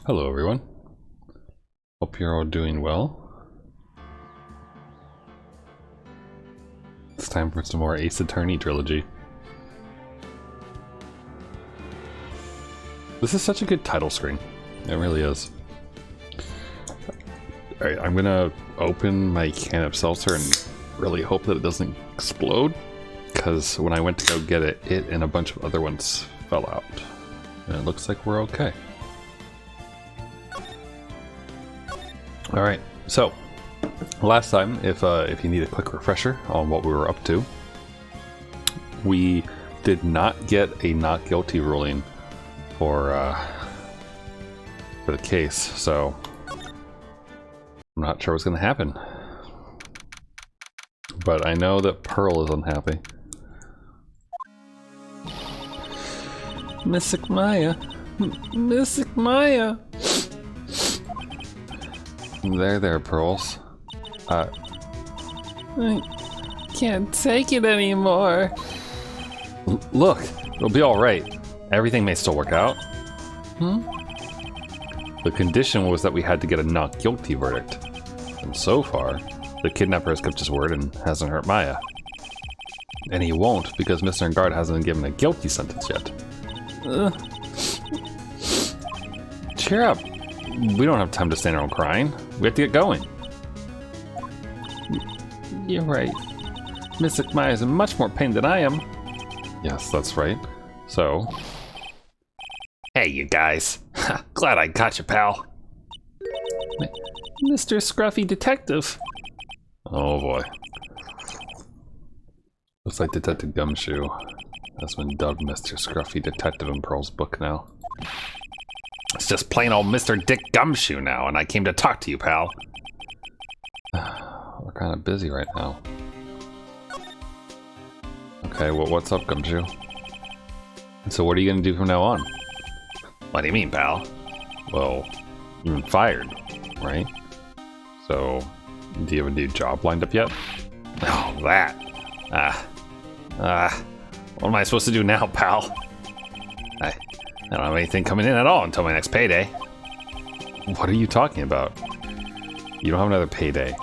Hello everyone. Hope you're all doing well. It's time for some more Ace Attorney trilogy. This is such a good title screen. It really is. Alright, I'm gonna open my can of seltzer and really hope that it doesn't explode, because when I went to go get it, it and a bunch of other ones fell out. And it looks like we're okay. Alright, so last time, if you need a quick refresher on what we were up to, we did not get a not guilty ruling for the case, so I'm not sure what's going to happen. But I know that Pearl is unhappy. Mystic Maya. Mystic Maya. There, Pearls. I can't take it anymore. Look, it'll be alright. Everything may still work out. The condition was that we had to get a not guilty verdict. And so far, the kidnapper has kept his word and hasn't hurt Maya. And he won't because Mr. Guard hasn't been given a guilty sentence yet. Cheer up. We don't have time to stand around crying. We have to get going. You're right. Mystic Maya is in much more pain than I am. Yes, that's right. So... Hey, you guys. Glad I caught you, pal. Mr. Scruffy Detective. Oh boy. Looks like Detective Gumshoe has been dubbed Mr. Scruffy Detective in Pearl's book now. It's just plain old Mr. Dick Gumshoe now, and I came to talk to you, pal. We're kind of busy right now. Okay, well, what's up, Gumshoe? So what are you going to do from now on? What do you mean, pal? Well, you've been fired, right? So, do you have a new job lined up yet? Oh, that. What am I supposed to do now, pal? I don't have anything coming in at all until my next payday. What are you talking about? You don't have another payday.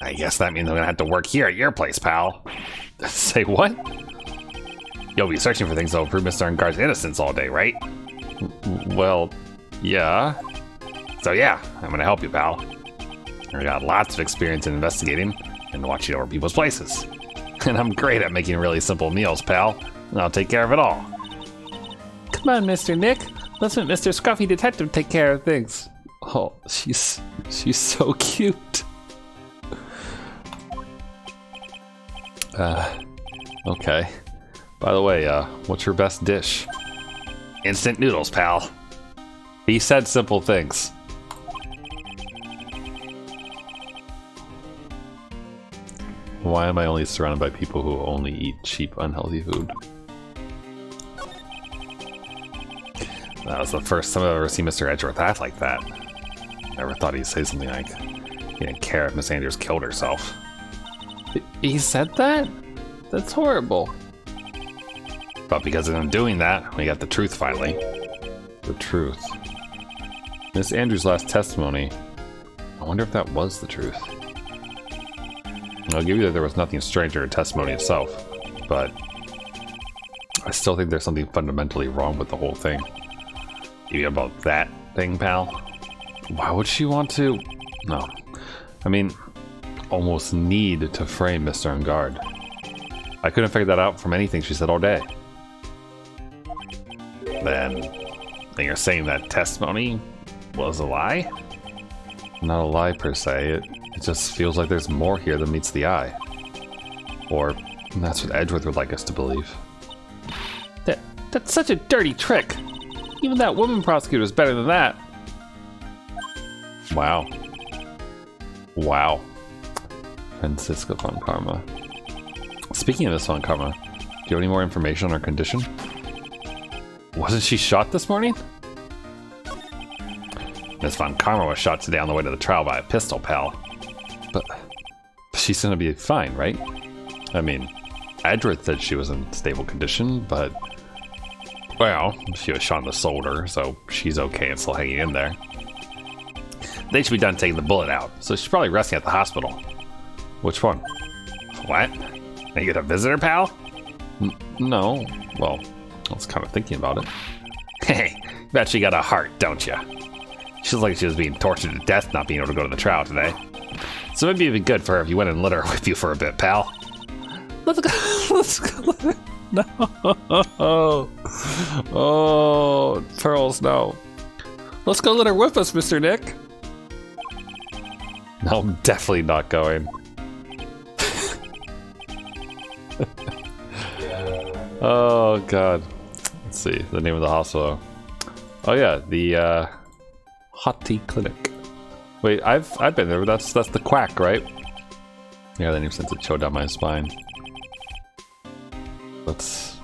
I guess that means I'm gonna have to work here at your place, pal. Say what? You'll be searching for things that'll prove Mr. Guard's innocence all day, right? Well, yeah. So yeah, I'm gonna help you, pal. I got lots of experience in investigating and watching over people's places. And I'm great at making really simple meals, pal. And I'll take care of it all. Come on, Mr. Nick. Let's let Mr. Scruffy Detective take care of things. Oh, she's so cute. Okay. By the way, what's your best dish? Instant noodles, pal. He said simple things. Why am I only surrounded by people who only eat cheap, unhealthy food? That was the first time I've ever seen Mr. Edgeworth act like that. Never thought he'd say something like, he didn't care if Miss Andrews killed herself. He said that? That's horrible. But because of him doing that, we got the truth finally. The truth. Miss Andrews' last testimony. I wonder if that was the truth. I'll give you that there was nothing strange in her testimony itself, but I still think there's something fundamentally wrong with the whole thing. Even about that thing, pal? Why would she want to? No. I mean, almost need to frame Mr. Guard. I couldn't figure that out from anything she said all day. Then you're saying that testimony was a lie? Not a lie per se, it just feels like there's more here than meets the eye. Or that's what Edgeworth would like us to believe. That's such a dirty trick! Even that woman prosecutor is better than that! Wow. Wow. Francisca von Karma. Speaking of this von Karma, do you have any more information on her condition? Wasn't she shot this morning? Miss von Karma was shot today on the way to the trial by a pistol, pal. But she's gonna be fine, right? I mean, Edgeworth said she was in stable condition, but Well, she was shot in the shoulder, so she's okay and still hanging in there. They should be done taking the bullet out, so she's probably resting at the hospital. Which one? What? Are you get a visitor, pal? No. Well, I was kind of thinking about it. Hey, you bet she got a heart, don't you? She looks like she was being tortured to death not being able to go to the trial today. So maybe it'd be good for her if you went and let her whip you for a bit, pal. Let's go. Let's go. No. Oh, Pearls, no. Let's go let her whip us, Mr. Nick. No, I'm definitely not going. Oh, God. Let's see, the name of the hospital. Oh, yeah, the Hot Tea Clinic. Wait, I've been there, but that's the Quack, right? Yeah, the name sends a chill down my spine. That's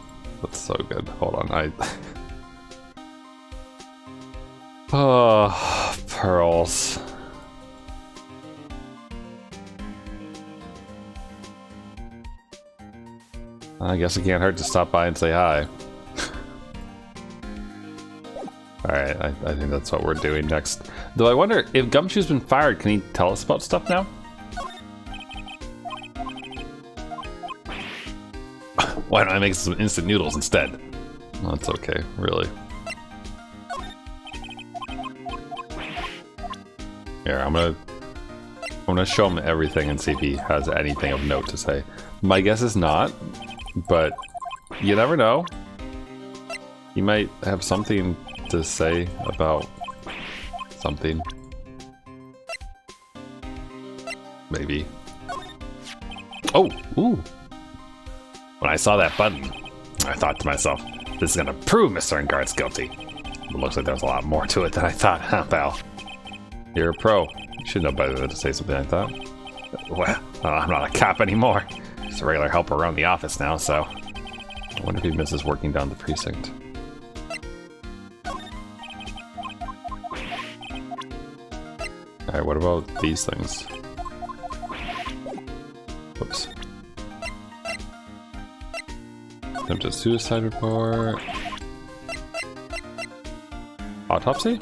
so good. Hold on, Oh, Pearls. I guess it can't hurt to stop by and say hi. Alright, I think that's what we're doing next. Though I wonder, if Gumshoe's been fired, can he tell us about stuff now? Why don't I make some instant noodles instead? That's okay, really. Here, I'm gonna show him everything and see if he has anything of note to say. My guess is not, but you never know. He might have something to say about something. Maybe. Oh, ooh. When I saw that button, I thought to myself, this is gonna prove Mr. Enguarde's guilty. It looks like there's a lot more to it than I thought, huh, pal? You're a pro. You should know better than to say something like that. Well, I'm not a cop anymore. Just a regular helper around the office now, so... I wonder if he misses working down the precinct. Alright, what about these things? Whoops. Attempted suicide report. Autopsy?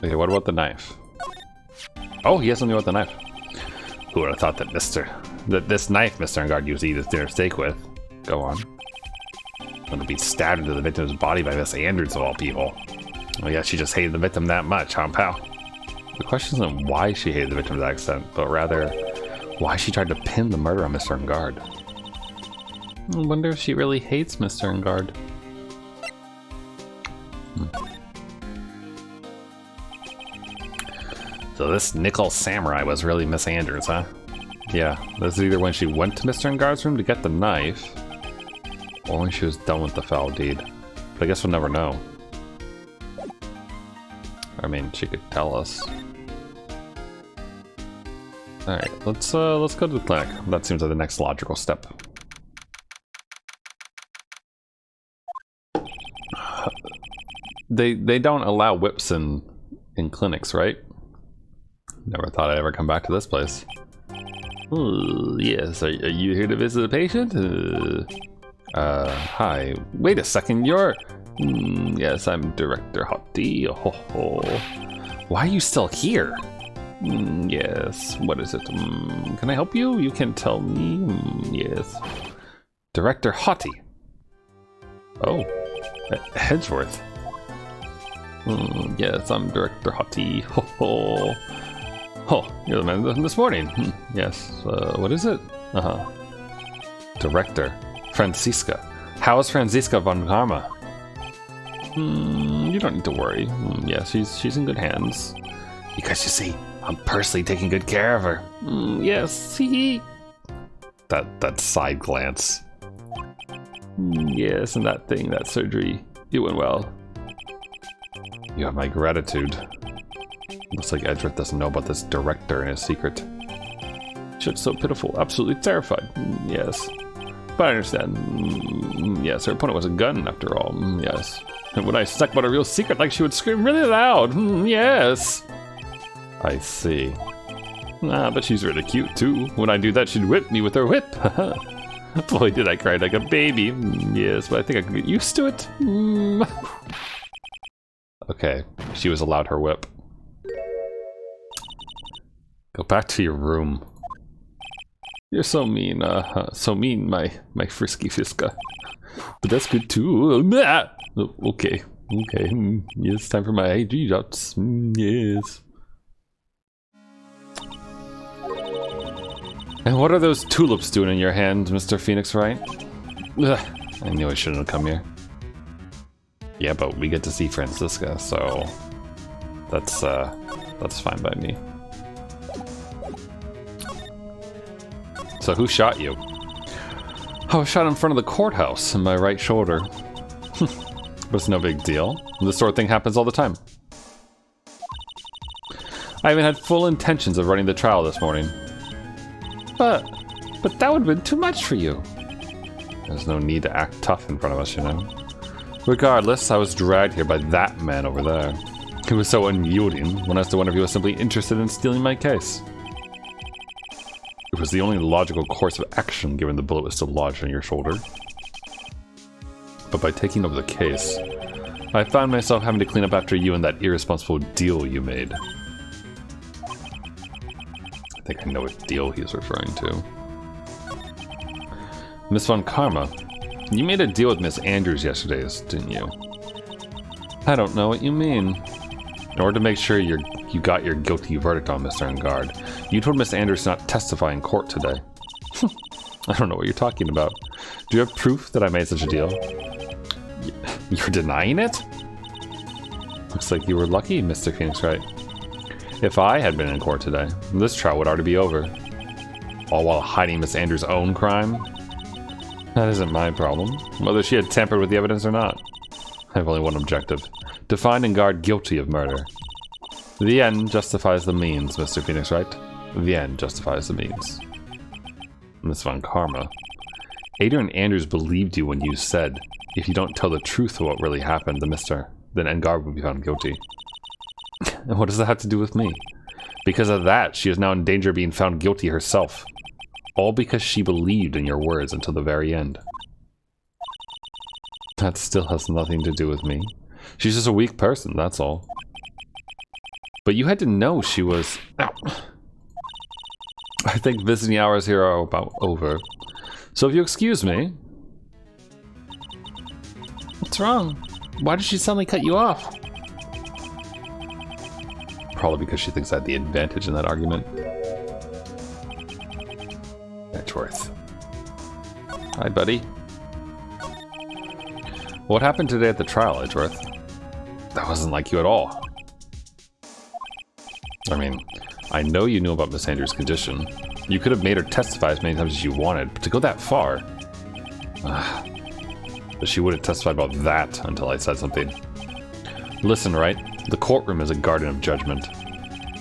Okay, what about the knife? Oh, he has something about the knife. Who would have thought that this knife Mr. Enguarde used to eat his dinner steak with? Go on. Going to be stabbed into the victim's body by Miss Andrews of all people. Oh yeah, she just hated the victim that much, huh, pal? The question isn't why she hated the victim's accent, but rather why she tried to pin the murder on Mr. Enguarde. I wonder if she really hates Mr. Enguarde. So this nickel samurai was really Miss Andrews, huh? Yeah, this is either when she went to Mr. Enguarde's room to get the knife, or when she was done with the foul deed. But I guess we'll never know. I mean, she could tell us. Alright, let's go to the clinic. That seems like the next logical step. They don't allow whips in clinics, right? Never thought I'd ever come back to this place. Ooh, yes, are you here to visit a patient? Hi. Wait a second, you're... yes, I'm Director Hottie. Oh, ho. Why are you still here? Yes, what is it? Can I help you? You can tell me. Yes. Director Hottie. Oh, Hedgeworth. Yes, I'm Director Hottie. Ho, ho. Oh, you're the man this morning. Yes, what is it? Director Franziska. How is Franziska von Karma? You don't need to worry. Yes, she's in good hands. Because you see, I'm personally taking good care of her. Yes, see? That side glance. Yes, and that surgery, it went well. You have my gratitude. Looks like Edgeworth doesn't know about this director and his secret. She's so pitiful, absolutely terrified. Yes. But I understand. Yes, her opponent was a gun after all. Yes. And when I stuck about a real secret, like she would scream really loud. Yes. I see. But she's really cute too. When I do that, she'd whip me with her whip. Boy, did I cry like a baby. Yes, but I think I can get used to it. Okay, she was allowed her whip. Go back to your room. You're so mean, my frisky Fiska. But that's good too. Okay. Yes, time for my IG shots. Yes. And what are those tulips doing in your hand, Mr. Phoenix Wright? Ugh, I knew I shouldn't have come here. Yeah, but we get to see Francisca, so that's fine by me. So who shot you? I was shot in front of the courthouse in my right shoulder. But it's no big deal. This sort of thing happens all the time. I even had full intentions of running the trial this morning. But that would have been too much for you. There's no need to act tough in front of us, you know. Regardless, I was dragged here by that man over there. He was so unyielding when I was to wonder if he was simply interested in stealing my case. It was the only logical course of action given the bullet was still lodged in your shoulder. But by taking over the case, I found myself having to clean up after you and that irresponsible deal you made. I think I know what deal he's referring to. Miss Von Karma, you made a deal with Miss Andrews yesterday, didn't you? I don't know what you mean. In order to make sure you got your guilty verdict on Mr. Engard, you told Miss Andrews not testify in court today. I don't know what you're talking about. Do you have proof that I made such a deal? You're denying it? Looks like you were lucky, Mr. Phoenix Wright. If I had been in court today, this trial would already be over. All while hiding Miss Andrews' own crime? That isn't my problem, whether she had tampered with the evidence or not. I have only one objective. To find Engard guilty of murder. The end justifies the means, Mr. Phoenix Wright. The end justifies the means. Miss Von Karma, Adrian Andrews believed you when you said, if you don't tell the truth of what really happened, then Engard will be found guilty. And what does that have to do with me? Because of that, she is now in danger of being found guilty herself. All because she believed in your words until the very end. That still has nothing to do with me. She's just a weak person, that's all. But you had to know she was... Ow. I think visiting hours here are about over. So if you excuse me... What's wrong? Why did she suddenly cut you off? Probably because she thinks I had the advantage in that argument. Edgeworth. Hi, buddy. What happened today at the trial, Edgeworth? That wasn't like you at all. I mean, I know you knew about Miss Andrews' condition. You could have made her testify as many times as you wanted, but to go that far... But she wouldn't testify about that until I said something. Listen, Wright, the courtroom is a garden of judgment.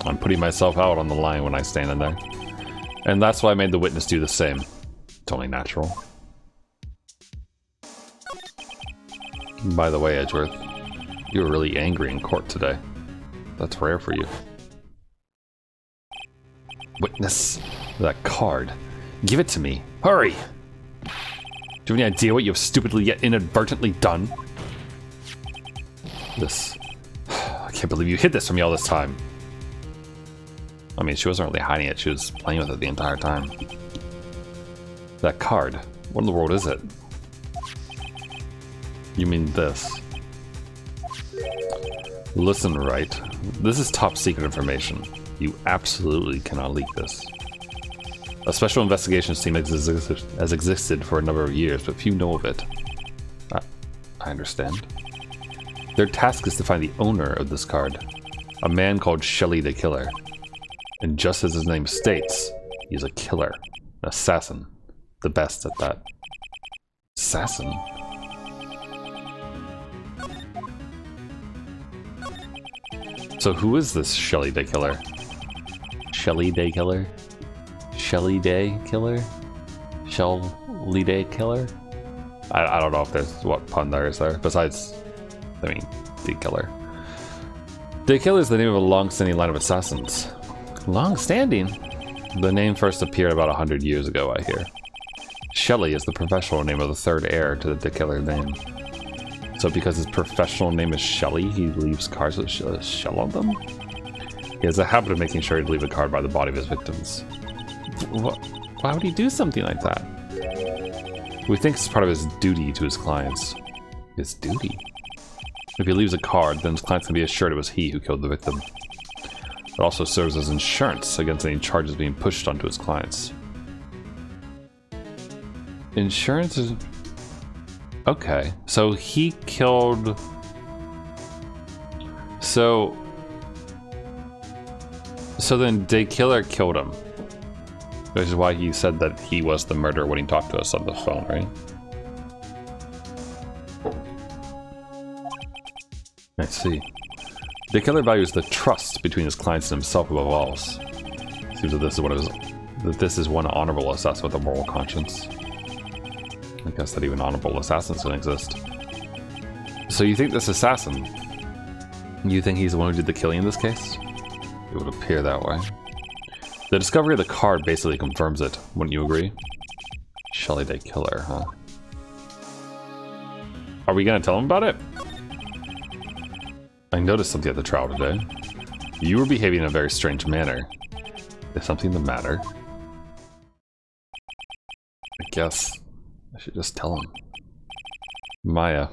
I'm putting myself out on the line when I stand in there. And that's why I made the witness do the same. It's only natural. By the way, Edgeworth, you were really angry in court today. That's rare for you. Witness, that card. Give it to me. Hurry! Do you have any idea what you have stupidly yet inadvertently done? This... I can't believe you hid this from me all this time. I mean, she wasn't really hiding it. She was playing with it the entire time. That card. What in the world is it? You mean this? Listen, Wright. This is top secret information. You absolutely cannot leak this. A special investigations team has existed for a number of years, but few know of it. I understand. Their task is to find the owner of this card, a man called Shelly De Killer. And just as his name states, he's a killer, an assassin, the best at that. Assassin? So who is this Shelly De Killer? Shelly De Killer? Shelly De Killer? Shelly De Killer? I don't know if there's what pun there is there, besides, I mean, De Killer. De Killer is the name of a long-standing line of assassins. Long-standing? The name first appeared about 100 years ago, I hear. Shelly is the professional name of the third heir to the De Killer name. So because his professional name is Shelly, he leaves cards with a shell on them? He has a habit of making sure to leave a card by the body of his victims. Why would he do something like that? We think it's part of his duty to his clients. His duty? If he leaves a card, then his clients can be assured it was he who killed the victim. It also serves as insurance against any charges being pushed onto his clients. Insurance is... Okay, so he killed... So then De Killer killed him. Which is why he said that he was the murderer when he talked to us on the phone, right? I see. De Killer values the trust between his clients and himself above all else. Seems that this is one honorable assassin with a moral conscience. I guess that even honorable assassins can exist. So you think this assassin, you think he's the one who did the killing in this case? It would appear that way. The discovery of the card basically confirms it, wouldn't you agree? Shelly De Killer, huh? Are we gonna tell him about it? I noticed something at the trial today. You were behaving in a very strange manner. Is something the matter? I guess I should just tell him. Maya.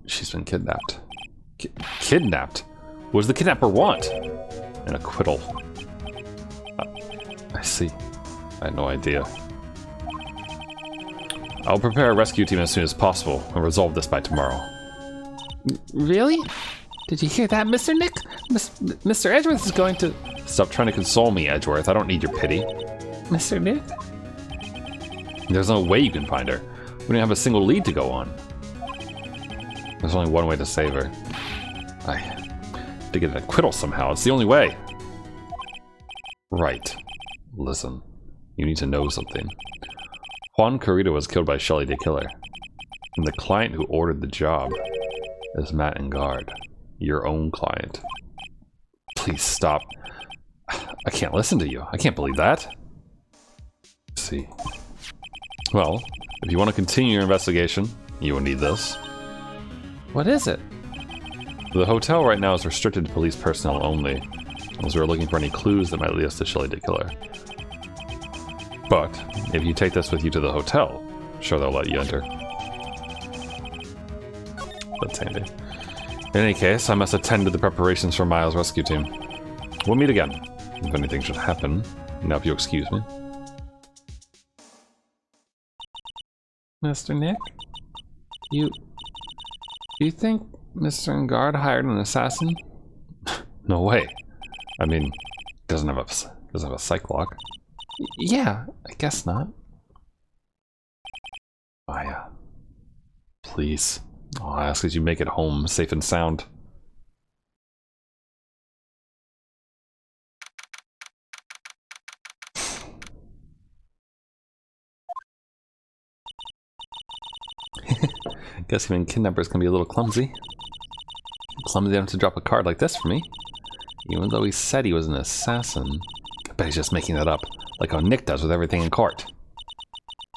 She's been kidnapped. Kidnapped? What does the kidnapper want? An acquittal. I see. I had no idea. I'll prepare a rescue team as soon as possible and resolve this by tomorrow. Really? Did you hear that, Mr. Nick? Mr. Edgeworth is going to... Stop trying to console me, Edgeworth. I don't need your pity. Mr. Nick? There's no way you can find her. We don't have a single lead to go on. There's only one way to save her. I have to get an acquittal somehow. It's the only way. Right. Listen. You need to know something. Juan Carrito was killed by Shelly De Killer. And the client who ordered the job is Matt Engard. Your own client. Please stop. I can't listen to you. I can't believe that. Let's see. Well, if you want to continue your investigation, you will need this. What is it? The hotel right now is restricted to police personnel only, as we're looking for any clues that might lead us to Shelly De Killer. But, if you take this with you to the hotel, sure they'll let you enter. That's handy. In any case, I must attend to the preparations for Maya's rescue team. We'll meet again, if anything should happen. Now if you'll excuse me. Mr. Nick? You think Mr. Engard hired an assassin? No way. I mean, doesn't have a psych lock. Yeah, I guess not. Maya. Please. All I ask is you make it home safe and sound. Guess even kidnappers can be a little clumsy. Clumsy enough to drop a card like this for me. Even though he said he was an assassin. I bet he's just making that up, like how Nick does with everything in court.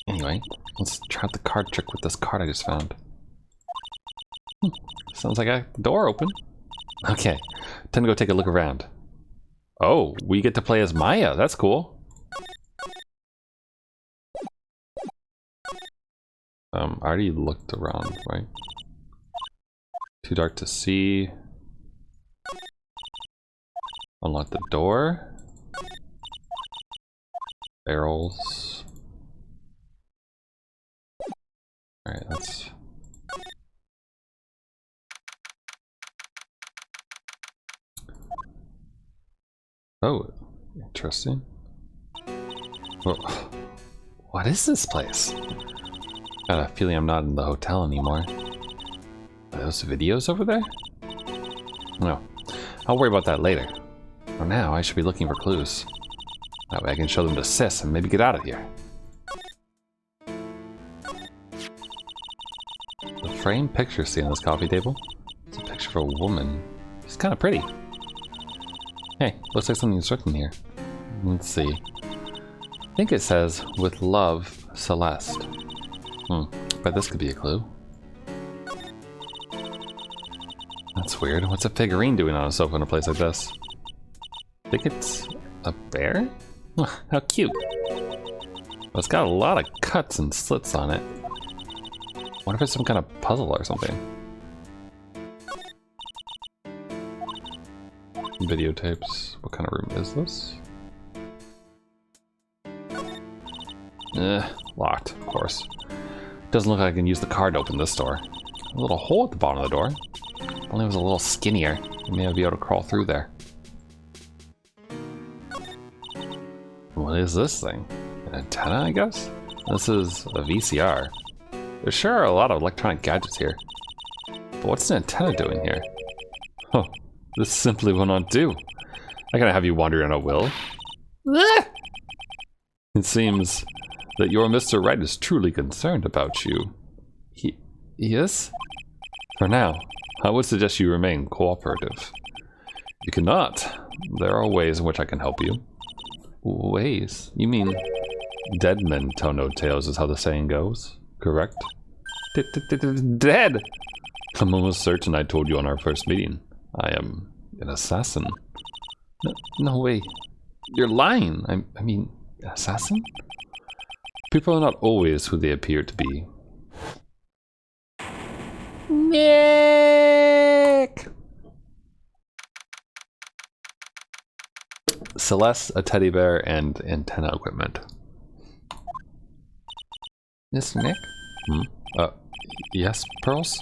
Anyway, let's try out the card trick with this card I just found. Sounds like a door open. Okay, time to go take a look around. Oh, we get to play as Maya. That's cool. I already looked around, right? Too dark to see. Unlock the door. Barrels. Alright, that's... Oh, interesting. Well, what is this place? Got a feeling I'm not in the hotel anymore. Are those videos over there? No, I'll worry about that later. For now, I should be looking for clues. That way I can show them to Sis and maybe get out of here. The framed picture seen on this coffee table? It's a picture of a woman. She's kind of pretty. Hey, looks like something's written here. Let's see. I think it says, with love, Celeste. But this could be a clue. That's weird. What's a figurine doing on a sofa in a place like this? I think it's a bear? Oh, how cute. But it's got a lot of cuts and slits on it. I wonder if it's some kind of puzzle or something. Videotapes. What kind of room is this? Locked, of course. Doesn't look like I can use the card to open this door. A little hole at the bottom of the door. If only it was a little skinnier, I may be able to crawl through there. What is this thing? An antenna, I guess? This is a VCR. There sure are a lot of electronic gadgets here. But what's an antenna doing here? Oh, this simply will not do. I gotta have you wandering at will. It seems that your Mr. Wright is truly concerned about you. He is? For now, I would suggest you remain cooperative. You cannot. There are ways in which I can help you. Ways? You mean dead men tell no tales is how the saying goes, correct? Dead! I'm almost certain I told you on our first meeting. I am an assassin. No way. You're lying. I mean, assassin? People are not always who they appear to be. Nick! Celeste, a teddy bear, and antenna equipment. This Nick? Yes, Pearls?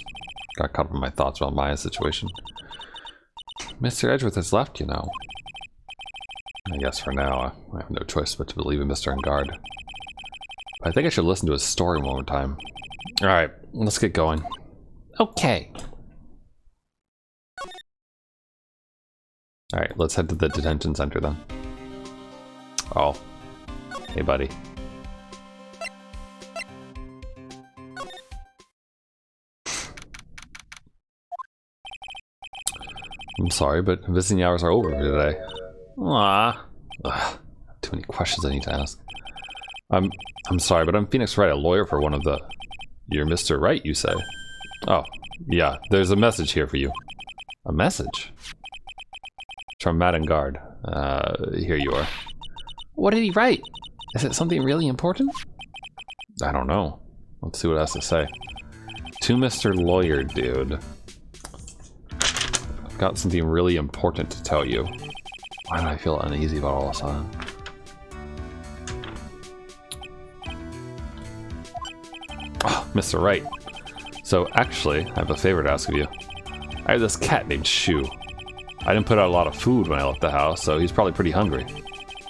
Got caught up in my thoughts about Maya's situation. Mr. Edgeworth has left, you know. I guess for now, I have no choice but to believe in Mr. Engard. I think I should listen to his story one more time. Alright, let's get going. Okay. Alright, let's head to the detention center then. Oh. Hey, buddy. I'm sorry, but visiting hours are over for today. Aww. Ugh, too many questions I need to ask. I'm sorry, but I'm Phoenix Wright, a lawyer for one of the... You're Mr. Wright, you say? Oh, yeah, there's a message here for you. A message? It's from Madame Guard. Here you are. What did he write? Is it something really important? I don't know. Let's see what it has to say. To Mr. Lawyer, dude. I've got something really important to tell you. Why do I feel uneasy about all this on? Oh, Mr. Wright. So actually, I have a favor to ask of you. I have this cat named Shu. I didn't put out a lot of food when I left the house, so he's probably pretty hungry.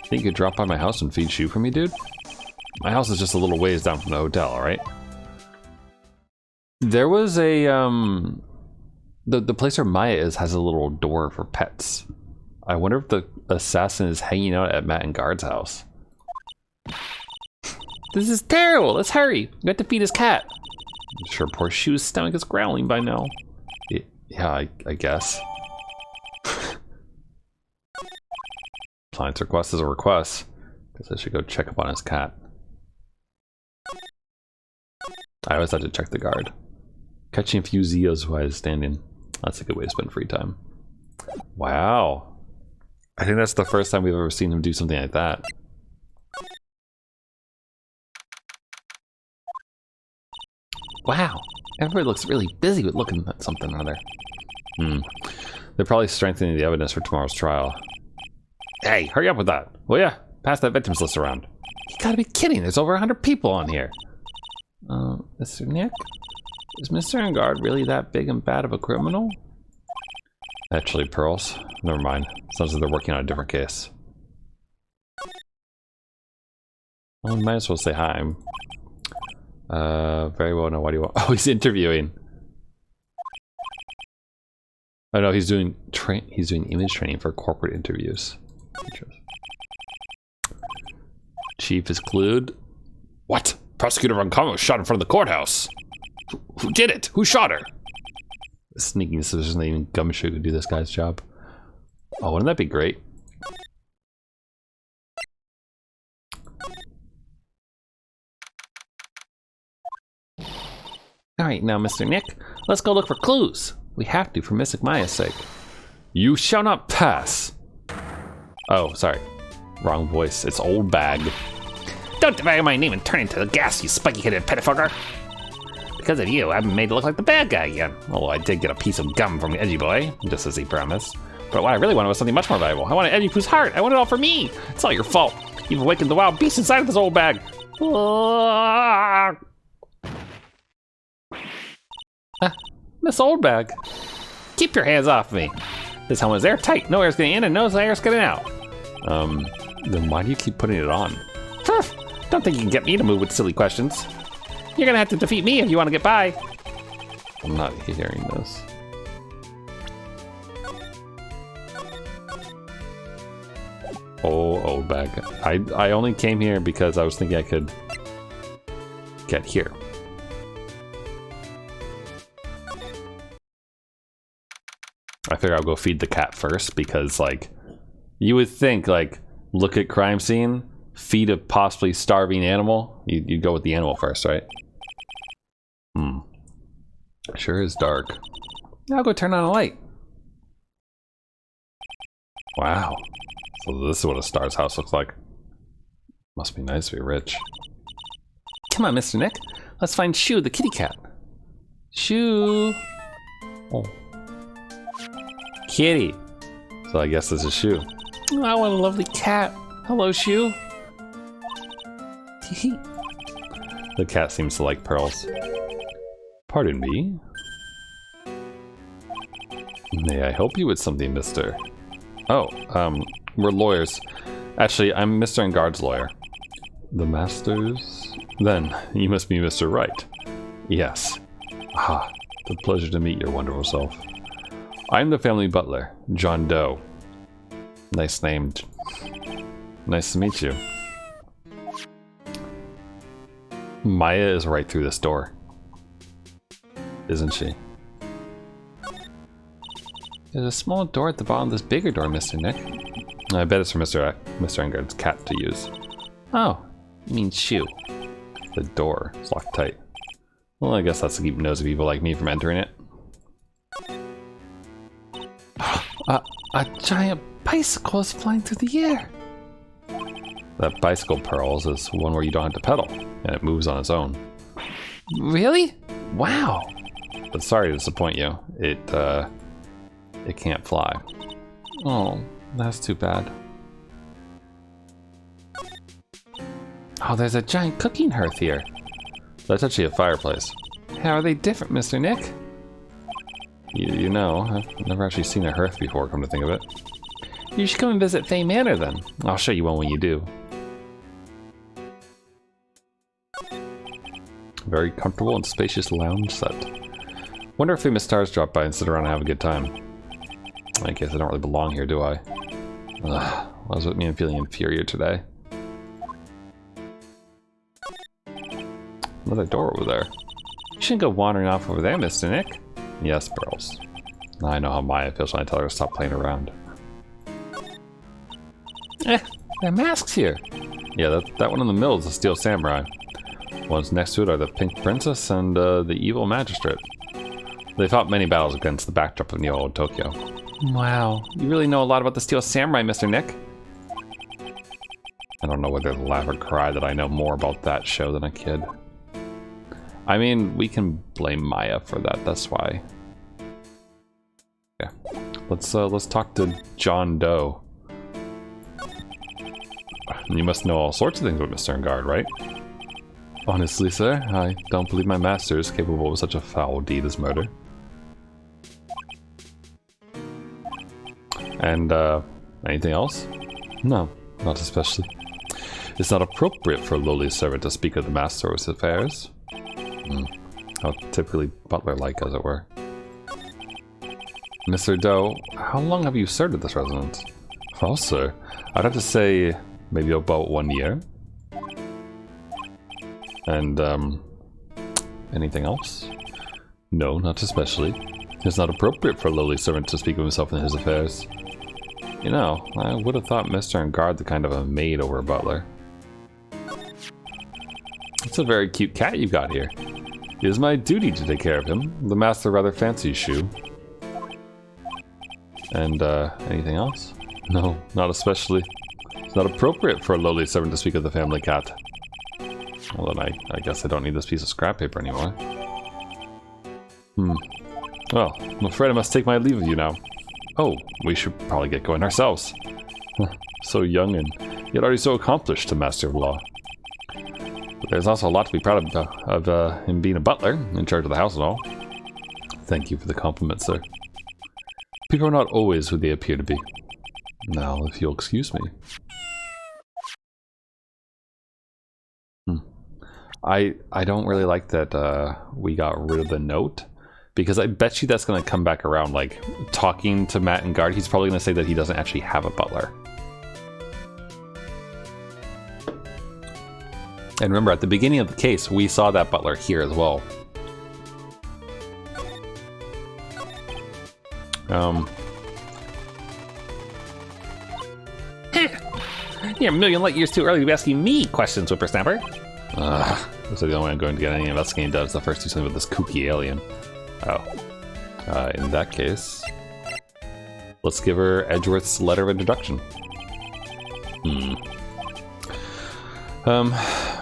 Think you could drop by my house and feed Shu for me, dude? My house is just a little ways down from the hotel, alright? There was a, the place where Maya is has a little door for pets. I wonder if the assassin is hanging out at Matt and Guard's house. This is terrible! Let's hurry! We have to feed his cat! I'm sure poor Shu's stomach is growling by now. Yeah, I guess. Client's request is a request. Guess I should go check up on his cat. I always have to check the guard. Catching a few Zeos while he's standing. That's a good way to spend free time. Wow. I think that's the first time we've ever seen him do something like that. Wow. Everybody looks really busy with looking at something or other. They're probably strengthening the evidence for tomorrow's trial. Hey, hurry up with that. Will ya? Pass that victims list around. You gotta be kidding. There's over 100 people on here. Mr. Nick? Is Mr. Engard really that big and bad of a criminal? Actually, Pearls. Never mind. Sounds like they're working on a different case. Well, we might as well say hi. Very well. Now, what do you want? Oh, he's interviewing. Oh no, he's doing image training for corporate interviews. Chief is clued. What? Prosecutor Von Conn was shot in front of the courthouse. Who did it? Who shot her? Sneaking suspicion that even Gumshoe could do this guy's job. Oh, wouldn't that be great? Alright, now, Mr. Nick, let's go look for clues. We have to for Mystic Maya's sake. You shall not pass. Oh, sorry. Wrong voice. It's Old Bag. Don't devalue my name and turn into the gas, you spiky-headed pettifogger. Because of you, I've been made to look like the bad guy again. Although I did get a piece of gum from Edgy Boy, just as he promised. But what I really wanted was something much more valuable. I wanted Edgy Poo's heart. I want it all for me. It's all your fault. You've awakened the wild beast inside of this old bag. Miss Old Bag. Keep your hands off me. This helmet is airtight. No air's getting in and no air's getting out. Then why do you keep putting it on? Don't think you can get me to move with silly questions. You're gonna have to defeat me if you want to get by. I'm not hearing this. Oh, Old Bag. I only came here because I was thinking I could get here. I figure I'll go feed the cat first because, like, you would think, like, look at crime scene, feed a possibly starving animal. You'd go with the animal first, right? Sure is dark. I'll go turn on a light. Wow. So this is what a star's house looks like. Must be nice to be rich. Come on, Mr. Nick. Let's find Shoo, the kitty cat. Shoo. Oh. Kitty. So I guess this is Shoo. Oh, what a lovely cat. Hello, Shoo. The cat seems to like pearls. Pardon me? May I help you with something, mister? Oh, we're lawyers. Actually, I'm Mr. Engard's lawyer. The masters? Then, you must be Mr. Wright. Yes. Ah, it's a pleasure to meet your wonderful self. I'm the family butler, John Doe. Nice name. Nice to meet you. Maya is right through this door. Isn't she? There's a small door at the bottom of this bigger door, Mr. Nick. I bet it's for Mr. Engard's cat to use. Oh, you mean Shoo. The door is locked tight. Well, I guess that's to keep nosy people like me from entering it. A giant bicycle is flying through the air. That bicycle, Pearls, is one where you don't have to pedal, and it moves on its own. Really? Wow. But sorry to disappoint you. It can't fly. Oh, that's too bad. Oh, there's a giant cooking hearth here. That's actually a fireplace. How are they different, Mr. Nick? You know, I've never actually seen a hearth before, come to think of it. You should come and visit Fay Manor then. I'll show you one when you do. Very comfortable and spacious lounge set. Wonder if famous stars drop by and sit around and have a good time. I guess I don't really belong here, do I? Ugh, what was with me? I'm feeling inferior today. Another door over there. You shouldn't go wandering off over there, Mr. Nick. Yes, Pearls. I know how Maya feels when I tell her to stop playing around. There are masks here. Yeah, that one in the middle is the Steel Samurai. Ones next to it are the Pink Princess and the Evil Magistrate. They fought many battles against the backdrop of Neo old Tokyo. Wow, you really know a lot about the Steel Samurai, Mr. Nick. I don't know whether to laugh or cry that I know more about that show than a kid. I mean, we can blame Maya for that, that's why. Yeah. Let's talk to John Doe. You must know all sorts of things about Mr. Engard, right? Honestly, sir, I don't believe my master is capable of such a foul deed as murder. And, anything else? No, not especially. It's not appropriate for a lowly servant to speak of the master's affairs. How typically butler-like, as it were. Mr. Doe, how long have you served at this residence? Well, sir, I'd have to say maybe about 1 year. And, anything else? No, not especially. It's not appropriate for a lowly servant to speak of himself and his affairs. You know, I would have thought Mr. Engard the kind of a maid over a butler. It's a very cute cat you've got here. It is my duty to take care of him. The master rather fancies Shu. And, anything else? No, not especially. It's not appropriate for a lowly servant to speak of the family cat. Well, then I guess I don't need this piece of scrap paper anymore. Well, I'm afraid I must take my leave of you now. Oh, we should probably get going ourselves. So young and yet already so accomplished, the master of law. But there's also a lot to be proud of him being a butler, in charge of the house and all. Thank you for the compliment, sir. People are not always who they appear to be. Now, if you'll excuse me. I don't really like that we got rid of the note, because I bet you that's going to come back around, like, talking to Matt and Guard, he's probably going to say that he doesn't actually have a butler. And remember, at the beginning of the case, we saw that butler here as well. You're a million light years too early to be asking me questions, whippersnapper. Looks like the only way I'm going to get any investigating done is the first do something with this kooky alien. Oh. In that case, let's give her Edgeworth's letter of introduction.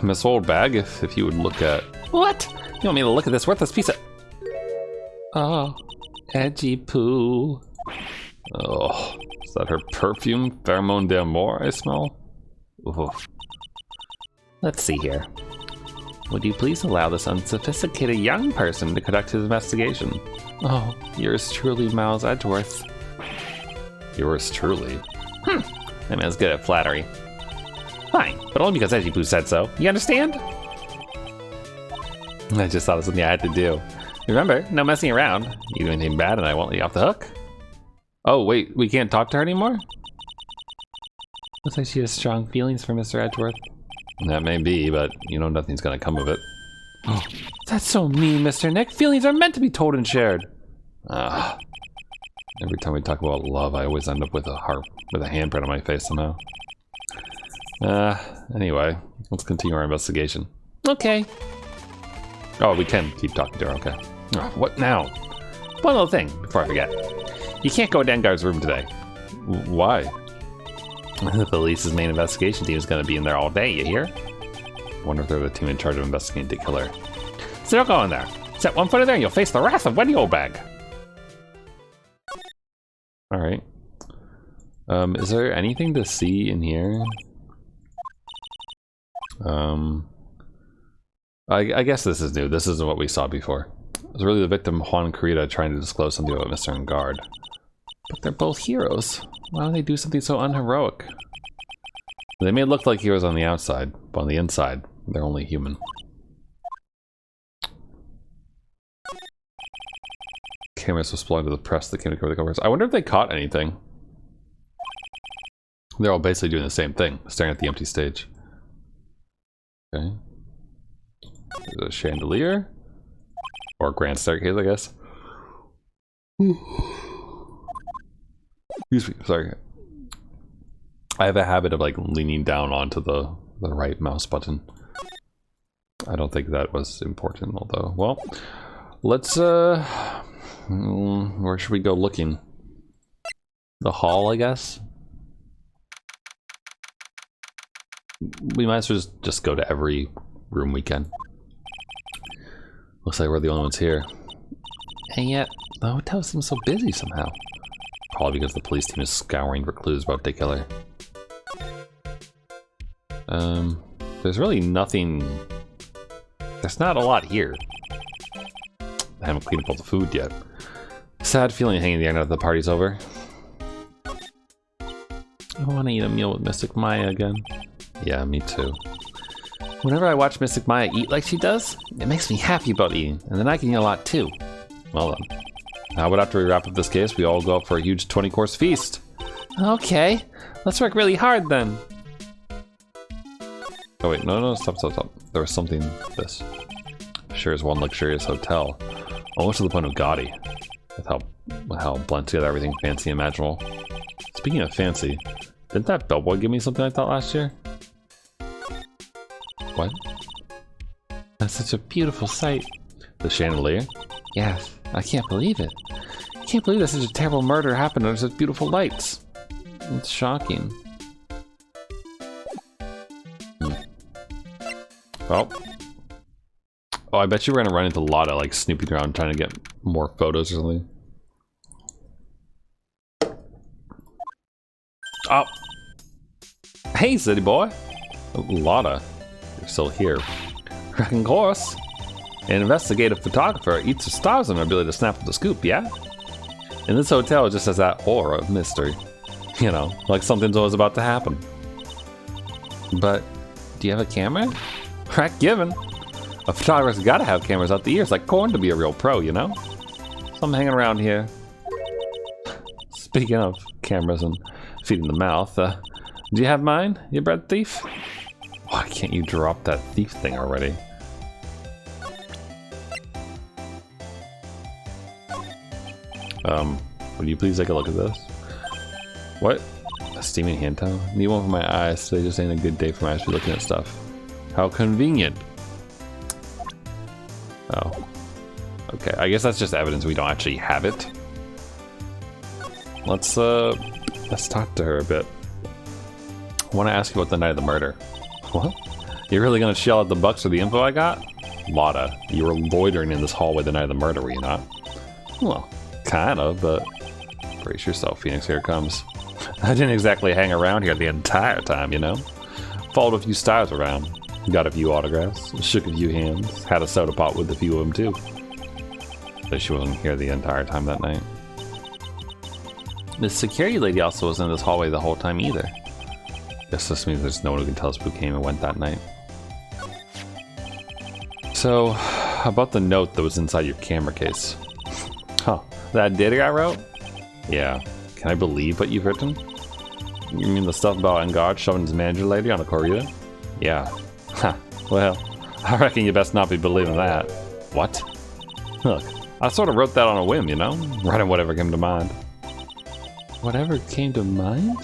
Miss Oldbag, if you would look at... What? You want me to look at this worthless piece of... Oh, edgy poo. Oh, is that her perfume? Pheromone d'amour I smell? Ooh. Let's see here. Would you please allow this unsophisticated young person to conduct his investigation? Oh, yours truly, Miles Edgeworth. Yours truly? That man's good at flattery. Fine, but only because Edgy Poo said so. You understand? I just thought it was something I had to do. Remember, no messing around. You do anything bad and I won't let you off the hook. Oh, wait, we can't talk to her anymore? Looks like she has strong feelings for Mr. Edgeworth. That may be, but you know nothing's gonna come of it. Oh, that's so mean, Mr. Nick. Feelings are meant to be told and shared. Every time we talk about love, I always end up with a handprint on my face somehow. Anyway, let's continue our investigation. Okay. Oh, we can keep talking to her, okay. Oh, what now? One little thing, before I forget. You can't go to Dengar's room today. Why? The police's main investigation team is going to be in there all day, you hear? Wonder if they're the team in charge of investigating De Killer. So don't go in there. Set one foot in there and you'll face the wrath of Wendy Oldbag. Alright. Is there anything to see in here? I guess this is new. This isn't what we saw before. It was really the victim, Juan Carita, trying to disclose something about Mr. Engard. But they're both heroes. Why don't they do something so unheroic? They may look like heroes on the outside, but on the inside, they're only human. Cameras was belonging to the press that came to cover the covers. I wonder if they caught anything. They're all basically doing the same thing, staring at the empty stage. Okay. There's a chandelier. Or a grand staircase, I guess. Excuse me, sorry. I have a habit of like leaning down onto the right mouse button. I don't think that was important, although, well, let's, where should we go looking? The hall, I guess? We might as well just go to every room we can. Looks like we're the only ones here. And yet, the hotel seems so busy somehow. Probably because the police team is scouring for clues about De Killer. There's really nothing... There's not a lot here. I haven't cleaned up all the food yet. Sad feeling hanging in the air now that the party's over. I want to eat a meal with Mystic Maya again. Yeah, me too. Whenever I watch Mystic Maya eat like she does, it makes me happy about eating, and then I can eat a lot too. Well then. How about after we wrap up this case, we all go out for a huge 20-course feast? Okay, let's work really hard then. Oh wait, no, stop. There was something to this. Sure is one luxurious hotel. Almost to the point of gaudy. With how blend together everything fancy and imaginable. Speaking of fancy, didn't that bellboy give me something like that last year? What? That's such a beautiful sight. The chandelier? Yes, I can't believe it. I can't believe that such a terrible murder happened under such beautiful lights. It's shocking. Oh. Oh, I bet you we're gonna run into Lotta like snooping around trying to get more photos or something. Oh. Hey, city boy. Lotta, you're still here. Of course. An investigative photographer eats the stars on her ability to snap up the scoop, yeah? And this hotel just has that aura of mystery. You know, like something's always about to happen. But, do you have a camera? Crack given. A photographer's gotta have cameras out the ears like corn to be a real pro, you know? So I'm hanging around here. Speaking of cameras and feeding the mouth, do you have mine, you bread thief? Why can't you drop that thief thing already? Would you please take a look at this? What? A steaming hand towel? Need one for my eyes. Today just ain't a good day for my eyes to be looking at stuff. How convenient. Oh. Okay, I guess that's just evidence we don't actually have it. Let's talk to her a bit. I want to ask you about the night of the murder. What? You're really gonna shell out the bucks for the info I got? Lotta, you were loitering in this hallway the night of the murder, were you not? Well, kinda, but brace yourself, Phoenix, here it comes. I didn't exactly hang around here the entire time, you know? Followed a few stars around, got a few autographs, shook a few hands, had a soda pop with a few of them too. But she wasn't here the entire time that night. The security lady also wasn't in this hallway the whole time either. Guess this means there's no one who can tell us who came and went that night. So, about the note that was inside your camera case. Huh, that data I wrote? Yeah. Can I believe what you've written? You mean the stuff about Engard shoving his manager lady on a corridor? Yeah. Ha. Well, I reckon you best not be believing that. What? Look, I sort of wrote that on a whim, you know? Writing whatever came to mind. Whatever came to mind?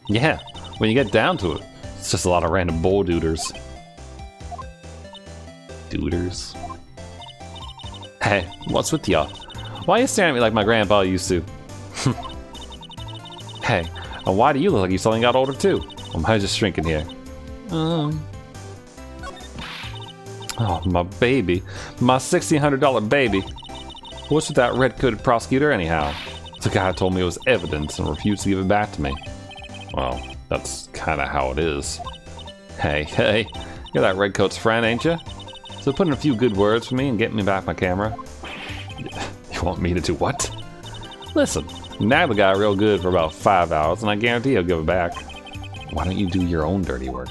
Yeah, when you get down to it, it's just a lot of random bull dooders. Dooders? Hey, what's with y'all? Why are you staring at me like my grandpa used to? Hey, and why do you look like you suddenly got older too? Or am I just shrinking here? Oh, my baby. My $1,600 baby. What's with that red-coated prosecutor anyhow? The guy told me it was evidence and refused to give it back to me. Well, that's kinda how it is. Hey, you're that redcoat's friend, ain't you? So put in a few good words for me and get me back my camera. You want me to do what? Listen, nag the guy real good for about 5 hours and I guarantee he'll give it back. Why don't you do your own dirty work?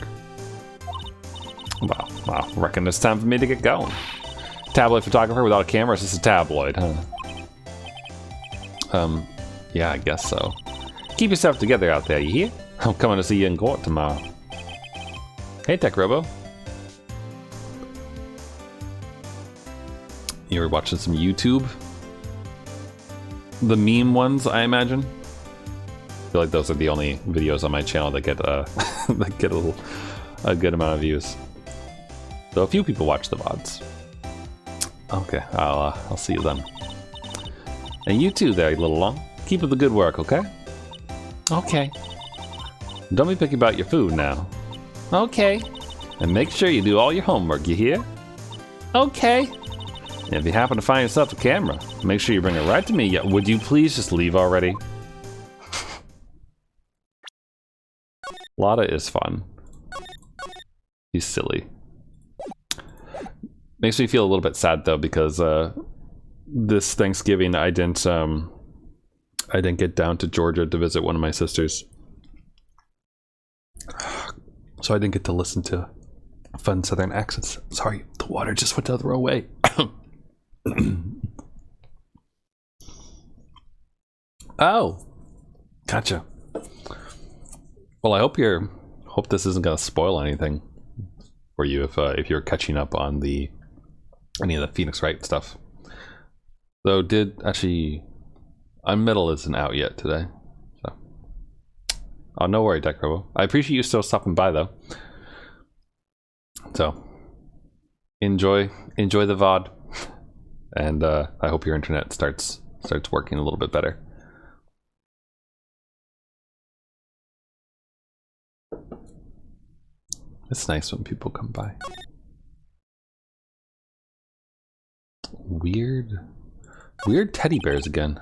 Well, I reckon it's time for me to get going. Tabloid photographer without a camera is just a tabloid, huh? Yeah, I guess so. Keep yourself together out there, you hear? I'm coming to see you in court tomorrow. Hey, Tech Robo. You were watching some YouTube? The meme ones, I imagine? I feel like those are the only videos on my channel that get that get a good amount of views. Though a few people watch the VODs. Okay, I'll see you then. And you too there, you little long. Keep up the good work, okay? Okay. Don't be picky about your food now. Okay. And make sure you do all your homework, you hear? Okay. And if you happen to find yourself a camera, make sure you bring it right to me. Would you please just leave already? Lotta is fun. He's silly. Makes me feel a little bit sad though, because this Thanksgiving I didn't get down to Georgia to visit one of my sisters. So I didn't get to listen to fun southern accents. Sorry, the water just went the other way. Oh, gotcha. Well, I hope this isn't gonna spoil anything for you if you're catching up on any of the Phoenix Wright stuff. Though Unmetal isn't out yet today, so no worry, Tech Robo. I appreciate you still stopping by though. So enjoy the VOD, and I hope your internet starts working a little bit better. It's nice when people come by. Weird teddy bears again.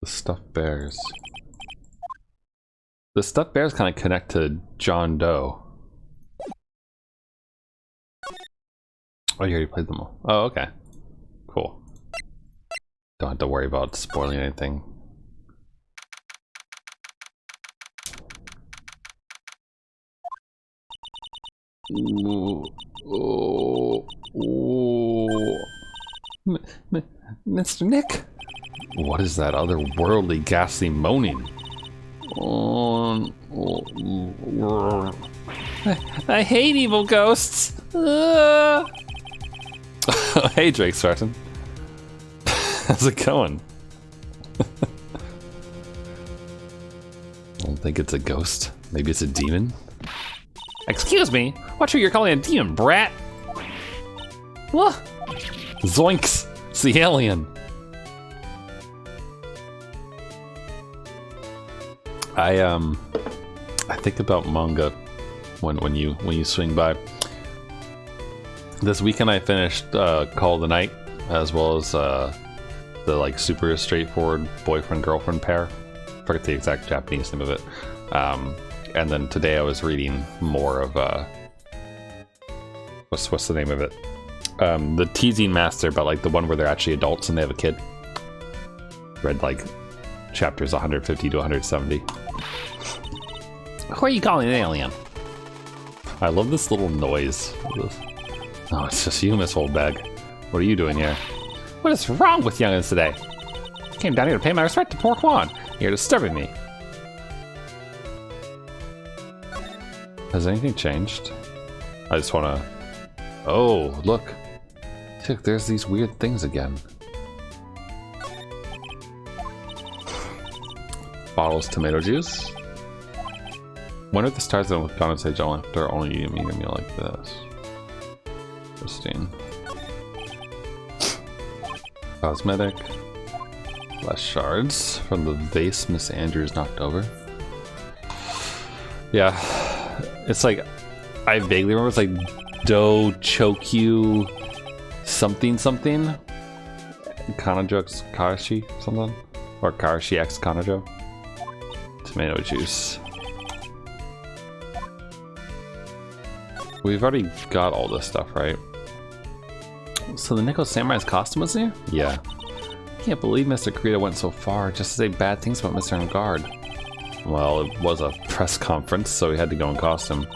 The stuffed bears. The stuffed bears kind of connect to John Doe. Oh, you already played them all. Oh, okay. Cool. Don't have to worry about spoiling anything. Ooh. Oh. Oh. Mr. Nick? What is that otherworldly, ghastly moaning? I hate evil ghosts. Hey, Drake Spartan. How's it going? I don't think it's a ghost. Maybe it's a demon. Excuse me? What are you calling a demon, brat? What? Zoinks! It's the alien. I think about manga when you swing by. This weekend I finished Call of the Night, as well as the like super straightforward boyfriend-girlfriend pair. I forget the exact Japanese name of it. And then today I was reading more of what's the name of it? The Teasing Master, but like the one where they're actually adults and they have a kid. Read like chapters 150 to 170. Who are you calling an alien? I love this little noise. Oh, it's just you, Miss Holdbag. What are you doing here? What is wrong with youngins today? I came down here to pay my respect to poor Juan. You're disturbing me. Has anything changed? I just wanna... Oh, look. Look, there's these weird things again. Bottles tomato juice. Wonder if the stars don't look down and say, "John, they're only eating a meal like this." Interesting. Cosmetic. Less shards from the vase Miss Andrews knocked over. Yeah, it's like I vaguely remember it's like Do Chokyu something something. Kanajo X Karashi something, or Karashi X Kanajo. Tomato juice. We've already got all this stuff, right? So the Nico Samurai's costume was there? Yeah. Can't believe Mr. Kurita went so far just to say bad things about Mr. Engard. Well, it was a press conference, so he had to go in costume.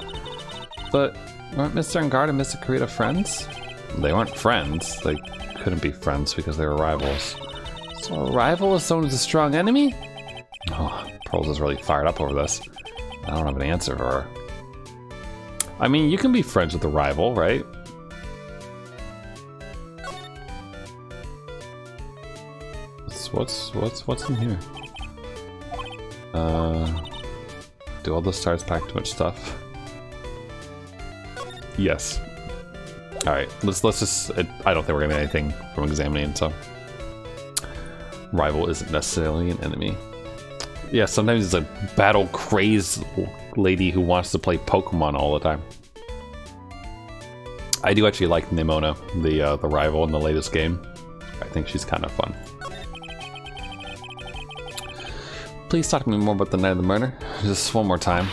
But weren't Mr. Engard and Mr. Kurita friends? They weren't friends. They couldn't be friends because they were rivals. So a rival is someone who's a strong enemy? Oh, Pearls is really fired up over this. I don't have an answer for her. I mean, you can be friends with a rival, right? What's in here? Do all the stars pack too much stuff? Yes. All right, let's just. I don't think we're gonna get anything from examining. So, rival isn't necessarily an enemy. Yeah, sometimes it's a battle crazed lady who wants to play Pokemon all the time. I do actually like Nimona, the rival in the latest game. I think she's kind of fun. Please talk to me more about the night of the murder. Just one more time.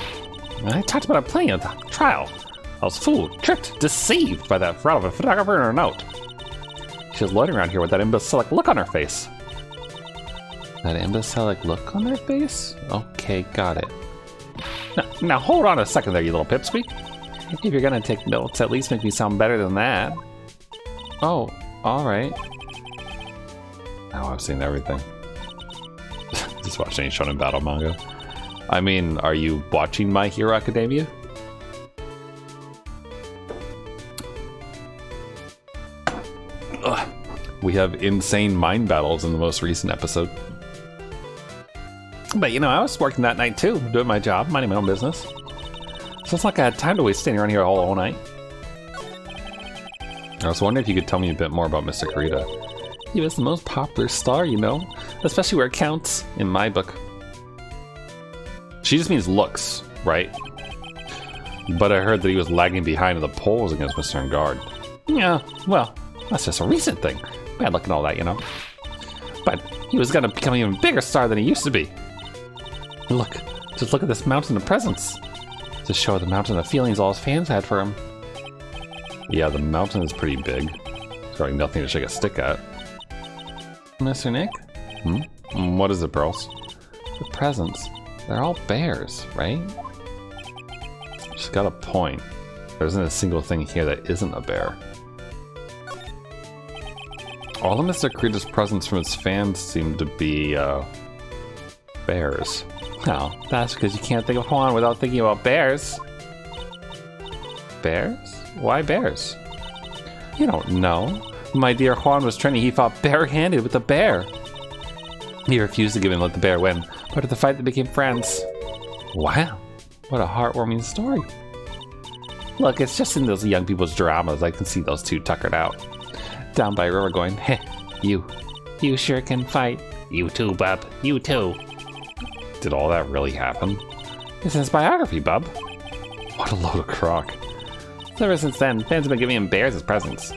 I talked about it plenty at the trial. I was fooled, tricked, deceived by that fraud of a photographer in her note. She was loitering around here with that imbecilic look on her face. That imbecilic look on her face? Okay, got it. Now hold on a second there, you little pipsqueak. If you're gonna take notes, at least make me sound better than that. Oh, alright. Now I've seen everything. Just watch any shonen battle manga. I mean, are you watching My Hero Academia? Ugh. We have insane mind battles in the most recent episode. But you know, I was working that night too, doing my job, minding my own business. So it's like I had time to waste standing around here all night. I was wondering if you could tell me a bit more about Mr. Karita. He was the most popular star, you know, especially where it counts in my book. She just means looks, right? But I heard that he was lagging behind in the polls against Mr. Guard. Yeah, well, that's just a recent thing. Bad luck and all that, you know. But he was gonna become an even bigger star than he used to be. Look, just look at this mountain of presents. To show the mountain of feelings all his fans had for him. Yeah, the mountain is pretty big. It's like nothing to shake a stick at. Mr. Nick? What is it, Pearls? The presents. They're all bears, right? She's got a point. There isn't a single thing here that isn't a bear. All of Mr. Karita's presents from his fans seem to be, bears. Oh, that's because you can't think of Juan without thinking about bears. Bears? Why bears? You don't know. When my dear Juan was training, he fought barehanded with a bear. He refused to give in and let the bear win, but at the fight they became friends. Wow, what a heartwarming story. Look, it's just in those young people's dramas I can see those two tuckered out. Down by a river going, heh, you sure can fight. You too, bub, you too. Did all that really happen? It's his biography, bub. What a load of crock. So ever since then, fans have been giving him bears as presents.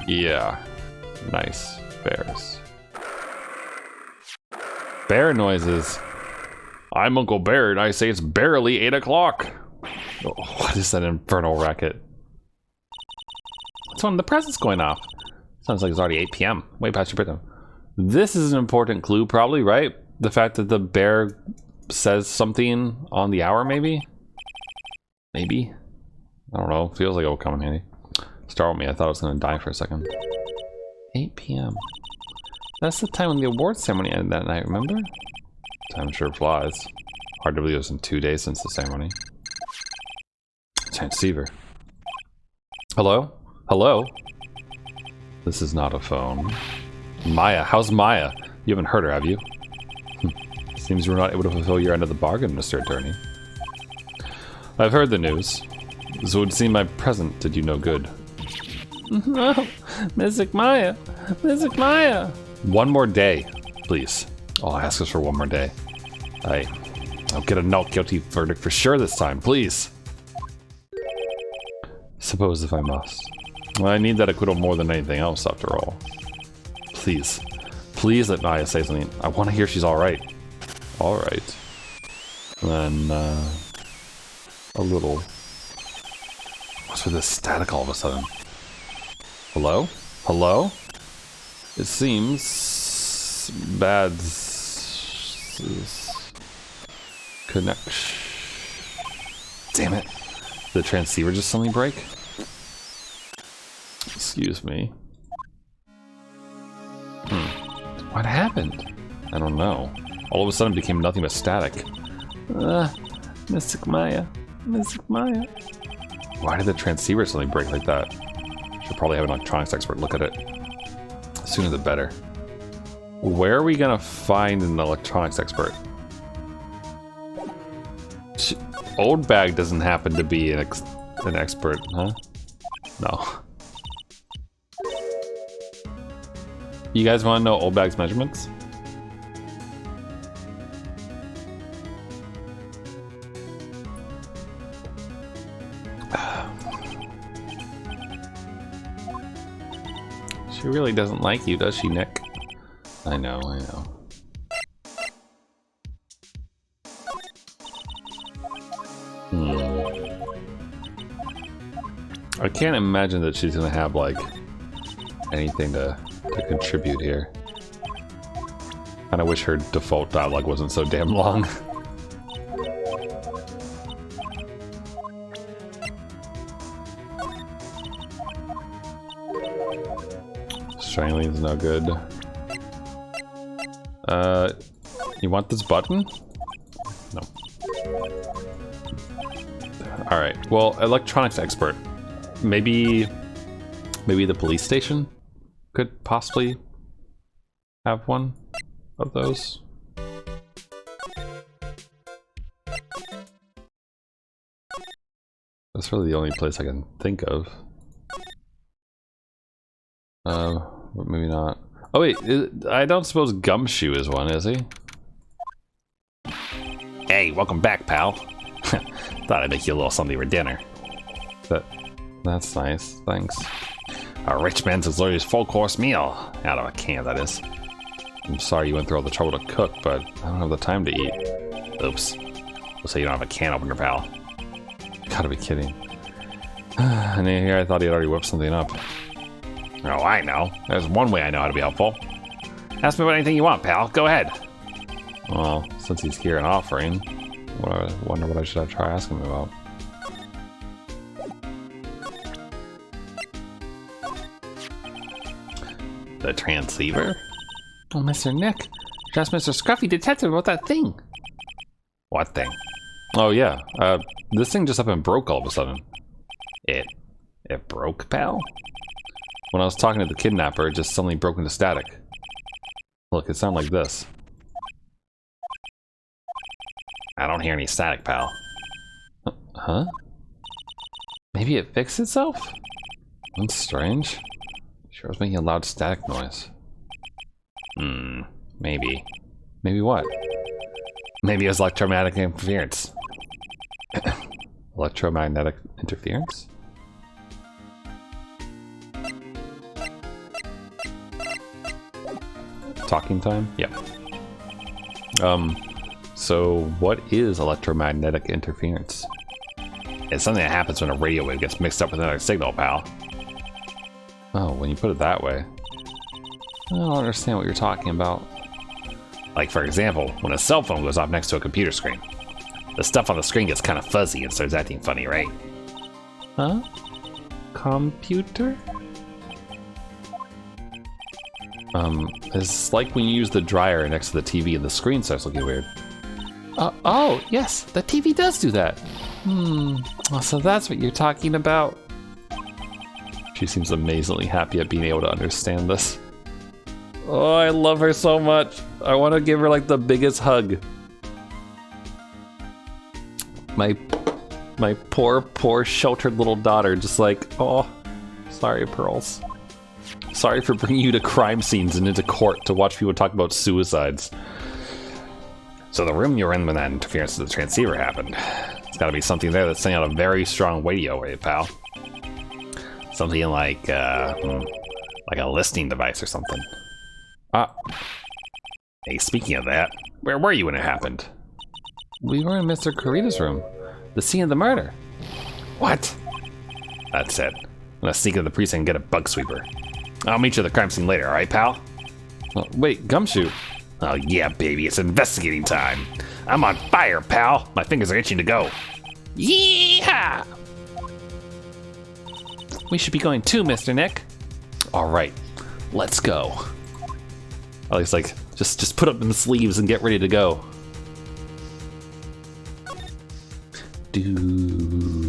Yeah, nice bears. Bear noises. I'm Uncle Bear, and I say it's barely 8 o'clock. Oh, what is that infernal racket? It's one of the presents going off. Sounds like it's already 8 p.m. Way past your bedtime. This is an important clue, probably, right? The fact that the bear says something on the hour, maybe? Maybe? I don't know. Feels like it'll come in handy. Start with me. I thought I was going to die for a second. 8 p.m. That's the time when the award ceremony ended that night, remember? Time sure flies. Hard to believe it's been 2 days since the ceremony. Transceiver. Hello? Hello? This is not a phone. Maya, how's Maya? You haven't heard her, have you? Seems you were not able to fulfill your end of the bargain, Mr. Attorney. I've heard the news. So it would seem my present did you no good. No, Mystic Maya. Mystic Maya. One more day, please. I'll ask us for one more day. I'll get a not guilty verdict for sure this time, please. Suppose if I must. Well, I need that acquittal more than anything else, after all. Please. Please let Maya say something. I want to hear she's alright. Alright. Then, a little. What's with this static all of a sudden? Hello? Hello? It seems bad connection. Damn it. Did the transceiver just suddenly break? Excuse me. What happened? I don't know. All of a sudden it became nothing but static. Mystic Maya. Mystic Maya. Why did the transceiver suddenly break like that? Should probably have an electronics expert look at it. Sooner the better. Where are we gonna find an electronics expert? Old Bag doesn't happen to be an expert, huh? No. You guys want to know Old Bag's measurements? She really doesn't like you, does she, Nick? I know, I know. I can't imagine that she's gonna have, like, anything to contribute here. And I wish her default dialogue wasn't so damn long. Strangling's no good. You want this button? No. Alright, well, electronics expert. Maybe the police station could possibly have one of those. That's really the only place I can think of. Maybe not. Oh wait, I don't suppose Gumshoe is one, is he? Hey, welcome back, pal. Thought I'd make you a little something for dinner. That's nice, thanks. A rich man's luxurious full-course meal. Out of a can, that is. I'm sorry you went through all the trouble to cook, but I don't have the time to eat. Oops. We'll say you don't have a can opener, pal. You gotta be kidding. And here I thought he had already whipped something up. Oh, I know. There's one way I know how to be helpful. Ask me about anything you want, pal. Go ahead. Well, since he's here and offering, I wonder what I should try asking him about. The transceiver? Oh, Mr. Nick, just Mr. Scruffy Detective about that thing. What thing? Oh yeah, this thing just up and broke all of a sudden. It broke, pal? When I was talking to the kidnapper, it just suddenly broke into static. Look, it sounded like this. I don't hear any static, pal. Huh? Maybe it fixed itself? That's strange. Sure was making a loud static noise. Maybe. Maybe what? Maybe it was electromagnetic interference. Electromagnetic interference? Talking time? Yep. So what is electromagnetic interference? It's something that happens when a radio wave gets mixed up with another signal, pal. Oh, when you put it that way. I don't understand what you're talking about. Like, for example, when a cell phone goes off next to a computer screen. The stuff on the screen gets kind of fuzzy and starts acting funny, right? Huh? Computer? It's like when you use the dryer next to the TV and the screen starts looking weird. Oh, yes, the TV does do that. So that's what you're talking about. She seems amazingly happy at being able to understand this. Oh, I love her so much. I want to give her like the biggest hug. My poor sheltered little daughter just like, oh, sorry, Pearls. Sorry for bringing you to crime scenes and into court to watch people talk about suicides. So the room you're in when that interference to the transceiver happened, it's gotta be something there that's sending out a very strong radio wave, pal. Something like a listening device or something. Hey, speaking of that, where were you when it happened? We were in Mr. Kurita's room. The scene of the murder. What? That's it. I'm gonna sneak into the precinct and get a bug sweeper. I'll meet you at the crime scene later, alright, pal? Oh, wait, Gumshoe. Oh yeah, baby, it's investigating time. I'm on fire, pal. My fingers are itching to go. Yeehaw! We should be going too, Mr. Nick. All right, let's go. At least, like, just put up in the sleeves and get ready to go. Do.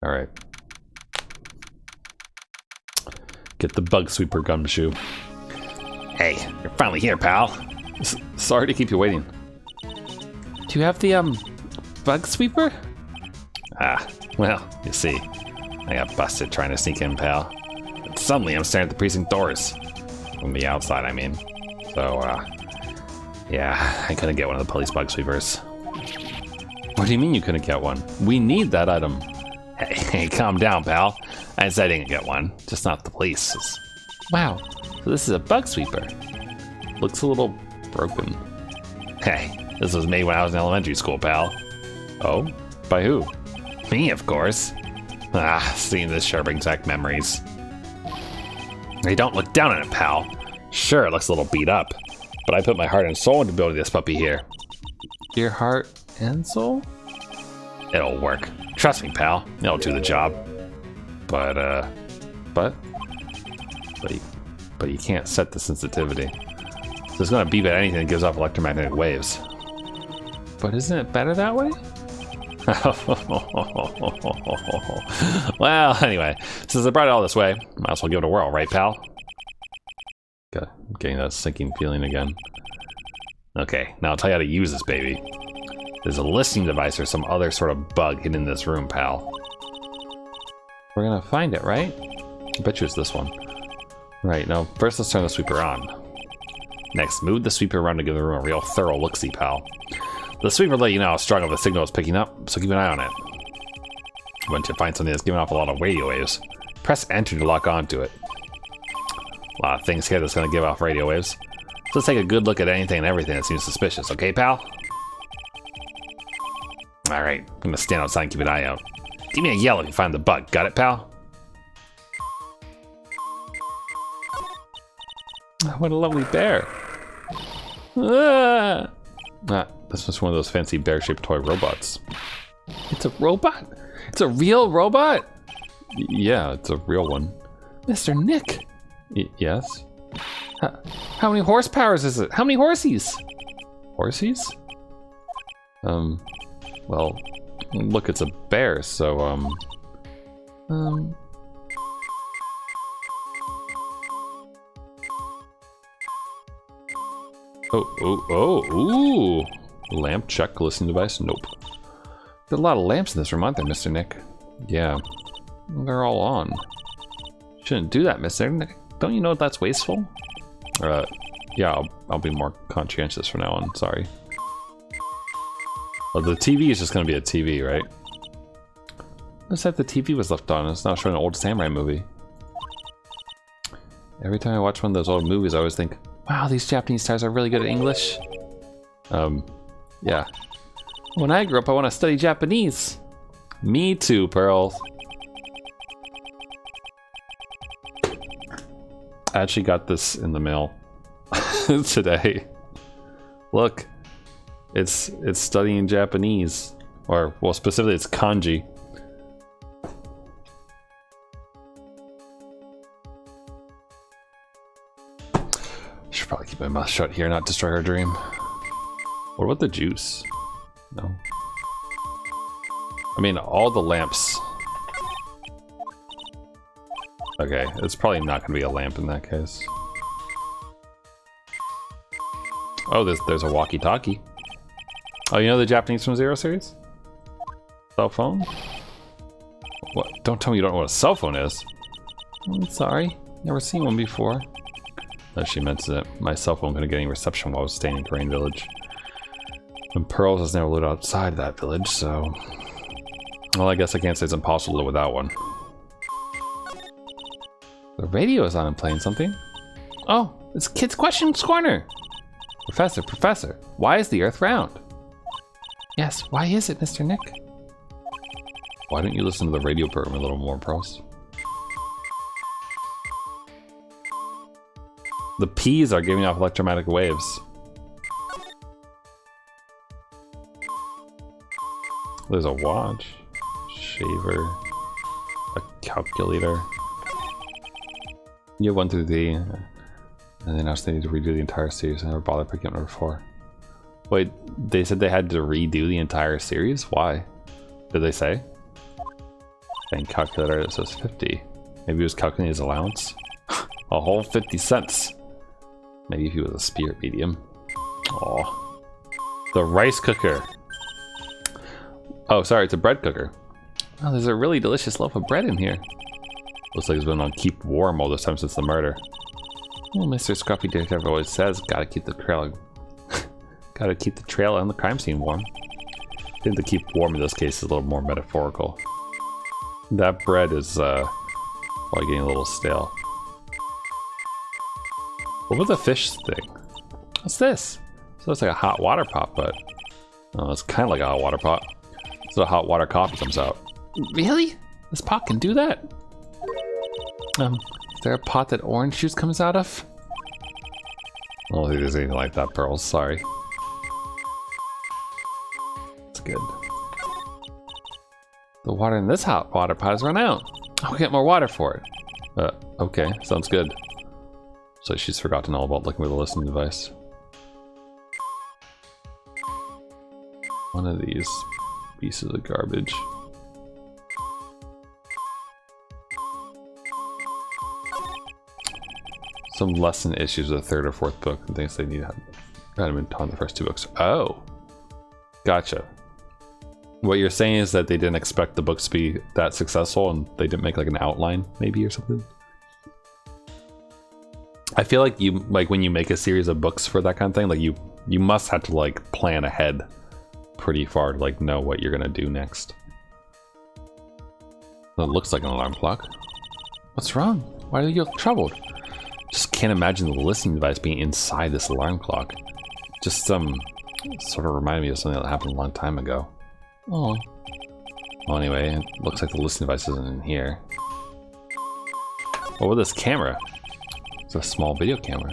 All right. Get the bug sweeper, Gumshoe. Hey, you're finally here, pal. Sorry to keep you waiting. Do you have the bug sweeper? Well, you see, I got busted trying to sneak in, pal. And suddenly I'm staring at the precinct doors. From the outside, I mean. So, yeah, I couldn't get one of the police bug sweepers. What do you mean you couldn't get one? We need that item. Hey, calm down, pal. I said I didn't get one, just not the police. Wow, so this is a bug sweeper. Looks a little broken. Hey, this was made when I was in elementary school, pal. Oh? By who? Me, of course. Seeing this sure brings back memories. Hey, don't look down on it, pal. Sure, it looks a little beat up, but I put my heart and soul into building this puppy here. Your heart and soul? It'll work. Trust me, pal. It'll do the job. But you can't set the sensitivity. So it's gonna beep at anything that gives off electromagnetic waves. But isn't it better that way? Well, anyway, since I brought it all this way, might as well give it a whirl, right, pal? Okay, getting that sinking feeling again. Okay, now I'll tell you how to use this baby. There's a listening device or some other sort of bug hidden in this room, pal. We're gonna find it, right? I bet you it's this one. Right, now first let's turn the sweeper on. Next, move the sweeper around to give the room a real thorough look-see, pal. The sweeper will let you know how strong of a signal is picking up, so keep an eye on it. Once you find something that's giving off a lot of radio waves, press enter to lock onto it. A lot of things here that's going to give off radio waves. So let's take a good look at anything and everything that seems suspicious, okay, pal? Alright, I'm going to stand outside and keep an eye out. Give me a yell if you find the bug, got it, pal? What a lovely bear. This was one of those fancy bear-shaped toy robots. It's a robot? It's a real robot? Yeah, it's a real one. Mr. Nick. Yes? How many horsepowers is it? How many horsies? Horsies? Well, look, it's a bear, so, ooh. Lamp check, listening device, nope. There are a lot of lamps in this room, aren't there, Mr. Nick? Yeah, they're all on. Shouldn't do that, Mr. Nick. Don't you know that's wasteful? Yeah, I'll be more conscientious from now on, sorry. Well, the TV is just gonna be a TV, right? Looks like the TV was left on. It's now showing an old samurai movie. Every time I watch one of those old movies, I always think, wow, these Japanese stars are really good at English. Yeah. When I grow up, I want to study Japanese. Me too, Pearl. I actually got this in the mail today. Look, it's studying Japanese, or well, specifically it's kanji. Should probably keep my mouth shut here, not destroy her dream. What about the juice? No. I mean, all the lamps. Okay, it's probably not going to be a lamp in that case. Oh, there's a walkie-talkie. Oh, you know the Japanese from Zero series? Cell phone? What? Don't tell me you don't know what a cell phone is. I'm sorry, never seen one before. No, she meant that my cell phone couldn't get any reception while I was staying in Terrain Village. And Pearls has never lived outside that village, so... Well, I guess I can't say it's impossible to live without one. The radio is on and playing something. Oh, it's Kid's Questions Corner! Professor, why is the Earth round? Yes, why is it, Mr. Nick? Why don't you listen to the radio program a little more, Pearls? The P's are giving off electromagnetic waves. There's a watch, shaver, a calculator. You have 1 through D, and then now they need to redo the entire series. I never bothered picking up number 4. Wait, they said they had to redo the entire series? Why? Did they say? And calculator, it says 50. Maybe he was calculating his allowance? A whole 50 cents. Maybe if he was a spirit medium. Aw. The rice cooker. Oh, sorry, it's a bread cooker. Oh, there's a really delicious loaf of bread in here. Looks like it's been on keep warm all this time since the murder. Well, Mr. Scruffy Detective always says, gotta keep the trail and the crime scene warm. I think the keep warm in this case is a little more metaphorical. That bread is probably getting a little stale. What about the fish thing? What's this? So it's like a hot water pot, but it's kind of like a hot water pot. So hot water coffee comes out. Really? This pot can do that? Is there a pot that orange juice comes out of? I don't think there's anything like that, Pearls. Sorry. It's good. The water in this hot water pot has run out. I'll get more water for it. Okay, sounds good. So she's forgotten all about looking for the listening device. One of these pieces of garbage. Some lesson issues of the 3rd or 4th book and things they need I haven't been taught the first 2 books. Oh. Gotcha. What you're saying is that they didn't expect the books to be that successful and they didn't make like an outline maybe or something? I feel like when you make a series of books for that kind of thing, like you must have to like plan ahead pretty far to like know what you're gonna do next. That looks like an alarm clock. What's wrong? Why do you look troubled? Just can't imagine the listening device being inside this alarm clock. Just sort of reminded me of something that happened a long time ago. Oh. Well, anyway, it looks like the listening device isn't in here. What with this camera? It's a small video camera.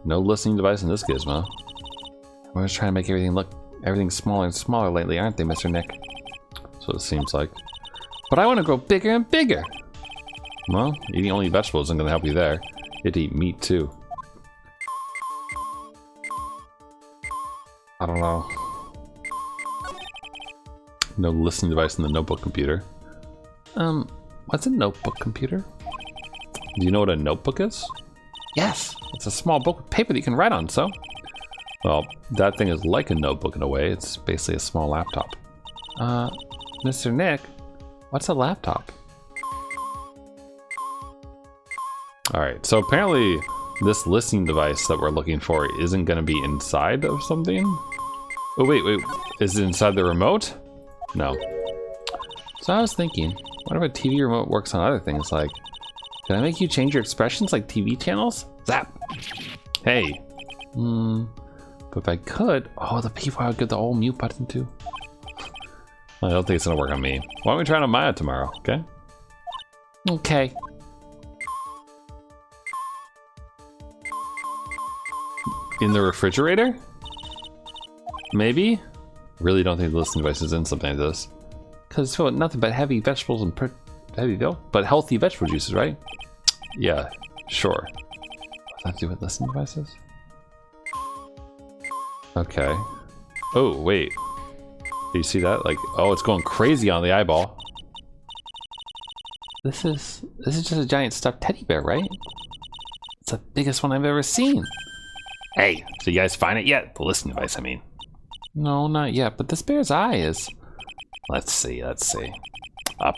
No listening device in this gizmo. We're just trying to make everything smaller and smaller lately, aren't they, Mr. Nick? That's what it seems like. But I want to grow bigger and bigger. Well, eating only vegetables isn't going to help you there. You have to eat meat too. I don't know. No listening device in the notebook computer. What's a notebook computer? Do you know what a notebook is? Yes, it's a small book with paper that you can write on, so. Well, that thing is like a notebook in a way. It's basically a small laptop. Mr. Nick, what's a laptop? Alright, so apparently this listening device that we're looking for isn't going to be inside of something. Oh, wait. Is it inside the remote? No. So I was thinking, what if a TV remote works on other things? Like, can I make you change your expressions like TV channels? Zap! Hey. But if I could, the people I would get the old mute button to. I don't think it's gonna work on me. Why don't we try it on Maya tomorrow, okay? Okay. In the refrigerator? Maybe? Really don't think the listening device is in something like this. Because it's filled with nothing but heavy vegetables and but healthy vegetable juices, right? Yeah, sure. What's that to do with listening devices? Okay. Oh, wait. Do you see that? Like, oh, it's going crazy on the eyeball. This is just a giant stuffed teddy bear, right? It's the biggest one I've ever seen. Hey, so you guys find it yet? The listening device, I mean. No, not yet, but this bear's eye is. Let's see. A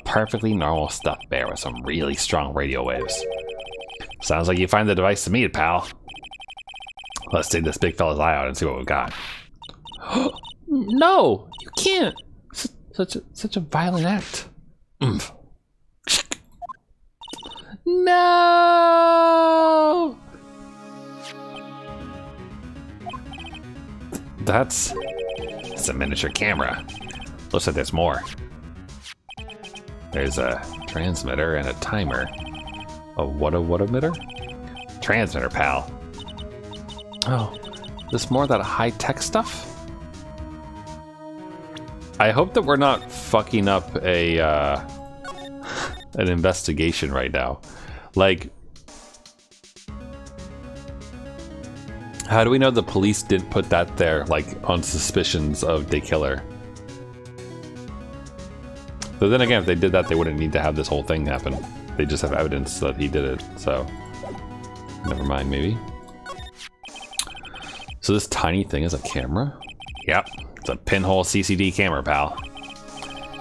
perfectly normal stuffed bear with some really strong radio waves. Sounds like you find the device to me, pal. Let's take this big fella's eye out and see what we've got. No, you can't. Such a violent act. No. It's a miniature camera. Looks like there's more. There's a transmitter and a timer. A what emitter? Transmitter, pal. Oh, this more of that high-tech stuff? I hope that we're not fucking up a an investigation right now. Like, how do we know the police didn't put that there, like, on suspicions of De Killer? But then again, if they did that, they wouldn't need to have this whole thing happen. They just have evidence that he did it, so never mind, maybe. So this tiny thing is a camera? Yep, it's a pinhole CCD camera, pal.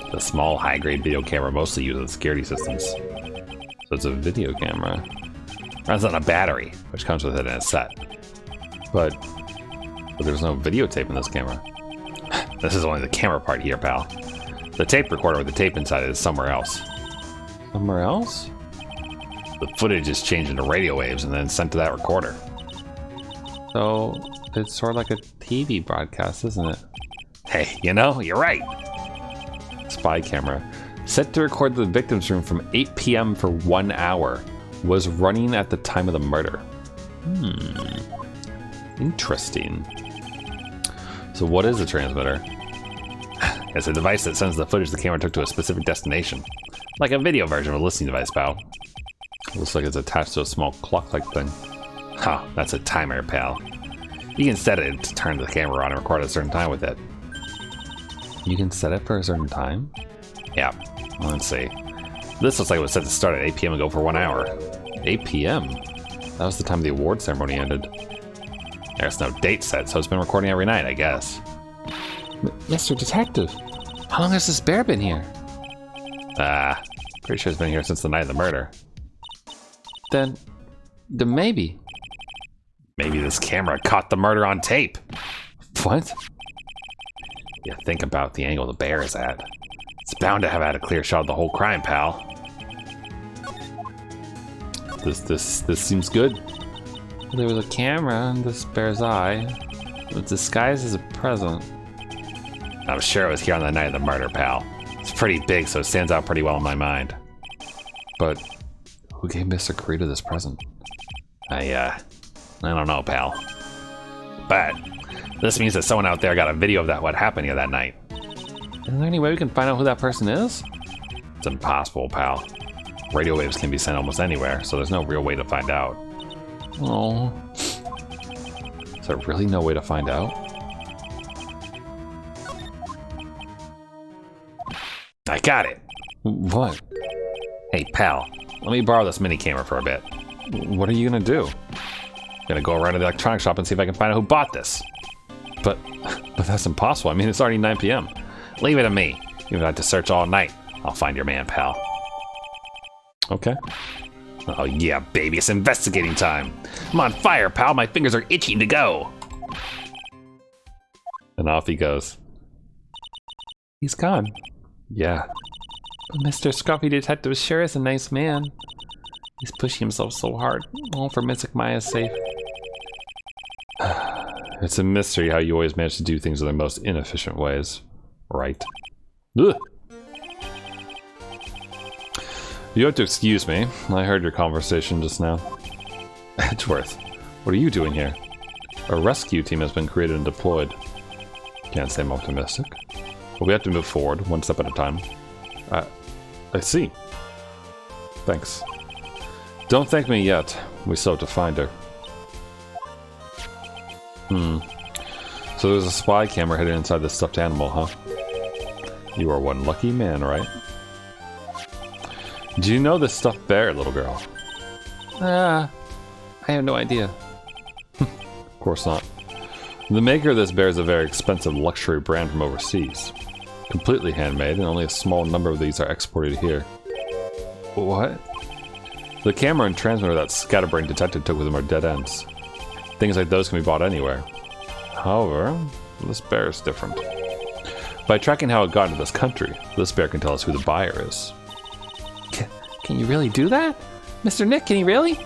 It's a small, high-grade video camera mostly used in security systems. So it's a video camera. Runs on a battery, which comes with it in a set. But there's no videotape in this camera. This is only the camera part here, pal. The tape recorder with the tape inside it is somewhere else. Somewhere else? The footage is changed into radio waves and then sent to that recorder. So it's sort of like a TV broadcast, isn't it? Hey, you know, you're right. Spy camera. Set to record the victim's room from 8 p.m. for 1 hour. Was running at the time of the murder. Interesting. So what is a transmitter? It's a device that sends the footage the camera took to a specific destination. Like a video version of a listening device, pal. Looks like it's attached to a small clock-like thing. Huh, that's a timer, pal. You can set it to turn the camera on and record at a certain time with it. You can set it for a certain time? Yeah, let's see. This looks like it was set to start at 8 p.m. and go for 1 hour. 8 p.m.? That was the time the award ceremony ended. There's no date set, so it's been recording every night, I guess. Mr. Detective, how long has this bear been here? Pretty sure it's been here since the night of the murder. Then maybe. Maybe this camera caught the murder on tape. What? Yeah, think about the angle the bear is at. It's bound to have had a clear shot of the whole crime, pal. This seems good. There was a camera in this bear's eye. It was disguised as a present. I'm sure it was here on the night of the murder, pal. It's pretty big, so it stands out pretty well in my mind. But who gave Mr. Kurita this present? I don't know, pal. But this means that someone out there got a video of what happened here that night. Is there any way we can find out who that person is? It's impossible, pal. Radio waves can be sent almost anywhere, so there's no real way to find out. Oh. Is there really no way to find out? I got it. What? Hey, pal, let me borrow this mini camera for a bit. What are you gonna do? I'm gonna go around to the electronic shop and see if I can find out who bought this. But that's impossible. I mean, it's already 9 p.m. Leave it to me. Even if I have to search all night, I'll find your man, pal. Okay. Oh yeah, baby, it's investigating time. I'm on fire, pal. My fingers are itching to go. And off he goes. He's gone. Yeah. But Mr. Scruffy Detective sure is a nice man. He's pushing himself so hard, all for Mystic Maya's sake. It's a mystery how you always manage to do things in the most inefficient ways. Right. Ugh. You have to excuse me. I heard your conversation just now. Edgeworth, what are you doing here? A rescue team has been created and deployed. Can't say I'm optimistic. But we have to move forward, one step at a time. I see. Thanks. Don't thank me yet. We still have to find her. So there's a spy camera hidden inside this stuffed animal, huh? You are one lucky man, right? Do you know this stuffed bear, little girl? I have no idea. Of course not. The maker of this bear is a very expensive luxury brand from overseas. Completely handmade, and only a small number of these are exported here. What? The camera and transmitter that Scatterbrain Detective took with him are dead ends. Things like those can be bought anywhere. However, this bear is different. By tracking how it got into this country, this bear can tell us who the buyer is. Can you really do that? Mr. Nick, can you really?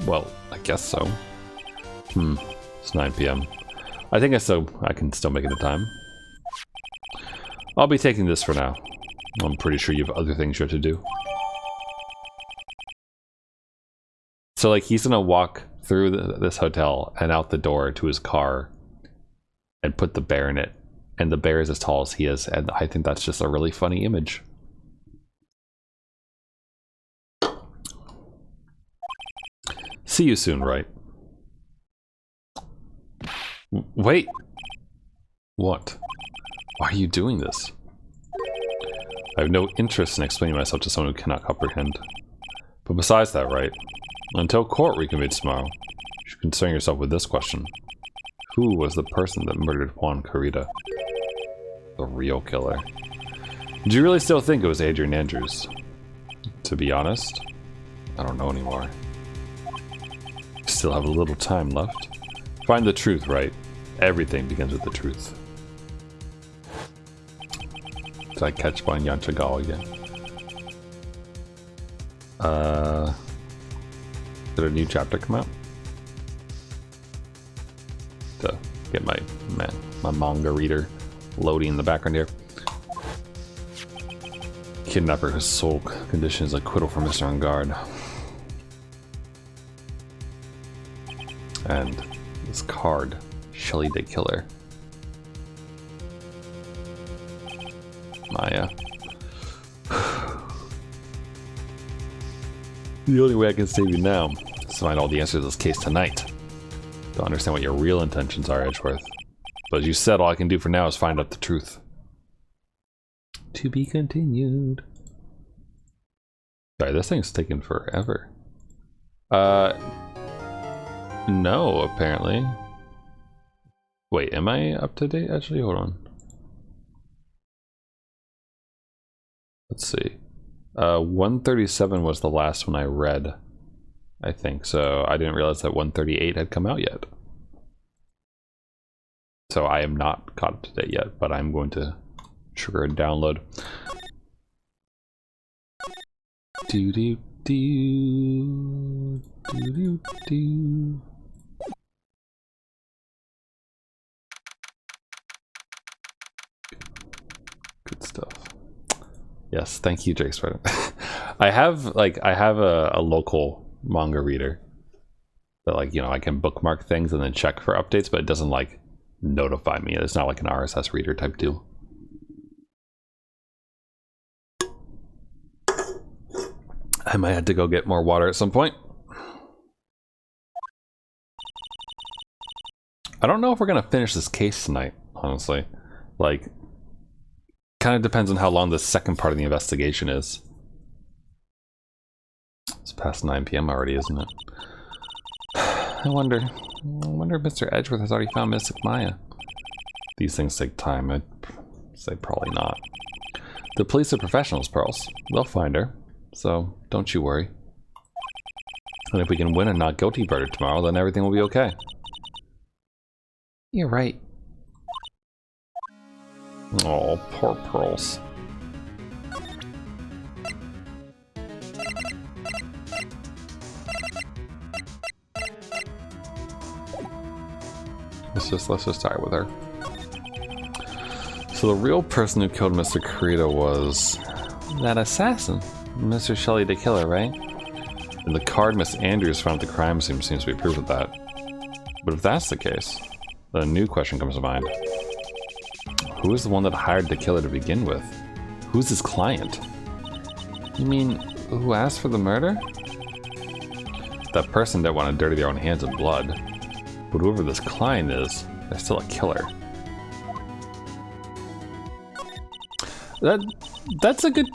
Well, I guess so. It's 9 p.m. I think I can still make it in time. I'll be taking this for now. I'm pretty sure you have other things you have to do. So, like, he's gonna walk through this hotel and out the door to his car and put the bear in it. And the bear is as tall as he is, and I think that's just a really funny image. See you soon, Wright. Wait! What? Why are you doing this? I have no interest in explaining myself to someone who cannot comprehend. But besides that, Wright, until court reconvenes tomorrow, you should concern yourself with this question. Who was the person that murdered Juan Kurita? The real killer. Do you really still think it was Adrian Andrews? To be honest, I don't know anymore. Still have a little time left. Find the truth, right? Everything begins with the truth. Did I catch Bon Yanchagal again? Did a new chapter come out? To get my manga reader loading in the background here. Kidnapper whose sole condition is acquittal from Mr. On Guard. And this card, Shelly De Killer. Maya. The only way I can save you now is to find all the answers to this case tonight. To understand what your real intentions are, Edgeworth. But as you said, all I can do for now is find out the truth. To be continued. Sorry, this thing's taking forever. No, apparently. Wait, am I up to date? Actually, hold on. Let's see. 137 was the last one I read, I think. So I didn't realize that 138 had come out yet. So I am not caught up to date yet, but I'm going to trigger a download. Do do do do do do. Good stuff. Yes, thank you, Jake Spider. I have a local manga reader that, like, you know, I can bookmark things and then check for updates, but it doesn't like notify me. It's not like an RSS reader type deal. I might have to go get more water at some point. I don't know if we're gonna finish this case tonight, honestly. Like, kind of depends on how long the second part of the investigation is. It's past 9 p.m. already, isn't it? I wonder if Mr. Edgeworth has already found Mystic Maya. These things take time. I'd say probably not. The police are professionals, Pearls. They'll find her, so don't you worry. And if we can win a not guilty verdict tomorrow, then everything will be okay. You're right. Oh, poor Pearls. Let's just start with her. So the real person who killed Mr. Kurita was that assassin, Mr. Shelly De Killer, right? And the card Miss Andrews found at the crime scene seems to be proof of that. But if that's the case, then a new question comes to mind. Who is the one that hired the killer to begin with? Who's his client? You mean who asked for the murder? That person didn't want to dirty their own hands in blood. But whoever this client is, they're still a killer. That's a good...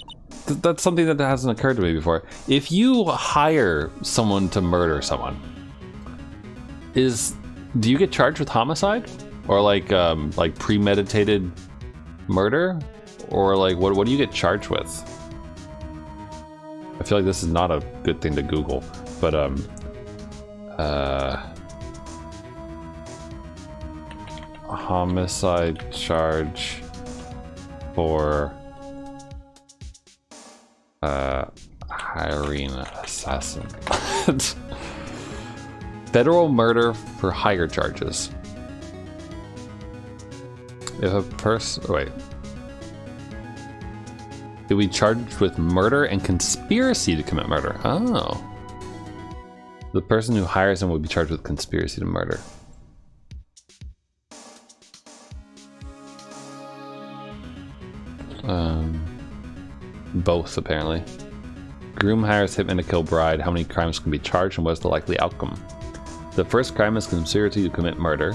That's something that hasn't occurred to me before. If you hire someone to murder someone, do you get charged with homicide? Or like premeditated murder? Or like what do you get charged with? I feel like this is not a good thing to Google, but homicide charge for hiring an assassin. Federal murder for hire charges. If a person... Wait. Did we charged with murder and conspiracy to commit murder? Oh. The person who hires him would be charged with conspiracy to murder. Both, apparently. Groom hires hitman to kill bride. How many crimes can be charged and what is the likely outcome? The first crime is conspiracy to commit murder.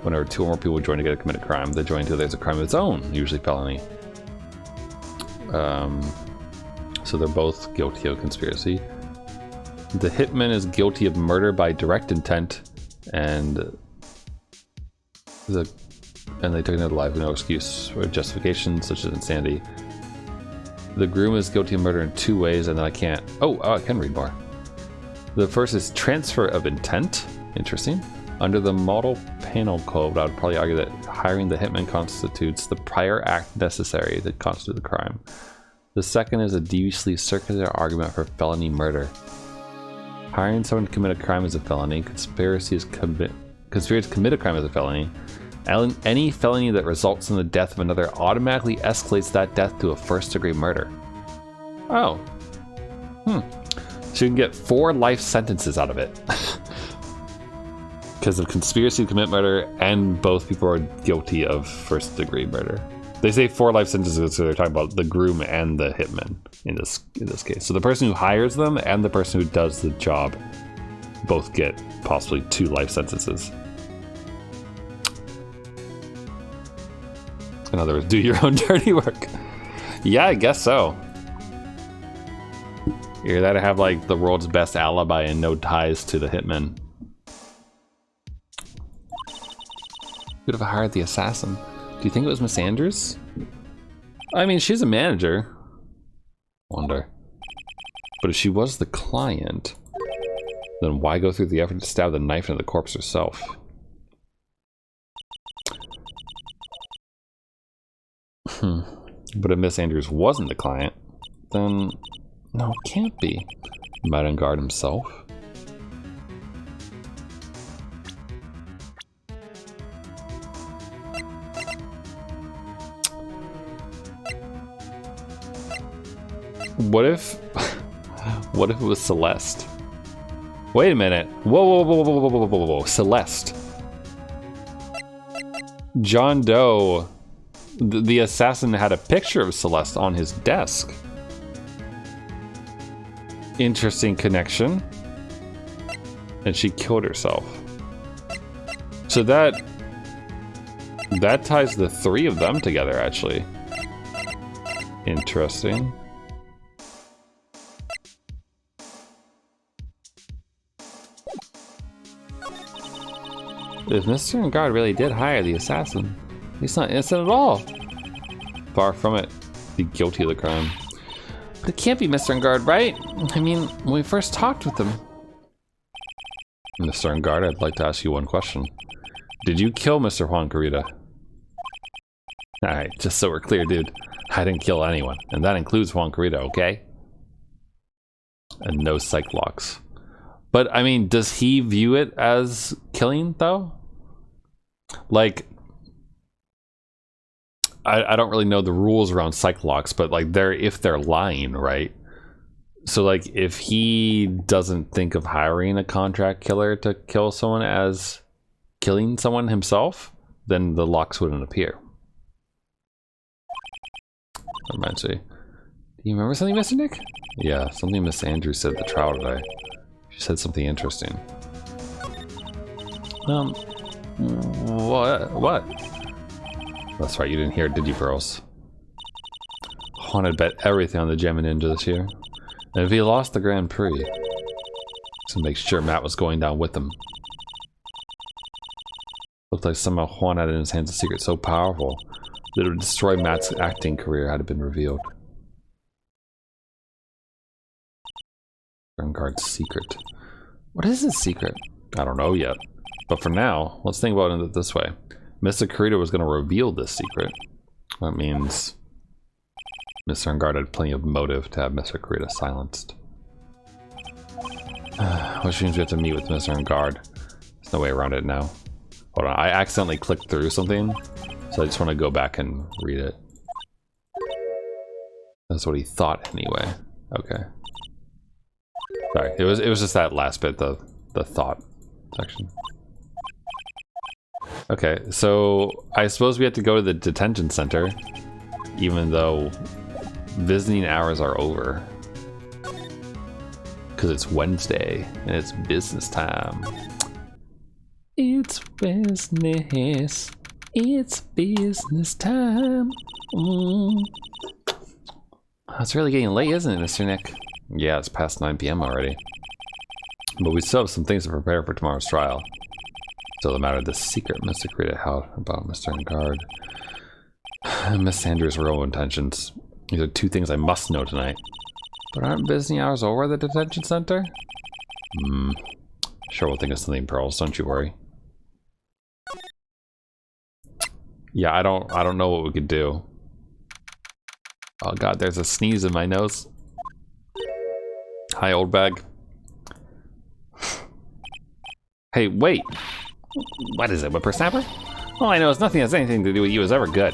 Whenever two or more people join together to commit a crime, they join together as a crime of its own, usually felony. So they're both guilty of conspiracy. The hitman is guilty of murder by direct intent, and they took another life with no excuse or justification, such as insanity. The groom is guilty of murder in two ways, and then I can't... Oh, I can read more. The first is transfer of intent. Interesting. Under the model penal code, I would probably argue that hiring the hitman constitutes the prior act necessary to constitute the crime. The second is a deviously circular argument for felony murder. Hiring someone to commit a crime is a felony. Conspiracy to commit a crime is a felony. And any felony that results in the death of another automatically escalates that death to a first-degree murder. Oh. So you can get 4 life sentences out of it. Because of conspiracy to commit murder, and both people are guilty of first-degree murder. They say 4 life sentences, so they're talking about the groom and the hitman in this case. So the person who hires them and the person who does the job both get possibly 2 life sentences. In other words, do your own dirty work. Yeah, I guess so. You're there to have like the world's best alibi and no ties to the hitman. could have hired the assassin? Do you think it was Miss Andrews? I mean, she's a manager. Wonder. But if she was the client, then why go through the effort to stab the knife into the corpse herself? But if Miss Andrews wasn't the client, then no, it can't be. Madame Guard himself. What if what if it was Celeste? Wait a minute. Whoa. Celeste. John Doe. The assassin had a picture of Celeste on his desk. Interesting connection. And she killed herself. So that ties the three of them together, actually. Interesting. If Mr. Guard really did hire the assassin, he's not innocent at all. Far from it. Be guilty of the crime. But it can't be Mr. Guard, right? I mean, when we first talked with him. Mr. Guard, I'd like to ask you one question. Did you kill Mr. Juan Carita? Alright, just so we're clear, dude. I didn't kill anyone, and that includes Juan Carita, okay? And no psych locks. But, I mean, does he view it as killing, though? Like, I don't really know the rules around psych locks, but like if they're lying, right? So like if he doesn't think of hiring a contract killer to kill someone as killing someone himself, then the locks wouldn't appear. That reminds me. Do you remember something, Mr. Nick? Yeah, something Miss Andrews said at the trial today. She said something interesting. What? That's right, you didn't hear it, did you, girls? Juan had bet everything on the Gemma Ninja this year. And if he lost the Grand Prix, to make sure Matt was going down with him. Looked like somehow Juan had in his hands a secret so powerful that it would destroy Matt's acting career had it been revealed. Guard's secret. What is his secret? I don't know yet. But for now, let's think about it this way. Mr. Carita was going to reveal this secret. That means Mr. Guard had plenty of motive to have Mr. Carita silenced. Which means we have to meet with Mr. Guard. There's no way around it now. Hold on, I accidentally clicked through something, so I just want to go back and read it. That's what he thought anyway. Okay. Sorry, it was just that last bit, the thought section. Okay, so I suppose we have to go to the detention center, even though visiting hours are over. Because it's Wednesday, and it's business time. It's business. It's business time. It's really getting late, isn't it, Mr. Nick? Yeah, it's past 9 p.m. already. But we still have some things to prepare for tomorrow's trial. Still the matter of the secret Mr. Carita held about Mr. Guard. Miss Andrews' real intentions. These are two things I must know tonight. But aren't visiting hours over at the detention center? Sure, we'll think of something, Pearls, don't you worry. Yeah, I don't know what we could do. Oh god, there's a sneeze in my nose. Hi, old bag. Hey, wait! What is it, whippersnapper? All I know is nothing has anything to do with you is ever good.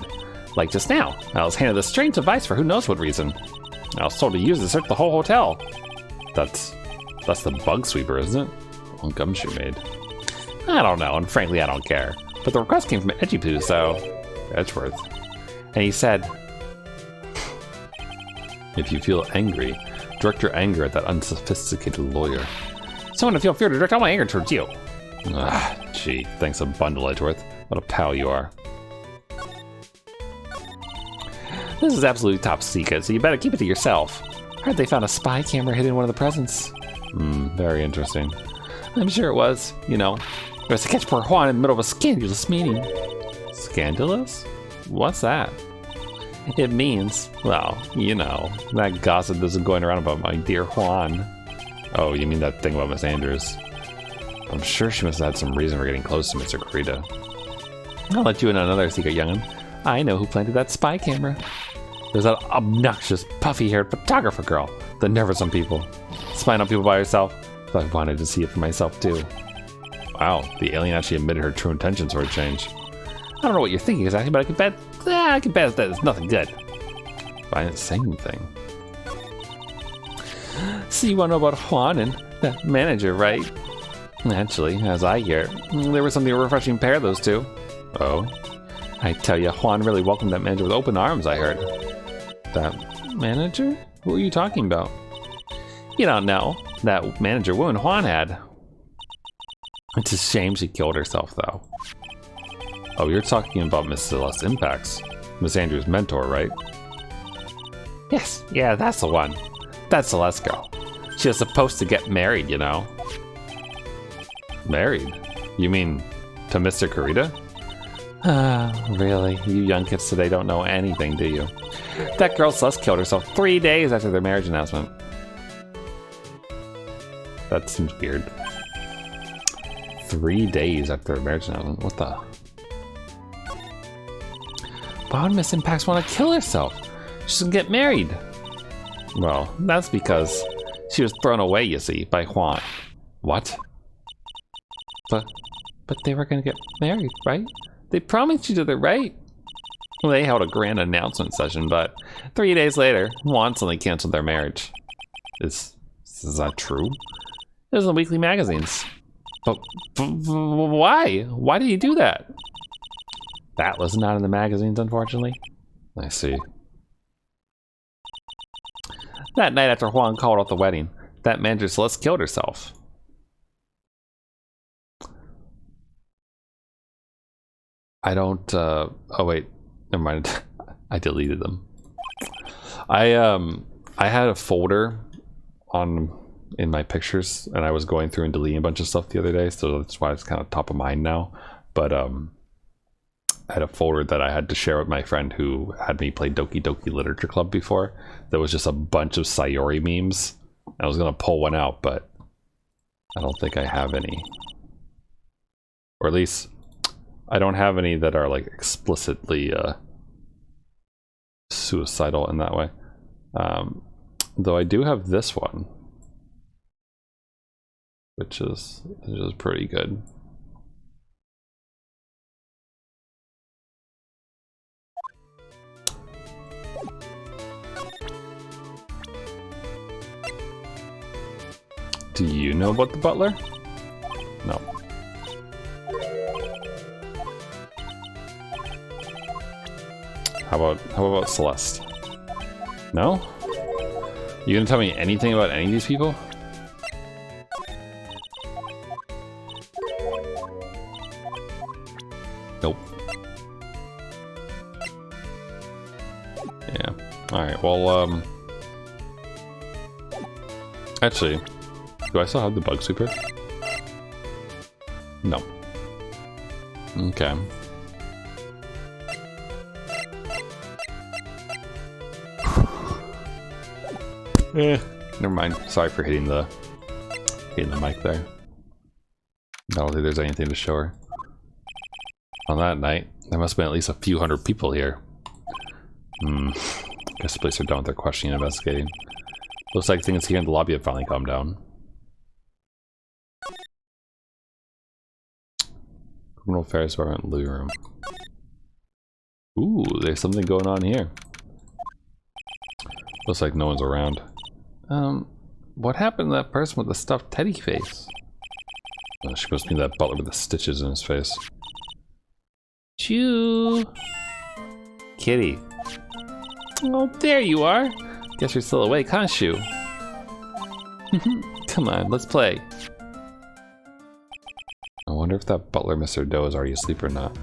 Like just now, I was handed this strange device for who knows what reason. I was told to use it to search the whole hotel. That's the bug sweeper, isn't it? One Gumshoe made. I don't know, and frankly I don't care. But the request came from Edgypoo, so... Edgeworth. And he said... If you feel angry, direct your anger at that unsophisticated lawyer. So when I feel fear to direct all my anger towards you. Ah, gee, thanks a bundle, Edgeworth. What a pal you are. This is absolutely top secret, so you better keep it to yourself. I heard they found a spy camera hidden in one of the presents. Very interesting. I'm sure it was, you know. It was to catch poor Juan in the middle of a scandalous meeting. Scandalous? What's that? It means, well, you know, that gossip that's going around about my dear Juan. Oh, you mean that thing about Miss Andrews? I'm sure she must have had some reason for getting close to Mr. Kurita. I'll let you in on another secret, young'un. I know who planted that spy camera. There's that obnoxious, puffy-haired photographer girl. The nerve of some people. Spying on people by herself. So I wanted to see it for myself, too. Wow, the alien actually admitted her true intentions for a change. I don't know what you're thinking exactly, but I can bet that it's nothing good. But I didn't say anything. So you want to know about Juan and the manager, right? Actually, as I hear it, there was something a refreshing pair, those two. Oh? I tell you, Juan really welcomed that manager with open arms, I heard. That manager? Who are you talking about? You don't know. That manager woman Juan had. It's a shame she killed herself, though. Oh, you're talking about Miss Celeste Impacts. Miss Andrews' mentor, right? Yes, yeah, that's the one. That Celeste girl. She was supposed to get married, you know. Married? You mean to Mr. Kurita? Really? You young kids today don't know anything, do you? That girl Celeste killed herself 3 days after their marriage announcement. That seems weird. 3 days after their marriage announcement? What the? Why would Miss Impacts want to kill herself? She doesn't get married. Well, That's because she was thrown away, you see, by Juan. what? But they were going to get married, right? They promised each other, right? Well, they held a grand announcement session, but 3 days later, Juan suddenly canceled their marriage. Is that true? It was in the weekly magazines. But why? Why did he do that? That was not in the magazines, unfortunately. I see. That night after Juan called off the wedding, that manager Celeste killed herself. I don't, oh wait, never mind. I deleted them. I had a folder in my pictures, and I was going through and deleting a bunch of stuff the other day, so that's why it's kind of top of mind now. But I had a folder that I had to share with my friend who had me play Doki Doki Literature Club before. That was just a bunch of Sayori memes. I was gonna pull one out, but I don't think I have any. Or at least I don't have any that are like explicitly suicidal in that way. Though I do have this one, which is pretty good. Do you know about the butler? No. How about Celeste? No? You gonna tell me anything about any of these people? Nope. Yeah. Alright, well, actually, do I still have the bug sweeper? No. Okay. Never mind. Sorry for hitting the mic there. I don't think there's anything to show her. On that night, there must have been at least a few hundred people here. Guess the police are done with their questioning and investigating. Looks like things here in the lobby have finally calmed down. Criminal Affairs Department living room. Ooh, there's something going on here. Looks like no one's around. What happened to that person with the stuffed teddy face? She must be that butler with the stitches in his face. Choo! Kitty. Oh, there you are. Guess you're still awake, huh, Shoo? Come on, let's play. I wonder if that butler, Mr. Doe, is already asleep or not.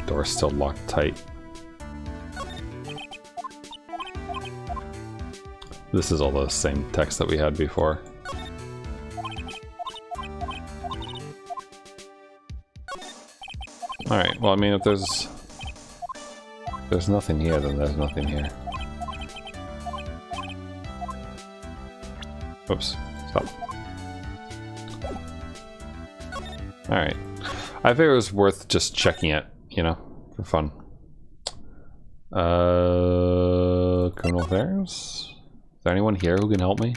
Door's still locked tight. This is all the same text that we had before. Alright, well, I mean, if there's nothing here, then there's nothing here. Oops, stop. Alright. I figured it was worth just checking it, you know, for fun. Criminal affairs? Is there anyone here who can help me?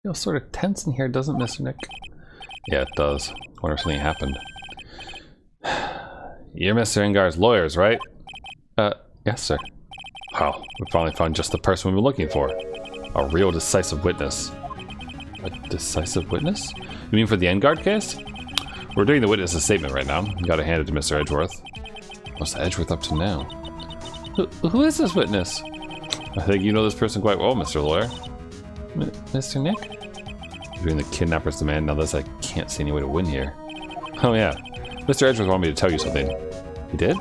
Feels sort of tense in here, doesn't it, Mr. Nick? Yeah, it does. Wonder if something happened. You're Mr. Engar's lawyers, right? Yes, sir. Oh, we finally found just the person we've been looking for. A real decisive witness. A decisive witness? You mean for the Engard case? We're doing the witness's statement right now. Gotta hand it to Mr. Edgeworth. What's Edgeworth up to now? Who is this witness? I think you know this person quite well, Mr. Lawyer. Mr. Nick? You're doing the kidnapper's demand. Now this, I can't see any way to win here. Oh yeah. Mr. Edgeworth wanted me to tell you something. He did?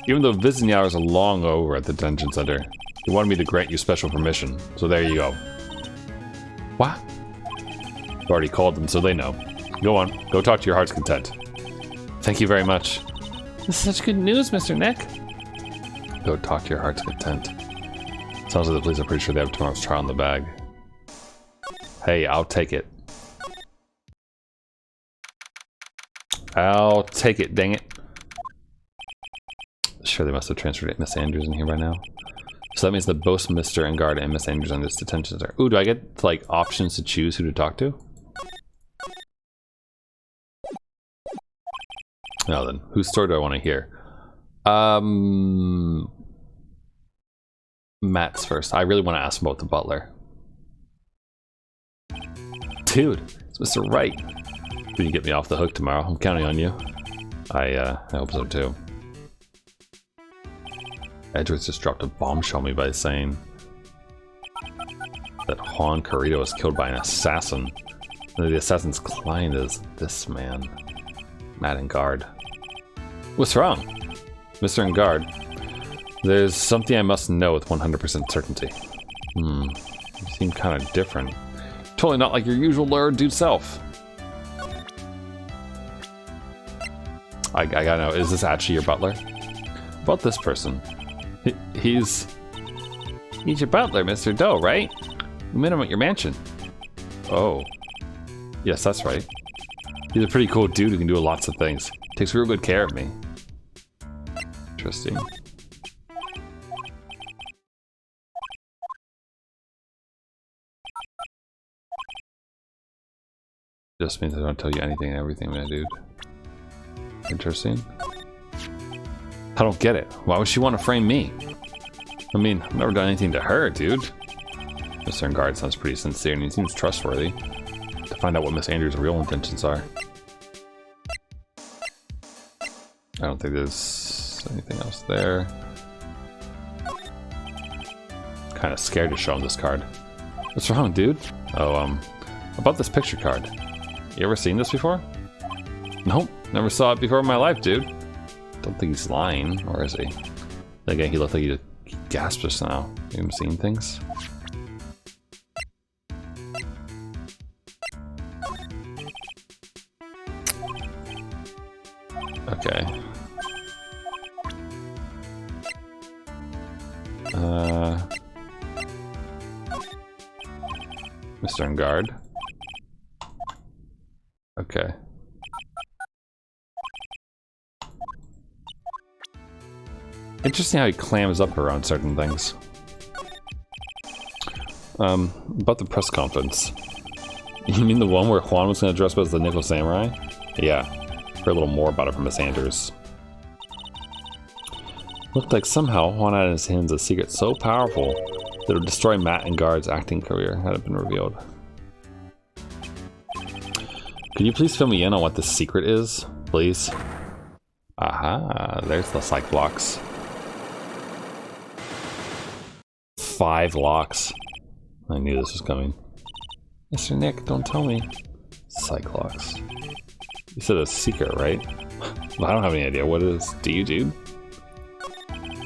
Even though visiting hours are long over at the detention center, he wanted me to grant you special permission. So there you go. What? I've already called them, so they know. Go on. Go talk to your heart's content. Thank you very much. This is such good news, Mr. Nick. Go talk to your heart's content. Sounds like the police are pretty sure they have tomorrow's trial in the bag. Hey, I'll take it. I'll take it, dang it. Sure, they must have transferred Miss Andrews in here by now. So that means that both Mr. Engard and Miss Andrews on this detention center. Ooh, do I get, like, options to choose who to talk to? Now then, whose story do I want to hear? Matt's first. I really want to ask him about the butler. Dude, it's Mr. Wright. Can you get me off the hook tomorrow? I'm counting on you. I hope so too. Edgeworth just dropped a bombshell on me by saying that Juan Carrito was killed by an assassin. And the assassin's client is this man, Matt Engard. What's wrong? Mr. Engard, there's something I must know with 100% certainty. You seem kind of different. Totally not like your usual lawyer dude self. I gotta know, is this actually your butler? About this person. He's your butler, Mr. Doe, right? We met him at your mansion. Oh. Yes, that's right. He's a pretty cool dude who can do lots of things. Takes real good care of me. Interesting. Just means I don't tell you anything and everything, man, dude. Interesting. I don't get it. Why would she want to frame me? I mean, I've never done anything to her, dude. Mr. Engard sounds pretty sincere and he seems trustworthy. To find out what Miss Andrews' real intentions are. I don't think there's anything else there. Kind of scared to show him this card. What's wrong, dude? Oh, about this picture card. You ever seen this before? Nope, never saw it before in my life, dude. Don't think he's lying, or is he? Again, he looked like he gasped just now. You haven't seen things? Okay. Mr. Engard. Okay. Interesting how he clams up around certain things. About the press conference. You mean the one where Juan was going to dress up as the Nickel Samurai? Yeah. Heard a little more about it from Miss Andrews. Looked like somehow Juan had in his hands a secret so powerful that it would destroy Matt Engard's acting career had it been revealed. Could you please fill me in on what this secret is, please? Aha, there's the psych blocks. 5 locks. I knew this was coming. Mr. Nick, don't tell me. Cyclops. You said a secret, right? I don't have any idea what it is. Do you, dude?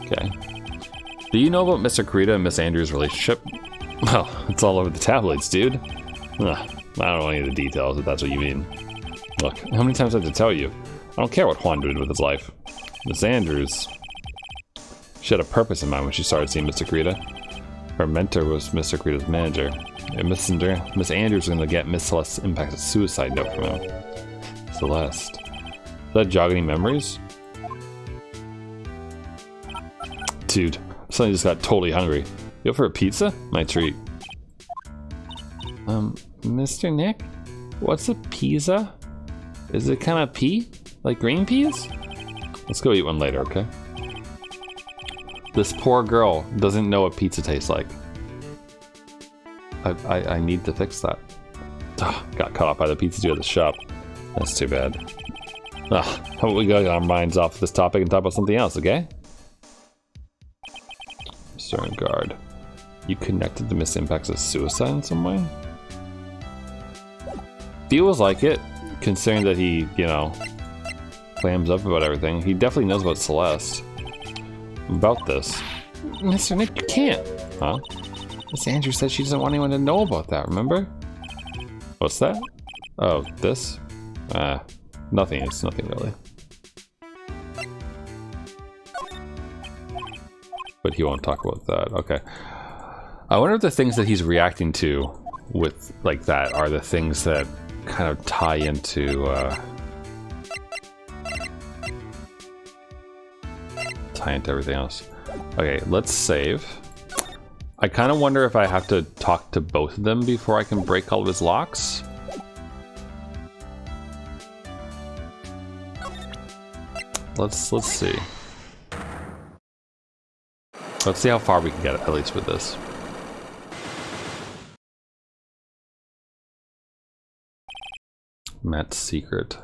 Okay. Do you know about Mr. Kurita and Miss Andrews' relationship? Well, it's all over the tabloids, dude. Ugh, I don't know any of the details, if that's what you mean. Look, how many times do I have to tell you? I don't care what Juan did with his life. Miss Andrews, she had a purpose in mind when she started seeing Mr. Kurita. Her mentor was Mr. Kurita's manager. And Miss Andrews was going to get Miss Celeste's impacted suicide note from him. Celeste. Does that jog any memories? Dude, suddenly just got totally hungry. You up for a pizza? My treat. Mr. Nick? What's a pizza? Is it kind of pea? Like green peas? Let's go eat one later, okay? This poor girl doesn't know what pizza tastes like. I need to fix that. Ugh, got caught up by the pizza dude at the shop. That's too bad. Ugh, how about we get our minds off this topic and talk about something else, okay? Mr. Guard. You connected to Miss Impact's suicide in some way? Feels like it, considering that he, you know, clams up about everything. He definitely knows about Celeste. About this. Mr. Nick, you can't. Huh? Miss Andrews said she doesn't want anyone to know about that, remember? What's that? Oh, this? Nothing. It's nothing really. But he won't talk about that. Okay. I wonder if the things that he's reacting to with like that are the things that kind of tie into everything else. Okay, let's save. I kind of wonder if I have to talk to both of them before I can break all of his locks. Let's see. Let's see how far we can get at least with this. Matt's secret.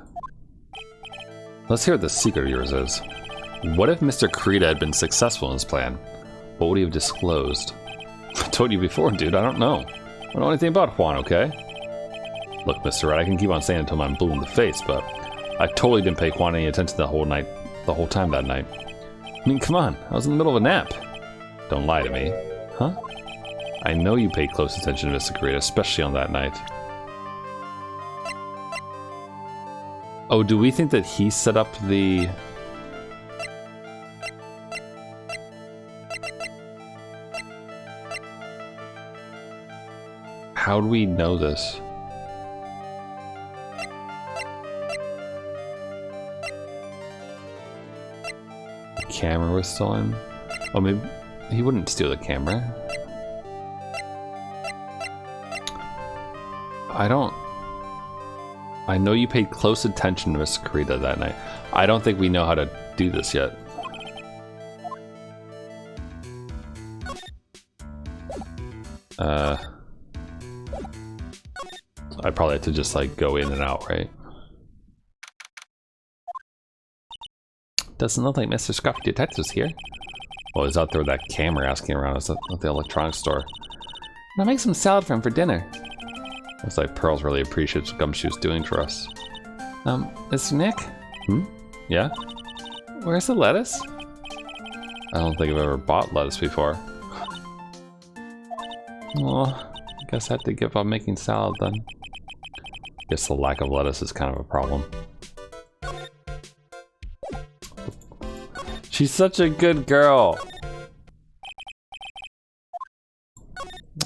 Let's hear what the secret of yours is. What if Mr. Kurita had been successful in his plan? What would he have disclosed? I told you before, dude, I don't know. I don't know anything about Juan, okay? Look, Mr. Wright, I can keep on saying it until I'm blue in the face, but I totally didn't pay Juan any attention the whole time that night. I mean, come on, I was in the middle of a nap. Don't lie to me. Huh? I know you paid close attention to Mr. Kurita, especially on that night. Oh, do we think that he set up the... How do we know this? The camera was stolen? Oh, maybe he wouldn't steal the camera. I know you paid close attention to Miss Kurita that night. I don't think we know how to do this yet. I probably have to just like go in and out, right? Doesn't look like Mr. Scruffy Detective's here. Well, he's out there with that camera asking around us at the electronics store. I'll make some salad for him for dinner. Looks like Pearls really appreciates what Gumshoe's doing for us. Mr. Nick? Hmm? Yeah? Where's the lettuce? I don't think I've ever bought lettuce before. Well, I guess I have to give up making salad then. Guess the lack of lettuce is kind of a problem. She's such a good girl.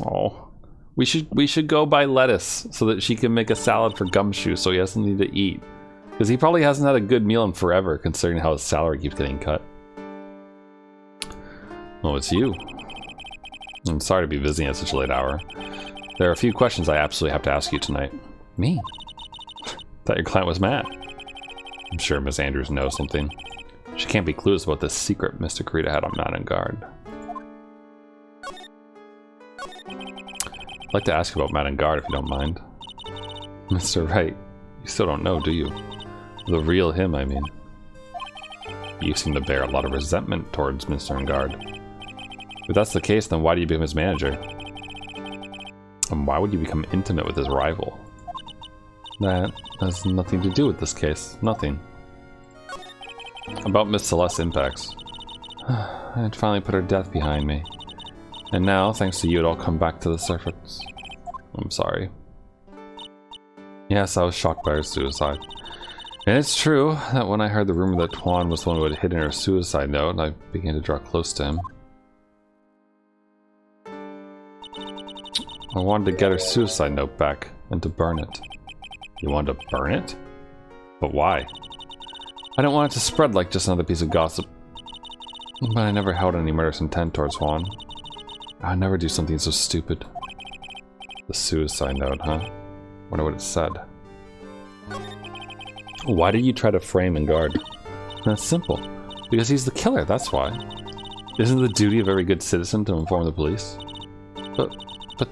Oh, we should go buy lettuce so that she can make a salad for Gumshoe so he doesn't need to eat. Because he probably hasn't had a good meal in forever considering how his salary keeps getting cut. Oh, it's you. I'm sorry to be visiting at such a late hour. There are a few questions I absolutely have to ask you tonight. Me? Thought your client was Matt. I'm sure Miss Andrews knows something. She can't be clueless about this secret Mr. Kurita had on Matt and guard. I'd like to ask you about Matt and guard if you don't mind. Mr. Wright, you still don't know, do you? The real him, I mean. You seem to bear a lot of resentment towards Mr. Engard. If that's the case, then why do you become his manager? And why would you become intimate with his rival? That has nothing to do with this case. Nothing. About Miss Celeste's impacts. I'd finally put her death behind me. And now, thanks to you, it all come back to the surface. I'm sorry. Yes, I was shocked by her suicide. And it's true that when I heard the rumor that Tuan was the one who had hidden her suicide note, I began to draw close to him. I wanted to get her suicide note back and to burn it. You wanted to burn it? But why? I didn't want it to spread like just another piece of gossip. But I never held any murderous intent towards Juan. I'd never do something so stupid. The suicide note, huh? Wonder what it said. Why did you try to frame and guard? That's simple. Because he's the killer, that's why. Isn't it the duty of every good citizen to inform the police? But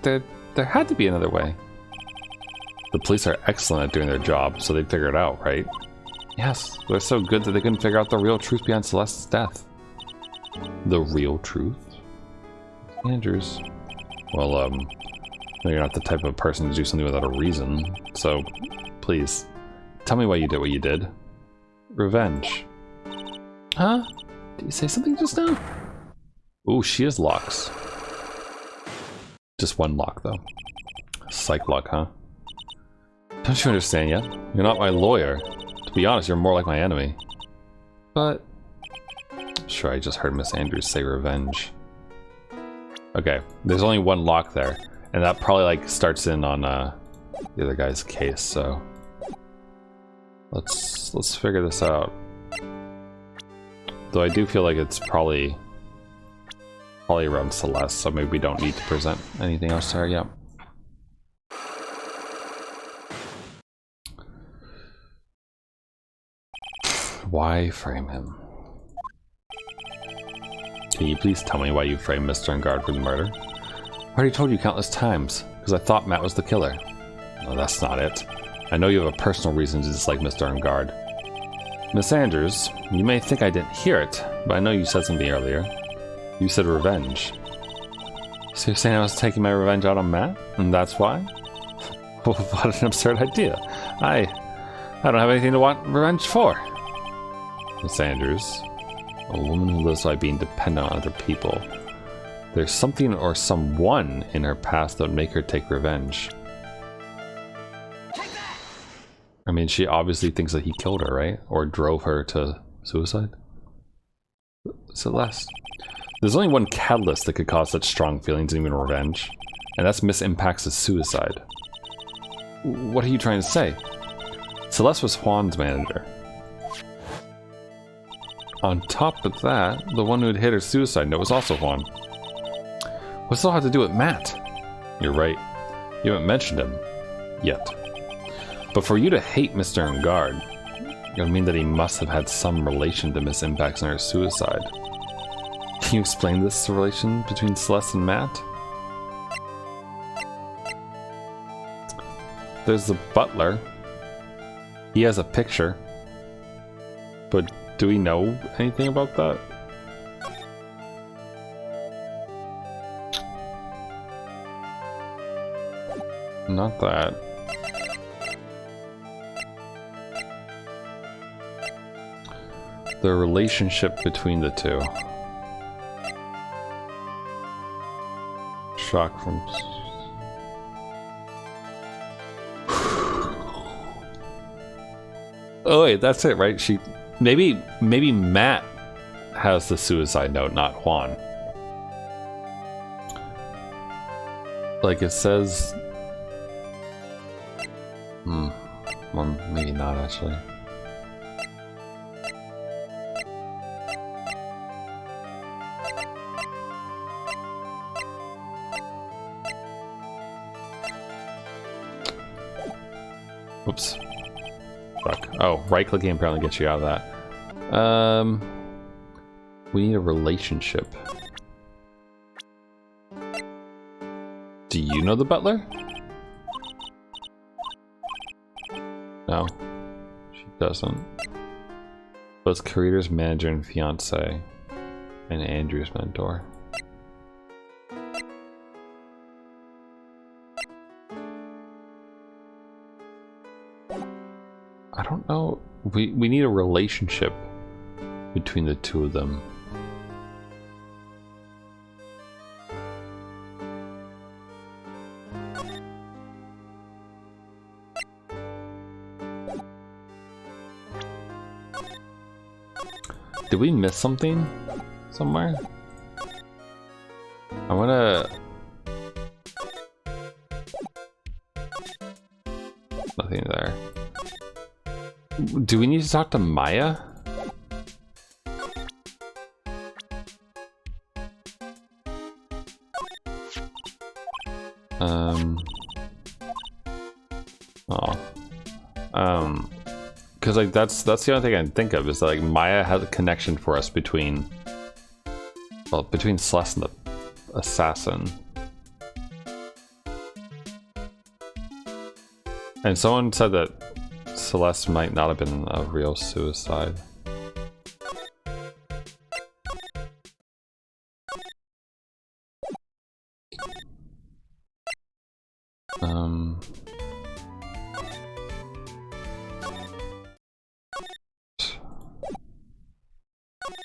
there had to be another way. The police are excellent at doing their job, so they'd figure it out, right? Yes, they're so good that they couldn't figure out the real truth behind Celeste's death. The real truth? Andrews. Well, you're not the type of person to do something without a reason, so please, tell me why you did what you did. Revenge. Huh? Did you say something just now? Ooh, she has locks. Just one lock, though. Psych lock, huh? Don't you understand yet? You're not my lawyer. To be honest, you're more like my enemy. But... Sure, I just heard Miss Andrews say revenge. Okay, there's only one lock there. And that probably, like, starts in on, the other guy's case, so... Let's figure this out. Though I do feel like it's probably around Celeste, so maybe we don't need to present anything else to her yet. Why frame him? Can you please tell me why you framed Mr. Engard for the murder? I already told you countless times, because I thought Matt was the killer. No, that's not it. I know you have a personal reason to dislike Mr. Engard. Miss Andrews, you may think I didn't hear it, but I know you said something earlier. You said revenge. So you're saying I was taking my revenge out on Matt? And that's why? Well, what an absurd idea. I don't have anything to want revenge for. Miss Andrews, a woman who lives by being dependent on other people. There's something or someone in her past that would make her take revenge. I mean, she obviously thinks that he killed her, right? Or drove her to suicide? Celeste. There's only one catalyst that could cause such strong feelings and even revenge, and that's Miss Impax's suicide. What are you trying to say? Celeste was Juan's manager. On top of that, the one who had hit her suicide note was also Juan. What's it all have to do with Matt? You're right. You haven't mentioned him. Yet. But for you to hate Mr. Engard, it would mean that he must have had some relation to Miss Impax and her suicide. Can you explain this relation between Celeste and Matt? There's the butler. He has a picture. But do we know anything about that? Not that. The relationship between the two. Shock from... Oh wait, that's it, right? Maybe Matt has the suicide note, not Juan. Like it says... Or maybe not, actually. Oops. Fuck. Oh, right-clicking apparently gets you out of that. We need a relationship. Do you know the butler? No, she doesn't. But it's Karita's manager and fiance, and Andrew's mentor. I don't know. We need a relationship between the two of them. Did we miss something somewhere? I wanna... Nothing there. Do we need to talk to Maya? Because like that's the only thing I can think of is that, like, Maya has a connection for us between, well, between Celeste and the assassin. And someone said that Celeste might not have been a real suicide.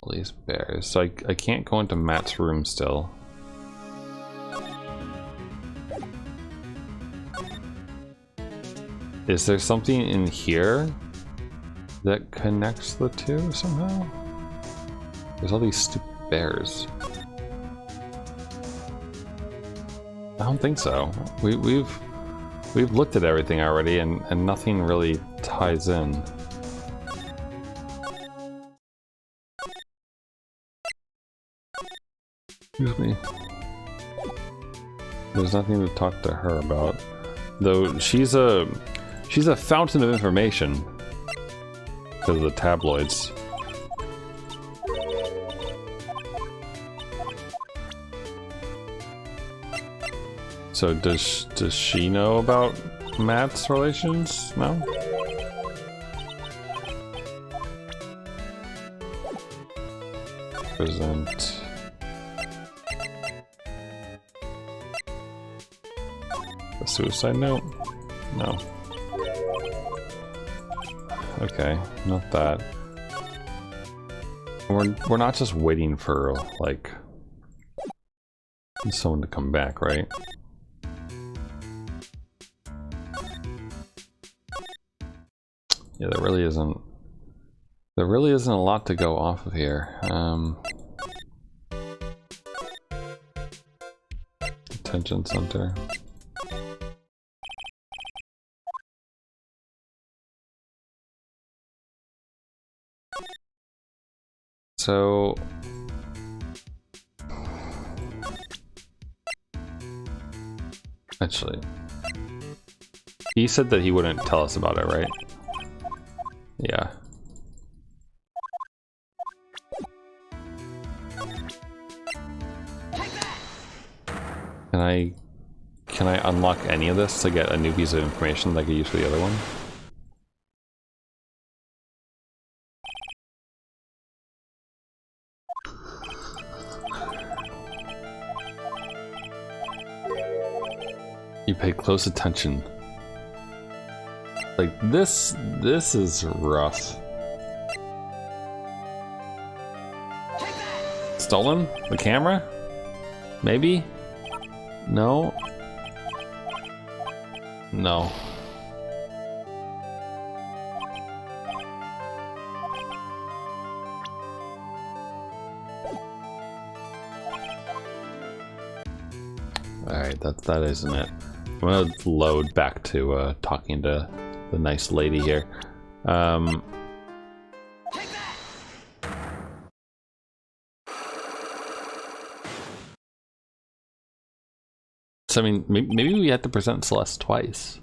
These bears. So I can't go into Matt's room still. Is there something in here that connects the two somehow? There's all these stupid bears. I don't think so. We've looked at everything already, and nothing really ties in. Excuse me. There's nothing to talk to her about, though. She's a fountain of information because of the tabloids. So does she know about Matt's relations? No? Present. A suicide note? No. Okay, not that. We're not just waiting for, like, someone to come back, right? Yeah, there really isn't a lot to go off of here. Detention center. So actually, he said that he wouldn't tell us about it, right? Yeah. Can I unlock any of this to get a new piece of information like I used for the other one? You pay close attention. Like this is rough. Stolen? The camera? Maybe? No? No. Alright, that isn't it. I'm gonna load back to talking to the nice lady here. So I mean, maybe we have to present Celeste twice.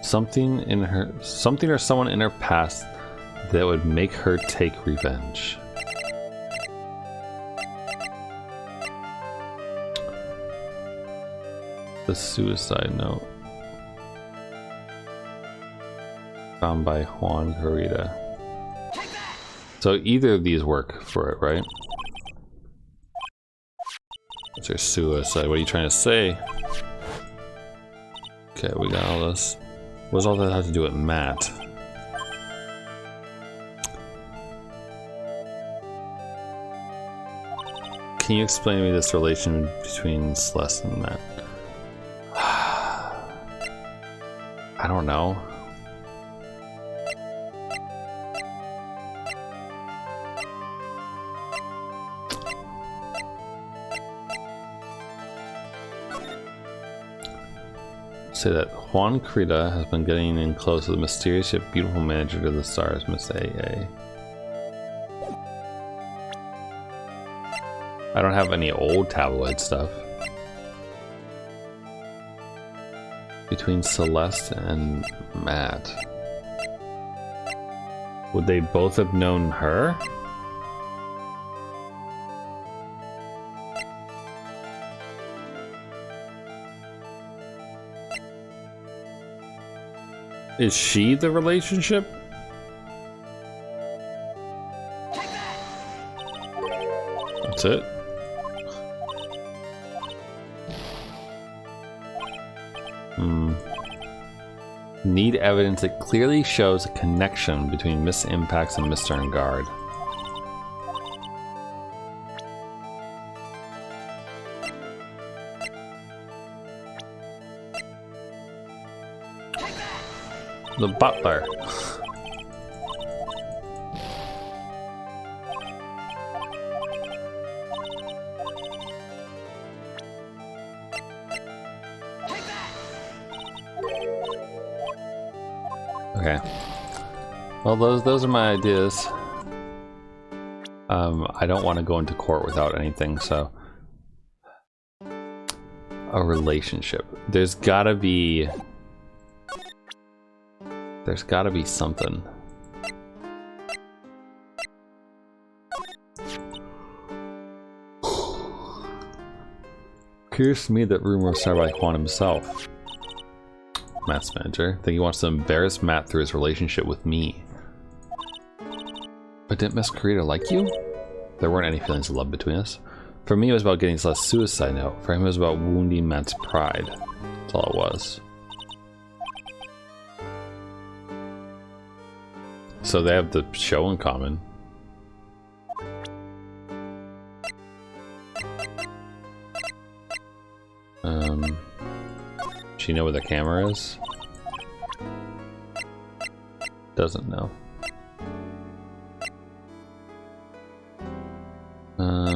Something or someone in her past that would make her take revenge. The suicide note found by Juan Garita. So either of these work for it, right? What's your suicide? What are you trying to say? Okay, we got all this. What does all that have to do with Matt? Can you explain to me this relation between Celeste and Matt? I don't know. say that Juan Crida has been getting in close with the mysterious yet beautiful manager to the stars, Miss AA. I don't have any old tabloid stuff. Between Celeste and Matt. Would they both have known her? Is she the relationship? That's it. Need evidence that clearly shows a connection between Miss Impacts and Mr. Engard. The butler. Okay. Well, those are my ideas. I don't want to go into court without anything, so a relationship. There's gotta be something. Curious to me that rumor was started by Juan himself. Matt's manager. I think he wants to embarrass Matt through his relationship with me. But didn't Miss Karita like you? There weren't any feelings of love between us. For me, it was about getting Celeste's suicide note. For him, it was about wounding Matt's pride. That's all it was. So they have the show in common. She know where the camera is? Doesn't know. I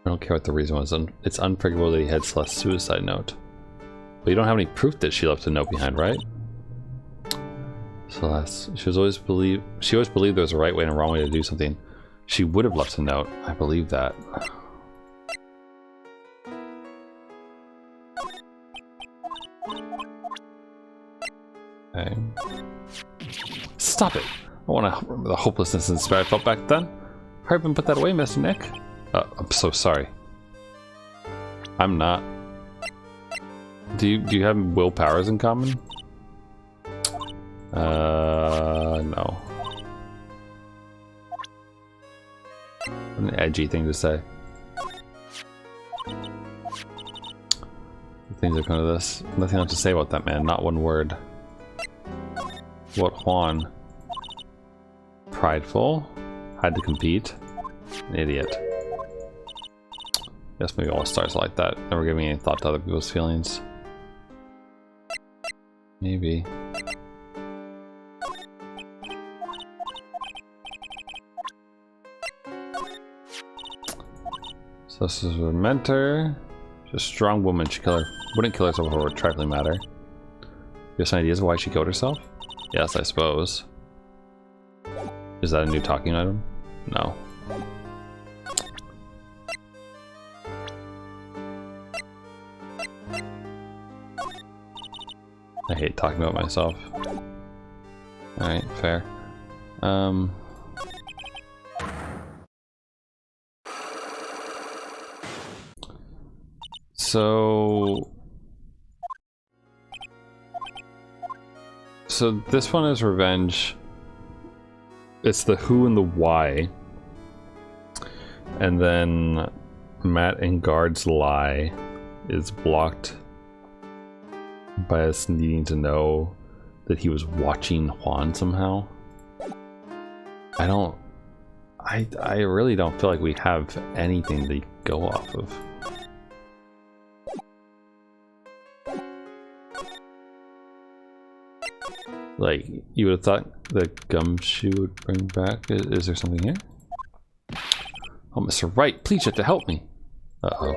don't care what the reason was. It's unforgivable that he had Celeste's suicide note. But you don't have any proof that she left a note behind, right? Celeste. She always believed there was a right way and a wrong way to do something. She would have left a note. I believe that. Okay. Stop it! I want to remember the hopelessness and despair I felt back then. Hurry up and put that away, Mr. Nick. I'm so sorry. I'm not. Do you have will powers in common? No. An edgy thing to say. Things are kind of this. Nothing else to say about that man. Not one word. What Juan? Prideful. Had to compete. An idiot. Guess maybe all stars like that. Never giving any thought to other people's feelings. Maybe. So this is her mentor. She's a strong woman. She wouldn't kill herself over a trifling matter. You have some ideas of why she killed herself? Yes, I suppose. Is that a new talking item? No. I hate talking about myself. Alright, fair. So this one is revenge. It's the who and the why. And then Matt and Guard's lie is blocked by us needing to know that he was watching Juan somehow. I really don't feel like we have anything to go off of. Like, you would have thought the gumshoe would bring back. Is there something here? Oh, Mr. Wright, please you have to help me. Uh-oh.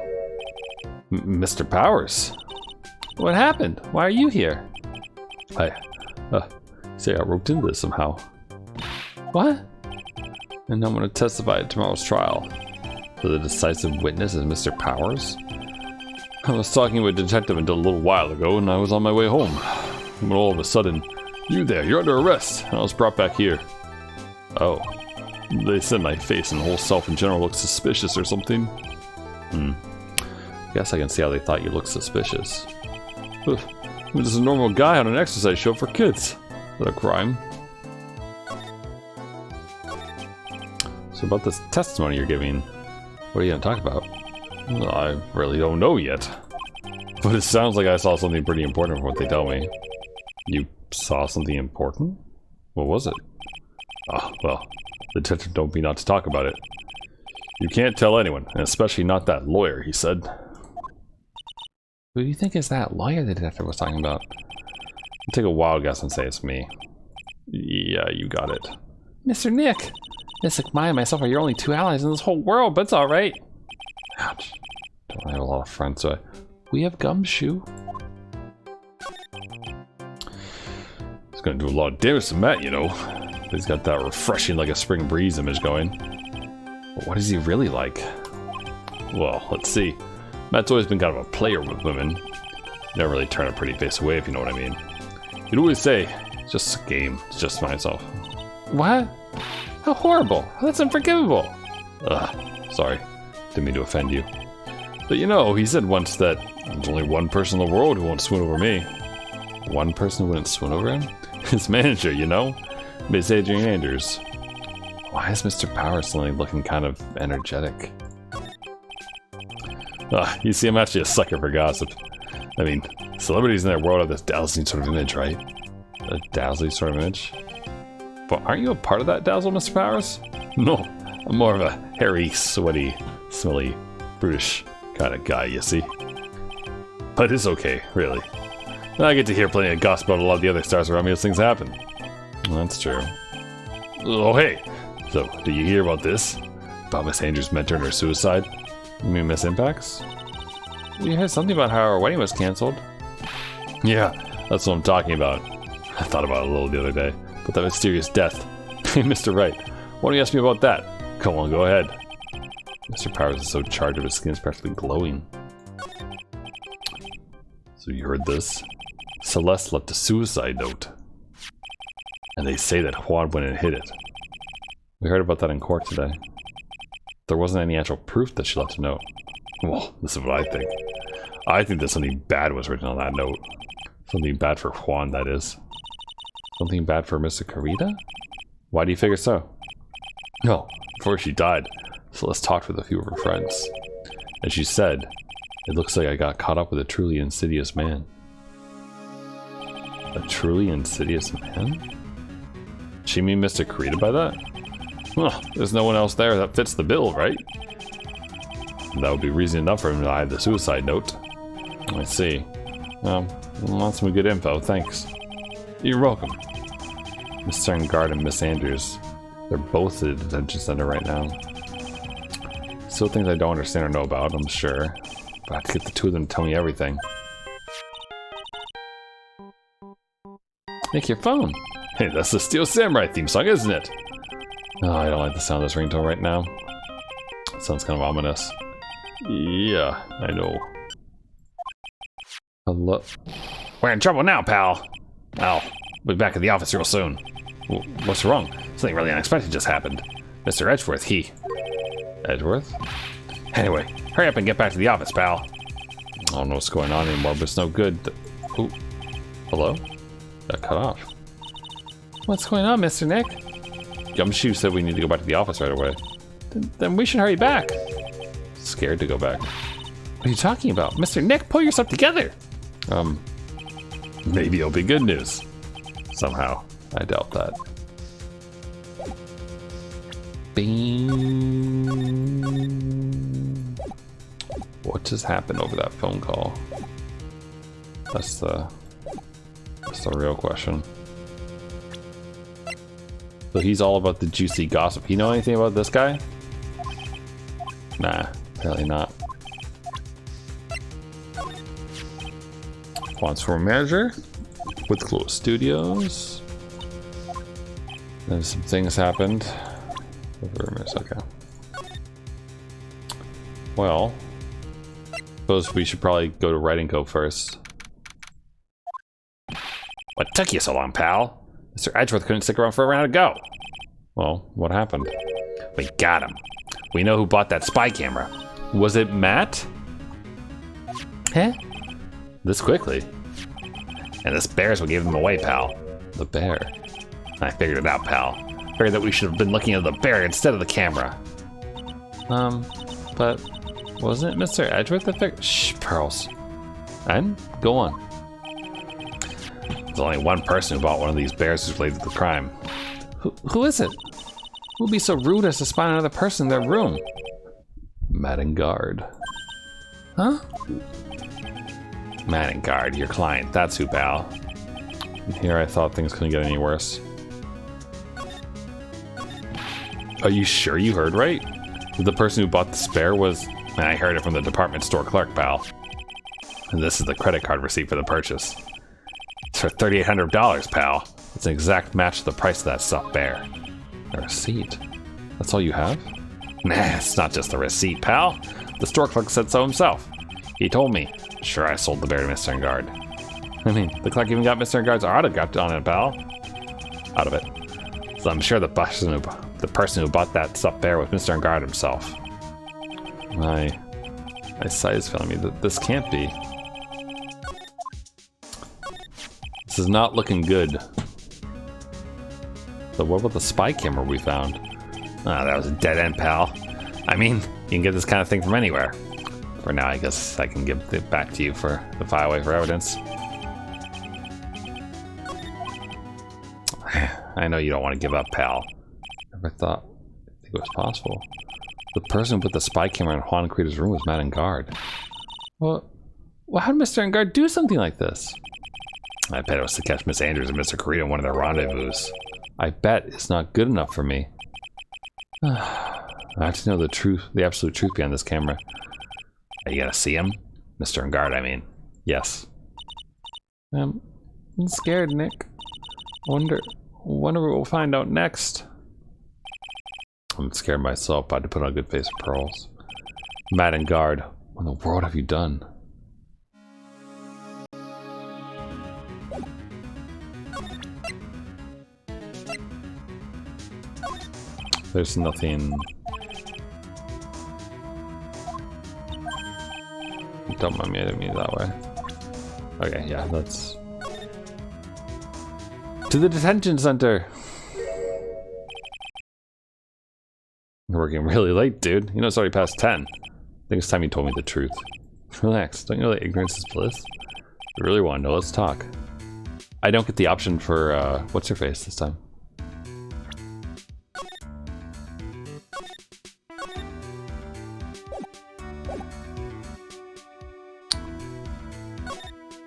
Mr. Powers? What happened? Why are you here? Say I roped into this somehow. What? And I'm going to testify at tomorrow's trial. So the decisive witness is Mr. Powers? I was talking with a detective until a little while ago, and I was on my way home. When all of a sudden, you there, you're under arrest, and I was brought back here. Oh. They said my face and whole self in general looked suspicious or something. Guess I can see how they thought you looked suspicious. I'm just a normal guy on an exercise show for kids. Is that a crime? So about this testimony you're giving, what are you going to talk about? Well, I really don't know yet. But it sounds like I saw something pretty important from what they tell me. You saw something important? What was it? Well, the detective told me not to talk about it. You can't tell anyone, and especially not that lawyer, he said. Who do you think is that lawyer the detective was talking about? I'll take a wild guess and say it's me. Yeah, you got it. Mr. Nick! Mystic Maya and myself are your only two allies in this whole world, but it's alright. Ouch. Don't have a lot of friends, so we have Gumshoe. It's gonna do a lot of damage to Matt, you know. He's got that refreshing like a spring breeze image going. But what is he really like? Well, let's see. Matt's always been kind of a player with women. Never really turn a pretty face away, if you know what I mean. He'd always say, it's just a game, it's just myself. What? How horrible! That's unforgivable! Sorry. Didn't mean to offend you. But you know, he said once that there's only one person in the world who won't swoon over me. One person who wouldn't swoon over him? His manager, you know? Miss Adrian Andrews. Why is Mr. Powers suddenly looking kind of energetic? You see, I'm actually a sucker for gossip. I mean, celebrities in their world have this dazzling sort of image, right? A dazzling sort of image? But aren't you a part of that dazzle, Mr. Powers? No, I'm more of a hairy, sweaty, smelly, brutish kind of guy, you see? But it's okay, really. I get to hear plenty of gossip about a lot of the other stars around me as things happen. That's true. Oh, hey! So, did you hear about this? About Miss Andrews' mentor and her suicide? You mean Miss Impacts? You heard something about how our wedding was cancelled. Yeah, that's what I'm talking about. I thought about it a little the other day. But that mysterious death. Hey, Mr. Wright, why don't you ask me about that? Come on, go ahead. Mr. Powers is so charged up, his skin is practically glowing. So you heard this? Celeste left a suicide note. And they say that Juan went and hid it. We heard about that in court today. There wasn't any actual proof that she left a note. Well, this is what I think. I think that something bad was written on that note. Something bad for Juan, that is. Something bad for Mr. Carita? Why do you figure so? No, before she died, Celeste talked with a few of her friends. And she said, "It looks like I got caught up with a truly insidious man." A truly insidious man? She mean Mr. Carita by that? Well, there's no one else there that fits the bill, right? That would be reason enough for him to hide the suicide note. I see. Well, that's some good info, thanks. You're welcome. Miss Guard and Miss Andrews, they're both at the detention center right now. Still things I don't understand or know about, I'm sure. But I have to get the two of them to tell me everything. Nick, your phone! Hey, that's the Steel Samurai theme song, isn't it? Oh, I don't like the sound of this ringtone right now. It sounds kind of ominous. Yeah, I know. Hello? We're in trouble now, pal. I'll be back at the office real soon. What's wrong? Something really unexpected just happened. Mr. Edgeworth, Edgeworth? Anyway, hurry up and get back to the office, pal. I don't know what's going on anymore, but it's no good. Ooh. Hello? Got cut off. What's going on, Mr. Nick? Gumshoe said we need to go back to the office right away. Then we should hurry back. Scared to go back. What are you talking about? Mr. Nick, pull yourself together! Maybe it'll be good news. Somehow. I doubt that. Bing. What just happened over that phone call? That's the real question. So he's all about the juicy gossip. You know anything about this guy? Nah, apparently not. Juan's former manager with Close Studios. Then some things happened. Okay. Well, suppose we should probably go to Wright & Co. first. What took you so long, pal? Mr. Edgeworth couldn't stick around for a round to go. Well, what happened? We got him. We know who bought that spy camera. Was it Matt? Huh? This quickly? And this bear's what gave them away, pal. The bear. I figured it out, pal. Figured that we should have been looking at the bear instead of the camera. But wasn't it Mr. Edgeworth that figured? Shh, Pearls. And go on. There's only one person who bought one of these bears who's related to the crime. Who is it? Who would be so rude as to spy on another person in their room? Matt Guard. Huh? Matt Guard, your client. That's who, pal. Here I thought things couldn't get any worse. Are you sure you heard right? The person who bought the spare was... I heard it from the department store clerk, pal. And this is the credit card receipt for the purchase. It's for $3,800, pal. It's an exact match to the price of that stuffed bear. A receipt? That's all you have? Nah, it's not just a receipt, pal. The store clerk said so himself. He told me. Sure, I sold the bear to Mr. Guard. I mean, the clerk even got Mr. Guard's autograph on it, pal. Out of it. So I'm sure the person who bought that stuffed bear was Mr. Guard himself. My sight is telling me that this can't be. This is not looking good. So what about the spy camera we found? Ah, that was a dead end, pal. I mean, you can get this kind of thing from anywhere. For now, I guess I can give it back to you for the file away for evidence. I know you don't want to give up, pal. Never thought it was possible. The person who put the spy camera in Juan Creeder's room was Matt Guard. Well, how did Mr. Guard do something like this? I bet it was to catch Miss Andrews and Mr. Carito in one of their rendezvous. I bet it's not good enough for me. I have to know the truth, the absolute truth behind this camera. Are you gonna see him? Mr. Guard, I mean. Yes. I'm scared, Nick. Wonder what we'll find out next. I'm scared myself, but I had to put on a good face of Pearls. Matt Guard, what in the world have you done? There's nothing. Don't mind me, I didn't mean it that way. Okay, yeah, let's... To the detention center! We're working really late, dude. You know it's already past 10. I think it's time you told me the truth. Relax, don't you know that ignorance is bliss? If you really want to know, let's talk. I don't get the option for, what's your face this time?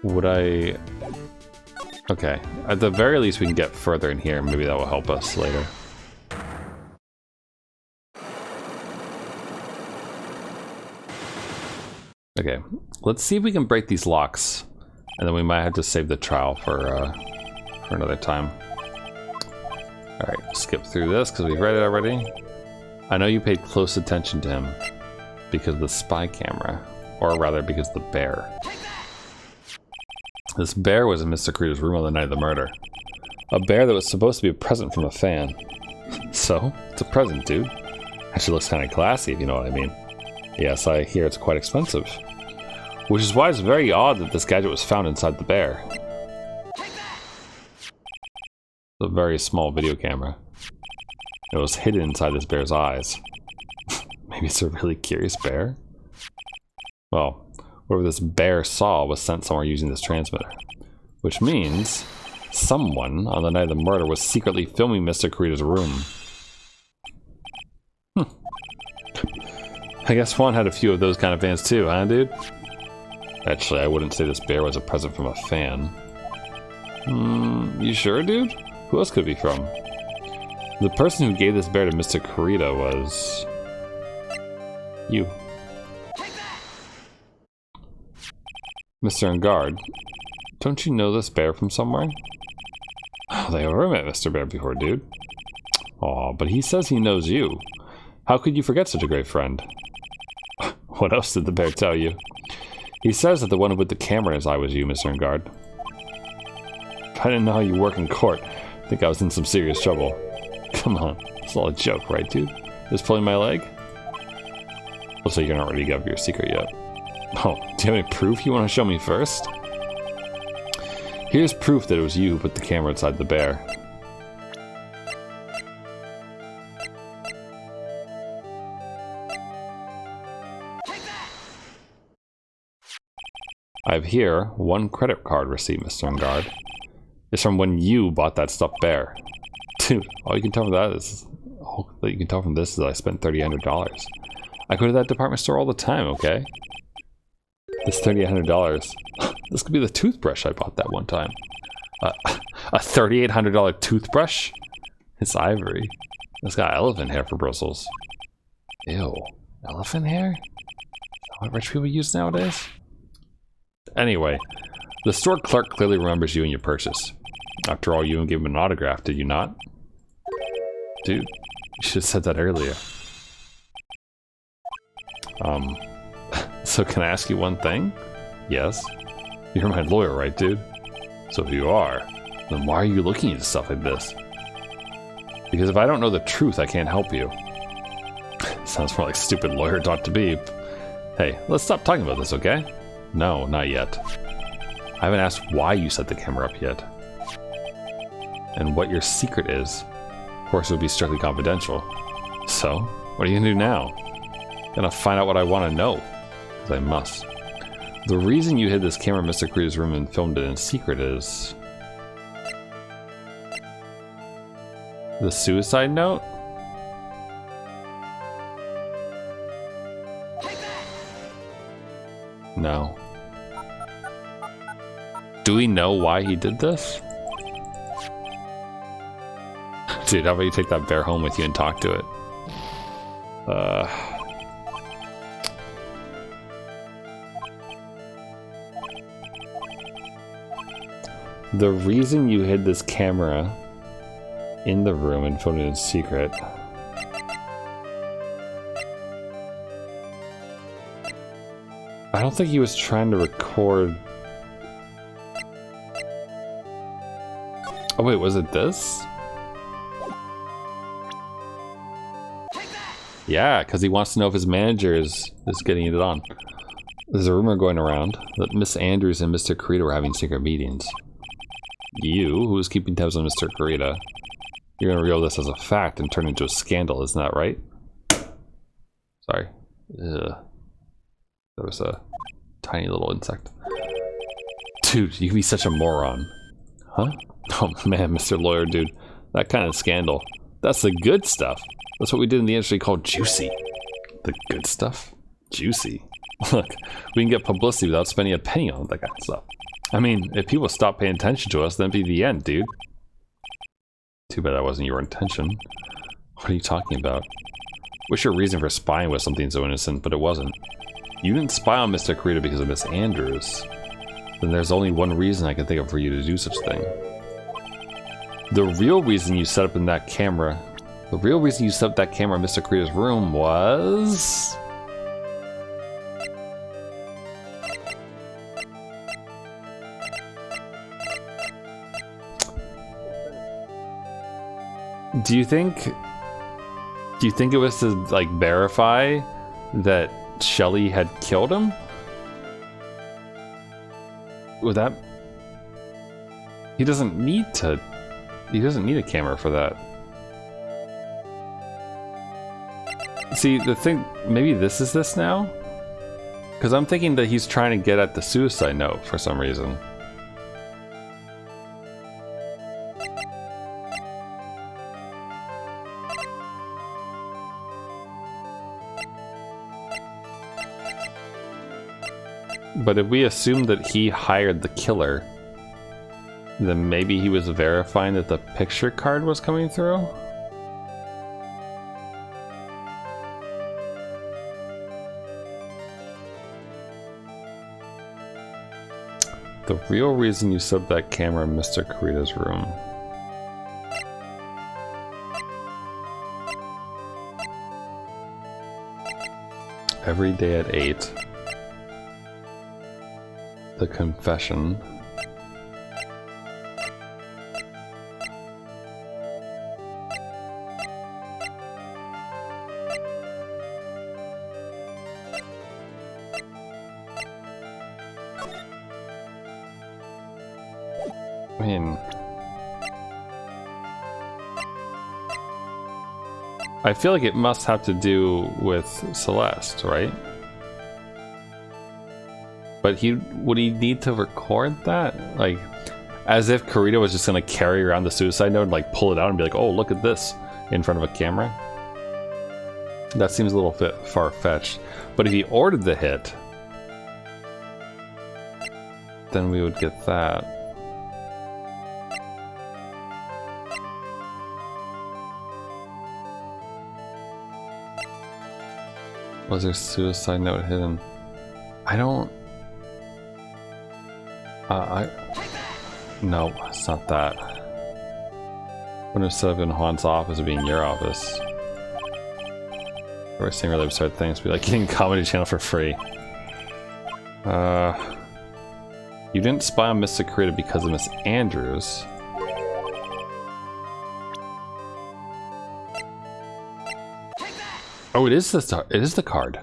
Would I... Okay, at the very least we can get further in here. Maybe that will help us later. Okay, let's see if we can break these locks. And then we might have to save the trial for another time. Alright, skip through this because we've read it already. I know you paid close attention to him because of the spy camera. Or rather, because of the bear. This bear was in Mr. Carito's room on the night of the murder. A bear that was supposed to be a present from a fan. So, it's a present, dude. Actually looks kind of classy, if you know what I mean. Yes, I hear it's quite expensive. Which is why it's very odd that this gadget was found inside the bear. It's a very small video camera. It was hidden inside this bear's eyes. Maybe it's a really curious bear? Well, whatever this bear saw was sent somewhere using this transmitter. Which means someone on the night of the murder was secretly filming Mr. Carito's room. I guess Juan had a few of those kind of fans too, huh, dude? Actually, I wouldn't say this bear was a present from a fan. You sure, dude? Who else could it be from? The person who gave this bear to Mr. Carito was... you. Mr. Guard, Don't you know this bear from somewhere? Oh, they ever met Mr. Bear before, dude. Aw, but he says he knows you. How could you forget such a great friend? What else did the bear tell you? He says that the one with the camera in his eye was you, Mr. Engard. If I didn't know how you work in court, I think I was in some serious trouble. Come on, it's all a joke, right, dude? Just pulling my leg? Looks like you're not ready to give up your secret yet. Oh, do you have any proof you want to show me first? Here's proof that it was you who put the camera inside the bear. I have here one credit card receipt, Mr. Engard. It's from when you bought that stuffed bear. Dude, all you can tell from this is that I spent $3,800. I go to that department store all the time, okay? This $3,800. This could be the toothbrush I bought that one time. A $3,800 toothbrush? It's ivory. It's got elephant hair for bristles. Ew. Elephant hair? Is that what rich people use nowadays? Anyway, the store clerk clearly remembers you and your purchase. After all, you even gave him an autograph, did you not? Dude, you should have said that earlier. So can I ask you one thing? Yes. You're my lawyer, right, dude? So if you are, then why are you looking into stuff like this? Because if I don't know the truth, I can't help you. Sounds more like stupid lawyer it ought to be. Hey, let's stop talking about this, okay? No, not yet. I haven't asked why you set the camera up yet. And what your secret is. Of course, it would be strictly confidential. So, what are you gonna do now? Gonna find out what I want to know. Because I must. The reason you hid this camera in Mr. Cree's room and filmed it in secret is... the suicide note? No. Do we know why he did this? Dude, how about you take that bear home with you and talk to it? The reason you hid this camera in the room and filmed it in secret. I don't think he was trying to record. Oh wait, was it this? Yeah, because he wants to know if his manager is getting it on. There's a rumor going around that Miss Andrews and Mr. Kurita were having secret meetings. You, who was keeping tabs on Mr. Kurita, you're gonna reveal this as a fact and turn it into a scandal, isn't that right? Sorry. Ugh. That was a tiny little insect. Dude, you can be such a moron. Huh? Oh man, Mr. Lawyer, dude. That kind of scandal. That's the good stuff. That's what we did in the industry called juicy. The good stuff? Juicy. Look, we can get publicity without spending a penny on that kind of stuff. I mean, if people stop paying attention to us, then it'd be the end, dude. Too bad that wasn't your intention. What are you talking about? Wish your reason for spying was something so innocent, but it wasn't. You didn't spy on Mr. Kurita because of Miss Andrews. Then there's only one reason I can think of for you to do such a thing. The real reason you set up that camera in Mr. Kurita's room was... Do you think it was to, like, verify that Shelly had killed him? Would that... He doesn't need a camera for that. See, the thing... Maybe this is this now? Because I'm thinking that he's trying to get at the suicide note for some reason. But if we assume that he hired the killer, then maybe he was verifying that the picture card was coming through? The real reason you set up that camera in Mr. Kurita's room. Every day at 8. The confession. I mean, I feel like it must have to do with Celeste, right? But would he need to record that? Like, as if Kurita was just gonna carry around the suicide note and like pull it out and be like, oh, look at this in front of a camera? That seems a little bit far-fetched. But if he ordered the hit, then we would get that. Was there suicide note hidden? I don't... No, it's not that. Wouldn't have set up in Juan's office or being your office. We're saying really absurd things, be like getting Comedy Channel for free. You didn't spy on Mr. Kurita because of Miss Andrews. Oh, it is the card.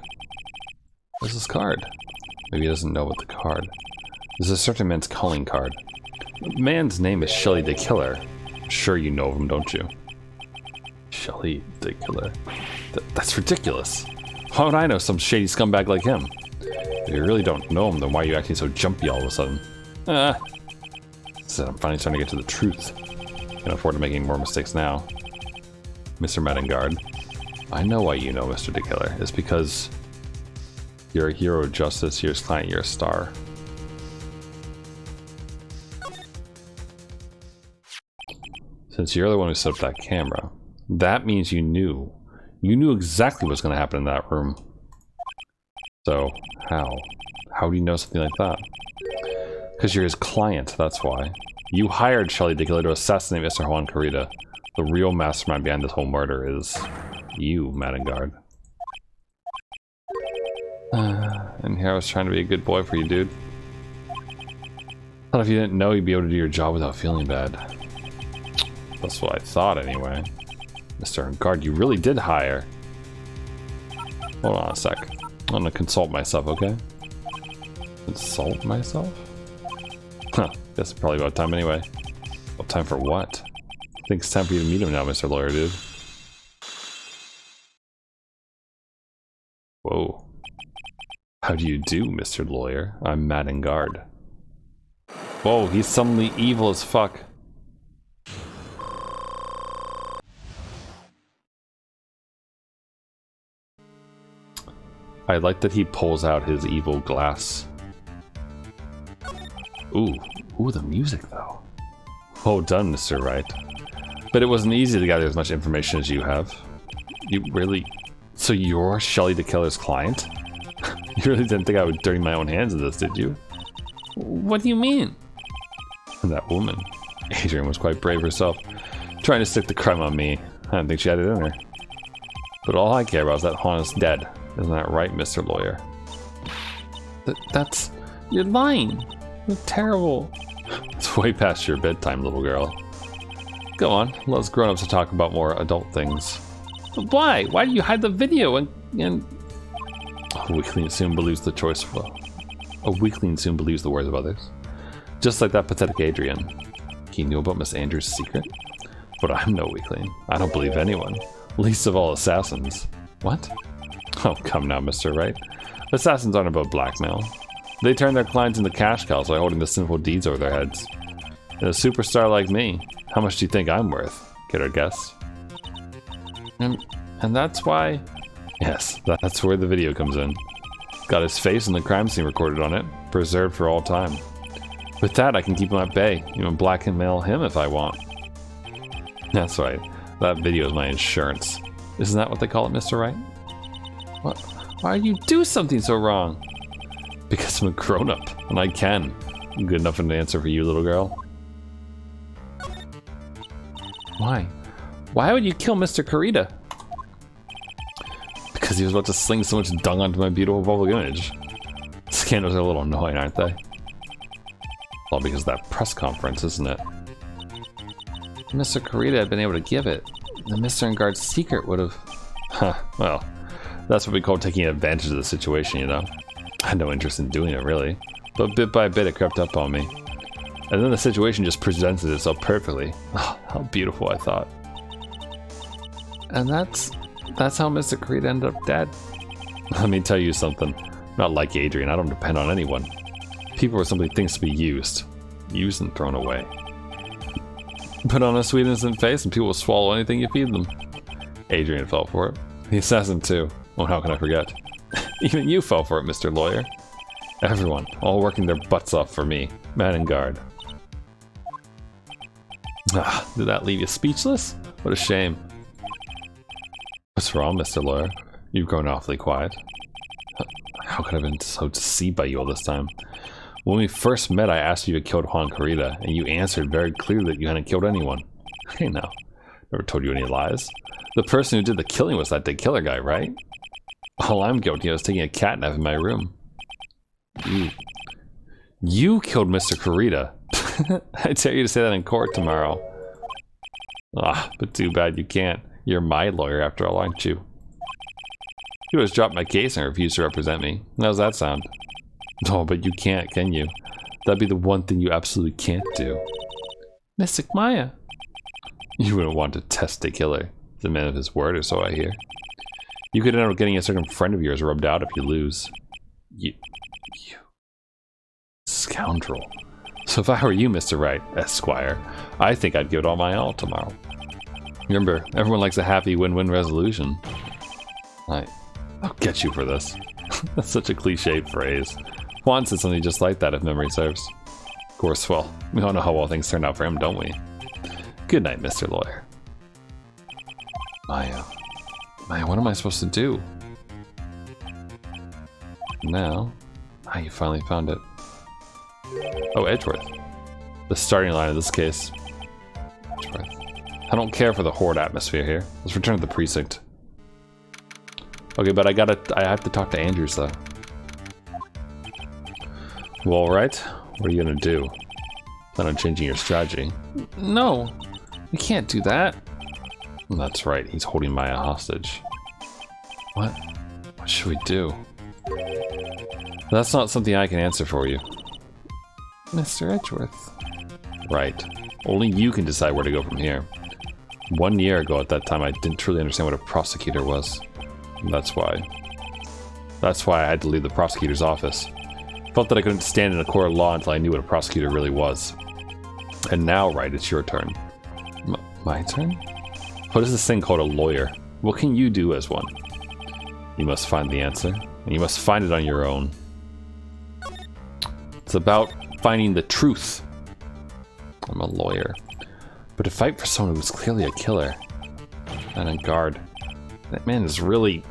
What's this card? Maybe he doesn't know what the card. This is a certain man's calling card. The man's name is Shelly De Killer. Sure you know of him, don't you? Shelly De Killer. That's ridiculous. How would I know some shady scumbag like him? If you really don't know him, then why are you acting so jumpy all of a sudden? So I'm finally starting to get to the truth. Can't afford to making more mistakes now. Mr. Medengard. I know why you know Mr. De Killer. It's because you're a hero of justice, you're his client, you're a star. Since you're the one who set up that camera, that means you knew. You knew exactly what's going to happen in that room. So, how? How do you know something like that? Because you're his client, that's why. You hired Shelly De Killer to assassinate Mr. Juan Kurita. The real mastermind behind this whole murder is you, Medengard. And here I was trying to be a good boy for you, dude. Thought if you didn't know, you'd be able to do your job without feeling bad. That's what I thought, anyway. Mr. Guard, you really did hire. Hold on a sec. I'm gonna consult myself, okay? Consult myself? Huh, guess it's probably about time anyway. Well, time for what? I think it's time for you to meet him now, Mr. Lawyer, dude. Whoa. How do you do, Mr. Lawyer? I'm Medengard. Whoa, he's suddenly evil as fuck. I like that he pulls out his evil glass. Ooh, the music though. Well done, Mr. Wright. But it wasn't easy to gather as much information as you have. You really... So you're Shelly De Killer's client? You really didn't think I would dirty my own hands in this, did you? What do you mean? That woman. Adrian was quite brave herself, trying to stick the crime on me. I didn't think she had it in her. But all I care about is that Juan is dead. Isn't that right, Mr. Lawyer? That's... You're lying. You're terrible. It's way past your bedtime, little girl. Go on, let us grown-ups to talk about more adult things. But why? Why do you hide the video and... A weakling soon believes the choice of... A weakling soon believes the words of others. Just like that pathetic Adrian. He knew about Miss Andrews' secret? But I'm no weakling. I don't believe anyone. Least of all assassins. What? Oh, come now, Mr. Wright. Assassins aren't above blackmail. They turn their clients into cash cows by holding the sinful deeds over their heads. And a superstar like me, how much do you think I'm worth? Get our guess. And that's why... Yes, that's where the video comes in. Got his face and the crime scene recorded on it, preserved for all time. With that, I can keep him at bay, even blackmail him if I want. That's right, that video is my insurance. Isn't that what they call it, Mr. Wright? What? Why do you do something so wrong? Because I'm a grown-up, and I can. Good enough an answer for you, little girl? Why? Why would you kill Mr. Kurita? Because he was about to sling so much dung onto my beautiful public image. Scandals are a little annoying, aren't they? All because of that press conference, isn't it? Mr. Kurita had been able to give it. The Mr. and Guard's secret would have... Huh, well, that's what we call taking advantage of the situation, you know? I had no interest in doing it, really. But bit by bit, it crept up on me. And then the situation just presented itself perfectly. Oh, how beautiful, I thought. And that's how Mr. Kurita ended up dead. Let me tell you something. Not like Adrian, I don't depend on anyone. People are simply things to be used. Used and thrown away. Put on a sweet innocent face and people will swallow anything you feed them. Adrian fell for it. The assassin too. Well, how can I forget? Even you fell for it, Mr. Lawyer. Everyone, all working their butts off for me. Man and guard. Ah, did that leave you speechless? What a shame. What's wrong, Mr. Lawyer? You've grown awfully quiet. How could I have been so deceived by you all this time? When we first met, I asked you to kill Juan Kurita, and you answered very clearly that you hadn't killed anyone. Hey now, never told you any lies. The person who did the killing was that De Killer guy, right? All I'm guilty of is taking a catnap in my room. You killed Mr. Kurita. I dare you to say that in court tomorrow. Ah, but too bad you can't. You're my lawyer after all, aren't you? You just dropped my case and refused to represent me. How's that sound? Oh, but you can't, can you? That'd be the one thing you absolutely can't do. Mystic Maya. You wouldn't want to test De Killer. He's a man of his word, or so I hear. You could end up getting a certain friend of yours rubbed out if you lose. You scoundrel. So if I were you, Mr. Wright, Esquire, I think I'd give it all my all tomorrow. Remember, everyone likes a happy win-win resolution. I'll get you for this. That's such a cliched phrase. Juan said something just like that, if memory serves. Of course, well, we all know how well things turned out for him, don't we? Good night, Mr. Lawyer. Maya, what am I supposed to do? Now, you finally found it. Oh, Edgeworth. The starting line of this case. Edgeworth. I don't care for the horde atmosphere here. Let's return to the precinct. Okay, but I have to talk to Andrews, though. Well, alright. What are you gonna do? Plan on changing your strategy? No, we can't do that. That's right, he's holding Maya hostage. What should we do? That's not something I can answer for you. Mr. Edgeworth. Right. Only you can decide where to go from here. 1 year ago at that time, I didn't truly understand what a prosecutor was. That's why I had to leave the prosecutor's office. Felt that I couldn't stand in a court of law until I knew what a prosecutor really was. And now, Wright, it's your turn. My turn? What is this thing called a lawyer? What can you do as one? You must find the answer, and you must find it on your own. It's about finding the truth. I'm a lawyer. But to fight for someone who's clearly a killer. And a guard. That man is really...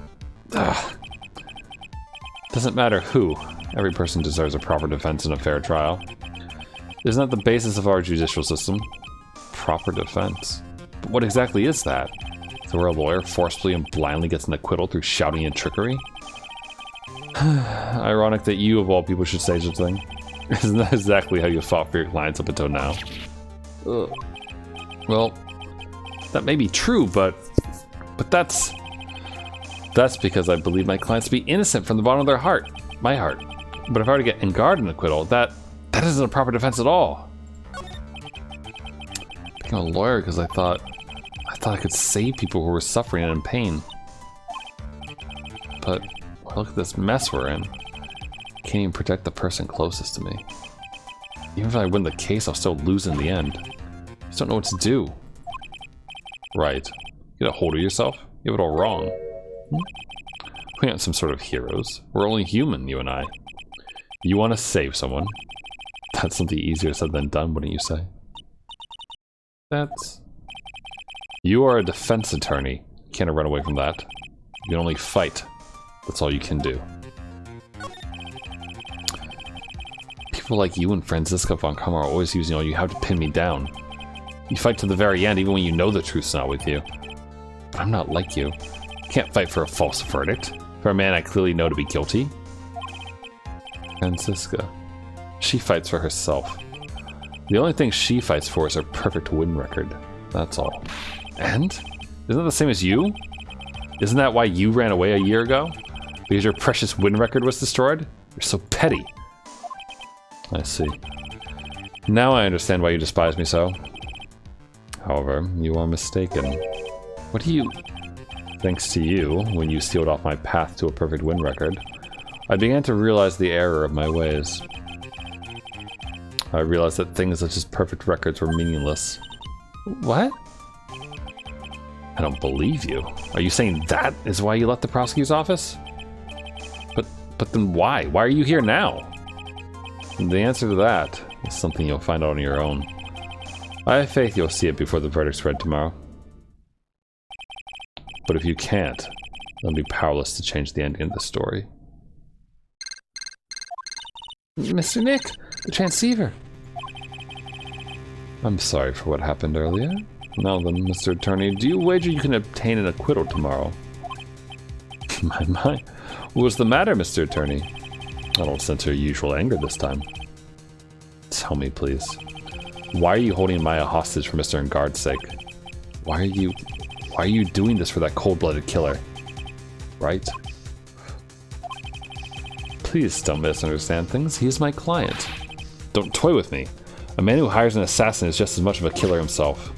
Doesn't matter who. Every person deserves a proper defense and a fair trial. Isn't that the basis of our judicial system? Proper defense. But what exactly is that? So where a lawyer forcibly and blindly gets an acquittal through shouting and trickery? Ironic that you, of all people, should say such a thing. Isn't that exactly how you fought for your clients up until now? Well, that may be true, but that's because I believe my clients to be innocent from the bottom of their heart. My heart. But if I were to get en garde an acquittal, that isn't a proper defense at all. I became a lawyer because I thought I could save people who were suffering and in pain. But well, look at this mess we're in. Can't even protect the person closest to me. Even if I win the case, I'll still lose in the end. I just don't know what to do. Right. Get a hold of yourself. You have it all wrong. We aren't some sort of heroes. We're only human, you and I. You want to save someone. That's something easier said than done, wouldn't you say? You are a defense attorney. You can't run away from that. You can only fight. That's all you can do. People like you and Franziska von Kammer are always using all you have to pin me down. You fight to the very end even when you know the truth's not with you. But I'm not like you. I can't fight for a false verdict. For a man I clearly know to be guilty. Franziska. She fights for herself. The only thing she fights for is her perfect win record. That's all. And? Isn't that the same as you? Isn't that why you ran away a year ago? Because your precious win record was destroyed? You're so petty. I see. Now I understand why you despise me so. However, you are mistaken. What do you... Thanks to you, when you sealed off my path to a perfect win record, I began to realize the error of my ways. I realized that things such as perfect records were meaningless. What? I don't believe you. Are you saying that is why you left the prosecutor's office? But then why? Why are you here now? And the answer to that is something you'll find out on your own. I have faith you'll see it before the verdict's read tomorrow. But if you can't, I'll be powerless to change the ending of the story. Mr. Nick, the transceiver. I'm sorry for what happened earlier. Now then, Mr. Attorney, do you wager you can obtain an acquittal tomorrow? My. What's the matter, Mr. Attorney? I don't sense your usual anger this time. Tell me, please. Why are you holding Maya hostage for Mr. Engard's sake? Why are you doing this for that cold-blooded killer? Right? Please don't misunderstand things. He is my client. Don't toy with me. A man who hires an assassin is just as much of a killer himself.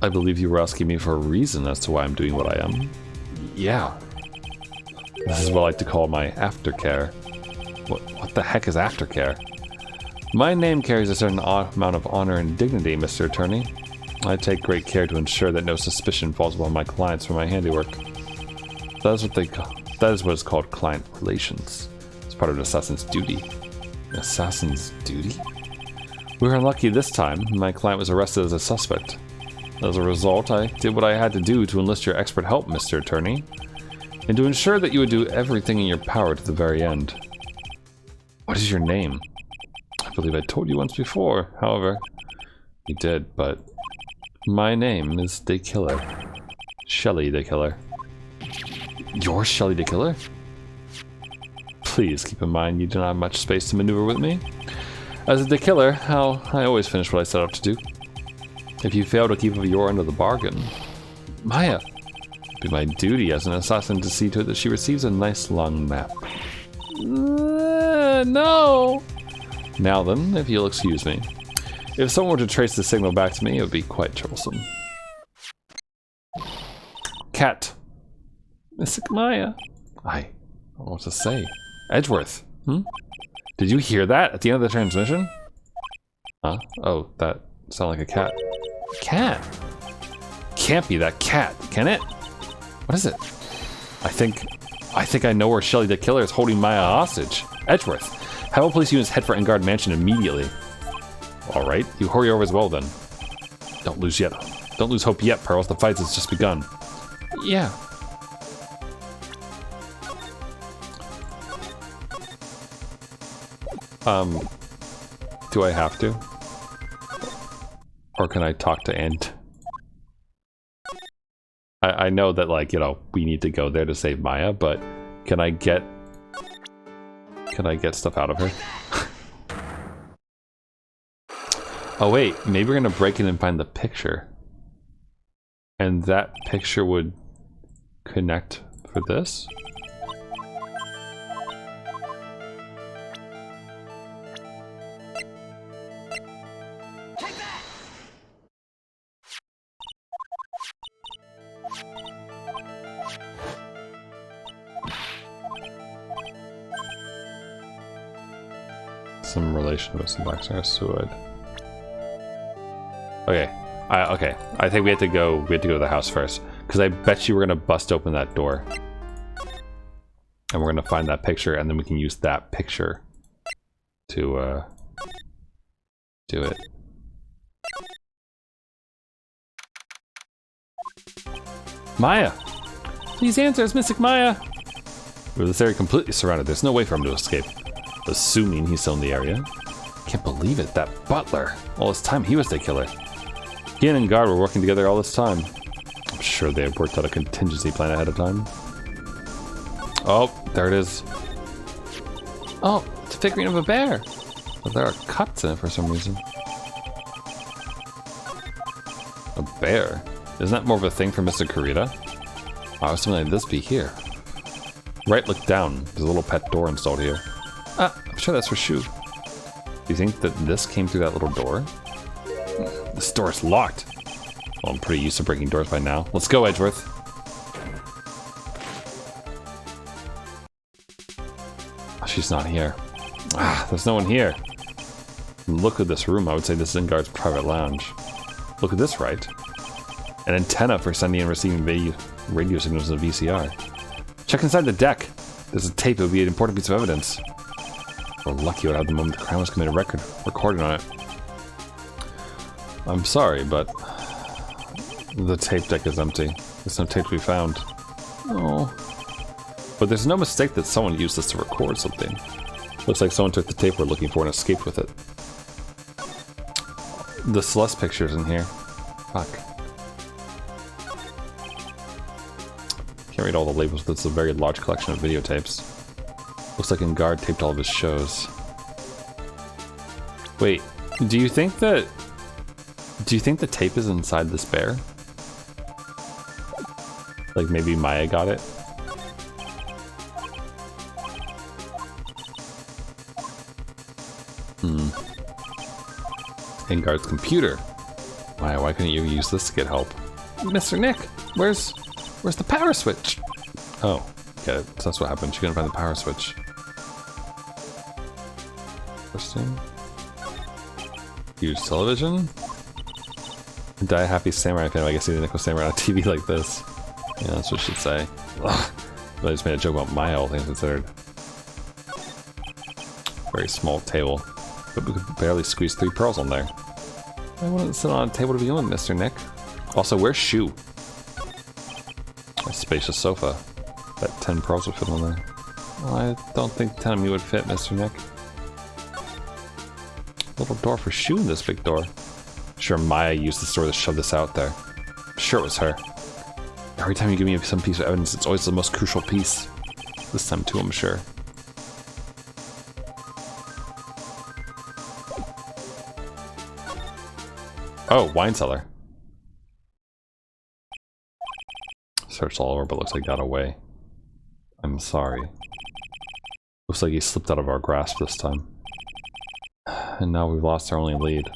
I believe you were asking me for a reason as to why I'm doing what I am. Yeah. This is what I like to call my aftercare. What the heck is aftercare? My name carries a certain amount of honor and dignity, Mr. Attorney. I take great care to ensure that no suspicion falls upon my clients for my handiwork. That is what is called client relations. It's part of an assassin's duty. An assassin's duty? We were unlucky this time. My client was arrested as a suspect. As a result, I did what I had to do to enlist your expert help, Mr. Attorney, and to ensure that you would do everything in your power to the very end. What is your name? I believe I told you once before, however. You did, but... My name is De Killer. Shelly De Killer. You're Shelly De Killer? Please keep in mind you do not have much space to maneuver with me. As a De Killer, I always finish what I set out to do. If you fail to keep up your end of the bargain, Maya, it'd be my duty as an assassin to see to it that she receives a nice long map. No! Now then, if you'll excuse me. If someone were to trace the signal back to me, it would be quite troublesome. Cat. Miss Maya. I don't know what to say. Edgeworth. Did you hear that at the end of the transmission? Huh? Oh, that sounded like a cat. Cat? Can't be that cat, can it? What is it? I think I know where Shelly De Killer is holding Maya hostage. Edgeworth. Have a police units head for Engard Mansion immediately. Alright, you hurry over as well then. Don't lose hope yet, Pearls. The fight has just begun. Yeah. Do I have to? Or can I talk to Ant? I know that, like, you know, we need to go there to save Maya, but can I get stuff out of her? Oh wait, maybe we're gonna break in and find the picture. And that picture would connect for this? Some relation with some Blackstar Suicide. Okay. Okay. I think we have to go to the house first. Because I bet you we're gonna bust open that door. And we're gonna find that picture, and then we can use that picture to do it. Maya! Please answer us, Mystic Maya! With this area completely surrounded, there's no way for him to escape. Assuming he's still in the area. Can't believe it, that butler. All this time he was the killer. He and Guard were working together all this time. I'm sure they had worked out a contingency plan ahead of time. Oh, there it is. Oh, it's a figurine of a bear. But there are cuts in it for some reason. A bear? Isn't that more of a thing for Mr. Kurita? Why would something like this be here? Wright looked down. There's a little pet door installed here. I'm sure that's for Shu. Do you think that this came through that little door? This door is locked. Well, I'm pretty used to breaking doors by now. Let's go, Edgeworth. Oh, she's not here. There's no one here. Look at this room. I would say this is Enguarde's private lounge. Look at this, right? An antenna for sending and receiving radio signals to the VCR. Check inside the deck. There's a tape. It would be an important piece of evidence. We're lucky would have the moment the crime was committed recording on it. I'm sorry, but the tape deck is empty. There's no tape to be found. Oh. But there's no mistake that someone used this to record something. Looks like someone took the tape we're looking for and escaped with it. The Celeste picture's in here. Fuck. Can't read all the labels, but it's a very large collection of videotapes. Looks like Enguarde taped all of his shows. Wait, do you think the tape is inside this bear? Like maybe Maya got it? Enguarde's computer. Why couldn't you use this to get help? Mr. Nick, where's the power switch? Oh, okay, so that's what happened. She couldn't find the power switch. Interesting. Huge television. Die happy samurai fan. I guess he Nick was samurai on a TV like this. Yeah, that's what she'd say. Ugh. But I just made a joke about Maya, all things considered. Very small table. But we could barely squeeze 3 pearls on there. I wouldn't sit on a table to begin with, Mr. Nick. Also, where's Shu? A spacious sofa. Bet 10 pearls would fit on there. Well, I don't think 10 of me would fit, Mr. Nick. Little door for Shu in this big door. Sure, Maya used the door to shove this out there. I'm sure it was her. Every time you give me some piece of evidence, it's always the most crucial piece. This time too, I'm sure. Oh, wine cellar. Searched all over, but looks like got away. I'm sorry. Looks like he slipped out of our grasp this time. And now we've lost our only lead.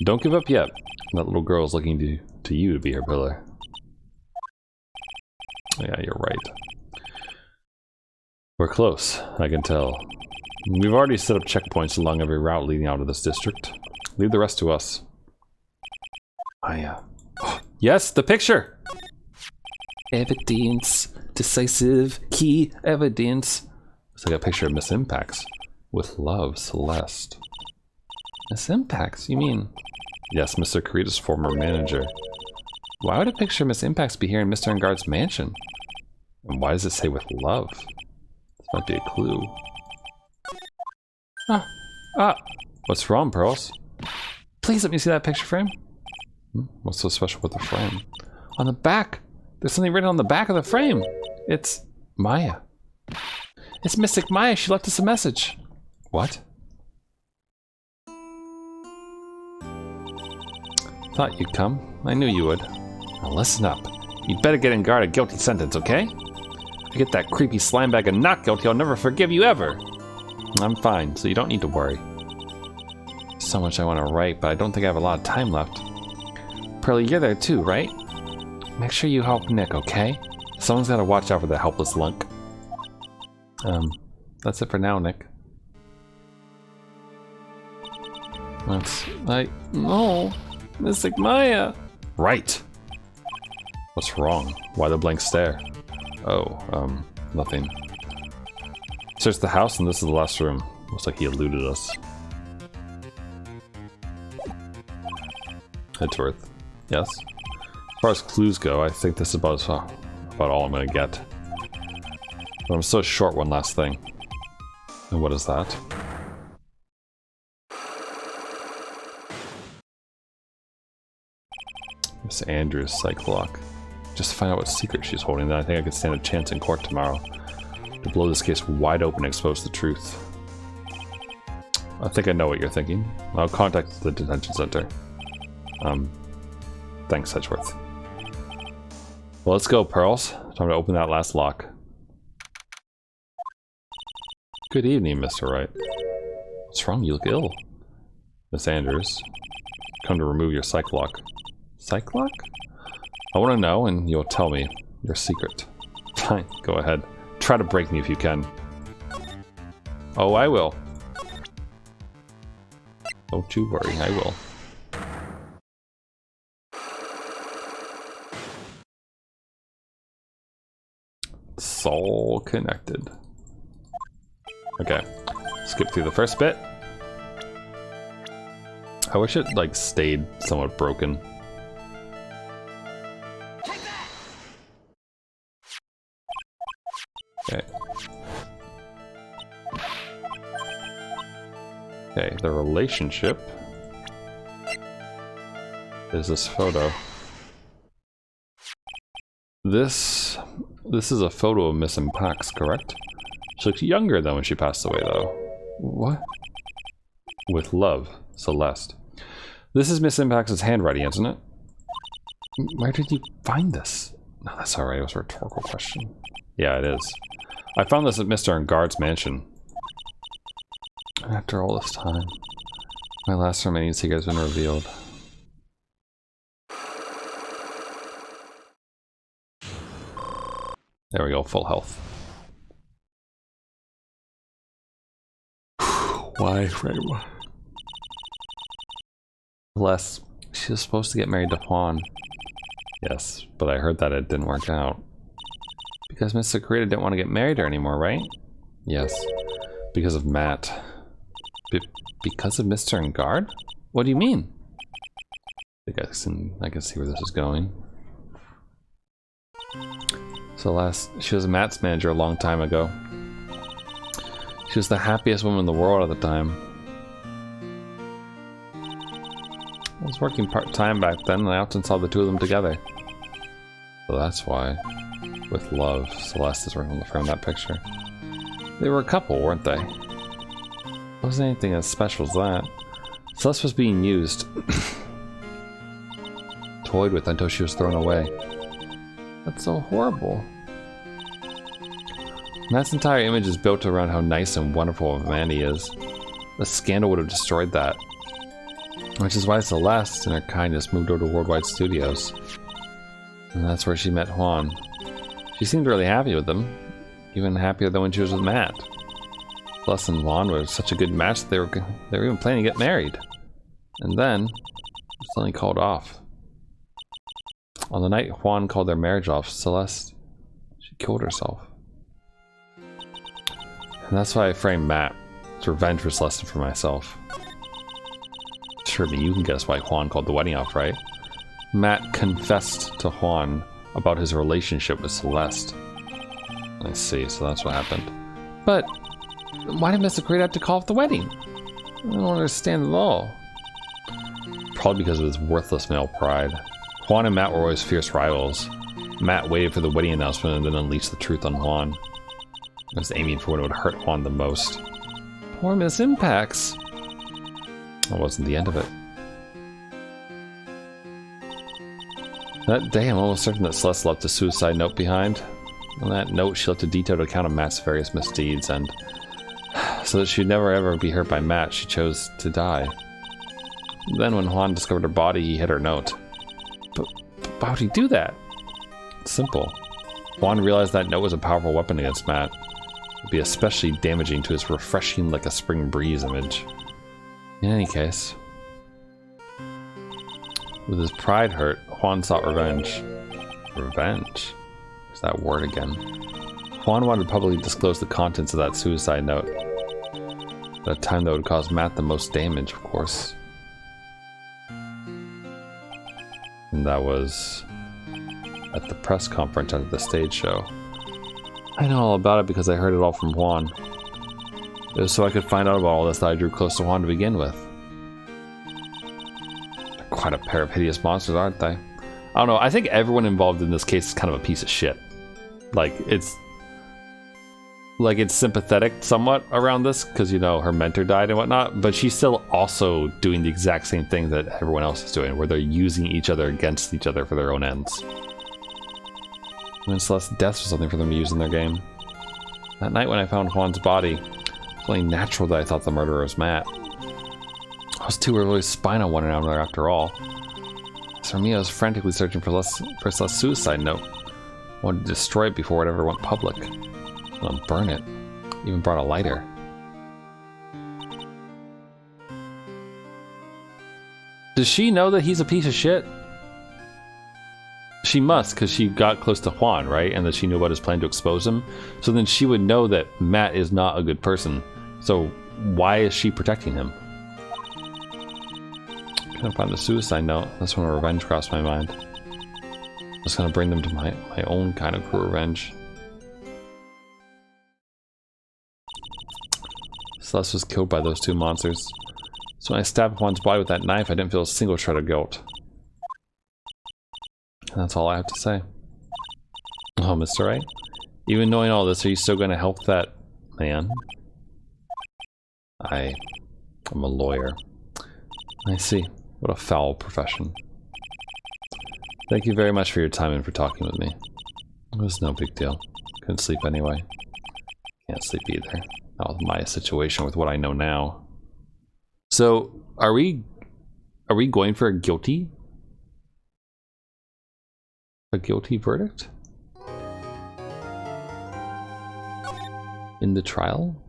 Don't give up yet. That little girl is looking to you to be her pillar. Yeah, you're right. We're close, I can tell. We've already set up checkpoints along every route leading out of this district. Leave the rest to us. Yes, the picture! Evidence. Decisive. Key evidence. Looks like a picture of Miss Impacts. With love, Celeste. Miss Impacts, you mean? Yes, Mr. Kurita's former manager. Why would a picture of Miss Impacts be here in Mr. Enguarde's mansion? And why does it say with love? This might be a clue. What's wrong, Pearls? Please let me see that picture frame. What's so special with the frame? On the back. There's something written on the back of the frame. It's Maya. It's Mystic Maya. She left us a message. What? Thought you'd come. I knew you would. Now listen up. You'd better get Enguarde a guilty sentence, okay? If you get that creepy slime bag of not guilty, I'll never forgive you ever. I'm fine, so you don't need to worry. So much I want to write, but I don't think I have a lot of time left. Pearly, you're there too, right? Make sure you help Nick, okay? Someone's got to watch out for the helpless lunk. That's it for now, Nick. No, Mystic Maya. Right. What's wrong? Why the blank stare? Oh, nothing. Search the house, and this is the last room. Looks like he eluded us. Edgeworth. Yes? As far as clues go, I think this is about all I'm gonna get. But I'm so short one last thing. And what is that? Miss Andrews' psych lock. Just to find out what secret she's holding, then I think I could stand a chance in court tomorrow. To blow this case wide open and expose the truth. I think I know what you're thinking. I'll contact the detention center. Thanks, Sedgeworth. Well, let's go, Pearls. Time to open that last lock. Good evening, Mr. Wright. What's wrong? You look ill. Miss Andrews. Come to remove your psych lock. Psych lock? I want to know, and you'll tell me your secret. Fine, go ahead. Try to break me if you can. Oh, I will. Don't you worry, I will. It's all connected. Okay, skip through the first bit. I wish it like stayed somewhat broken. Okay. Okay, the relationship is this photo. This is a photo of Miss Impax, correct? She looks younger than when she passed away, though. What? With love, Celeste. This is Miss Impax's handwriting, isn't it? Where did you find this? No, that's alright, it was a rhetorical question. Yeah, it is. I found this at Mr. Engard's mansion. After all this time, my last remaining secret has been revealed. There we go, full health. Why, Ray? Celeste, she was supposed to get married to Juan. Yes, but I heard that it didn't work out. Because Mr. Kurita didn't want to get married to her anymore, right? Yes, because of Matt. Because of Mr. Engard? What do you mean? I can see where this is going. Celeste, she was Matt's manager a long time ago. She was the happiest woman in the world at the time. I was working part-time back then, and I often saw the two of them together. So that's why, with love, Celeste is working from that picture. They were a couple, weren't they? It wasn't anything as special as that. Celeste was being used, toyed with until she was thrown away. That's so horrible. Matt's entire image is built around how nice and wonderful of a man he is. A scandal would have destroyed that. Which is why Celeste, in her kindness, moved over to Worldwide Studios. And that's where she met Juan. She seemed really happy with him. Even happier than when she was with Matt. Celeste and Juan were such a good match that they were even planning to get married. And then, it suddenly called off. On the night Juan called their marriage off, Celeste, she killed herself. And that's why I framed Matt. It's revenge for Celeste and for myself. Sure, but you can guess why Juan called the wedding off, right? Matt confessed to Juan about his relationship with Celeste. I see, so that's what happened. But why did Mr. Kurita have to call off the wedding? I don't understand at all. Probably because of his worthless male pride. Juan and Matt were always fierce rivals. Matt waited for the wedding announcement and then unleashed the truth on Juan. He was aiming for what would hurt Juan the most. Poor Miss Impax. That wasn't the end of it. That day, I'm almost certain that Celeste left a suicide note behind. On that note, she left a detailed account of Matt's various misdeeds, and so that she'd never ever be hurt by Matt, she chose to die. Then when Juan discovered her body, he hid her note. But why would he do that? It's simple. Juan realized that note was a powerful weapon against Matt. It would be especially damaging to his refreshing like a spring breeze image. In any case, with his pride hurt, Juan sought revenge. Revenge? There's that word again. Juan wanted to publicly disclose the contents of that suicide note. At a time that would cause Matt the most damage, of course. And that was at the press conference at the stage show. I know all about it because I heard it all from Juan. It was so I could find out about all this that I drew close to Juan to begin with. They're quite a pair of hideous monsters, aren't they? I don't know, I think everyone involved in this case is kind of a piece of shit. Like, it's sympathetic somewhat around this, because, you know, her mentor died and whatnot, but she's still also doing the exact same thing that everyone else is doing, where they're using each other against each other for their own ends. And Celeste's death was something for them to use in their game. That night when I found Juan's body, it's only natural that I thought the murderer was Matt. Those two were really spying on one another after all. As for me, I was frantically searching for Celeste's suicide note. I wanted to destroy it before it ever went public. I'll burn it. Even brought a lighter. Does she know that he's a piece of shit? She must, because she got close to Juan, right? And that she knew about his plan to expose him. So then she would know that Matt is not a good person. So why is she protecting him? Couldn't find the suicide note. That's when revenge crossed my mind. I was gonna bring them to my own kind of cruel revenge. Celeste was killed by those two monsters. So when I stabbed Juan's body with that knife, I didn't feel a single shred of guilt. And that's all I have to say. Oh, Mr. Wright? Even knowing all this, are you still going to help that man? I'm a lawyer. I see. What a foul profession. Thank you very much for your time and for talking with me. It was no big deal. Couldn't sleep anyway. Can't sleep either. Not with my situation with what I know now. So, are we going for a guilty verdict? In the trial?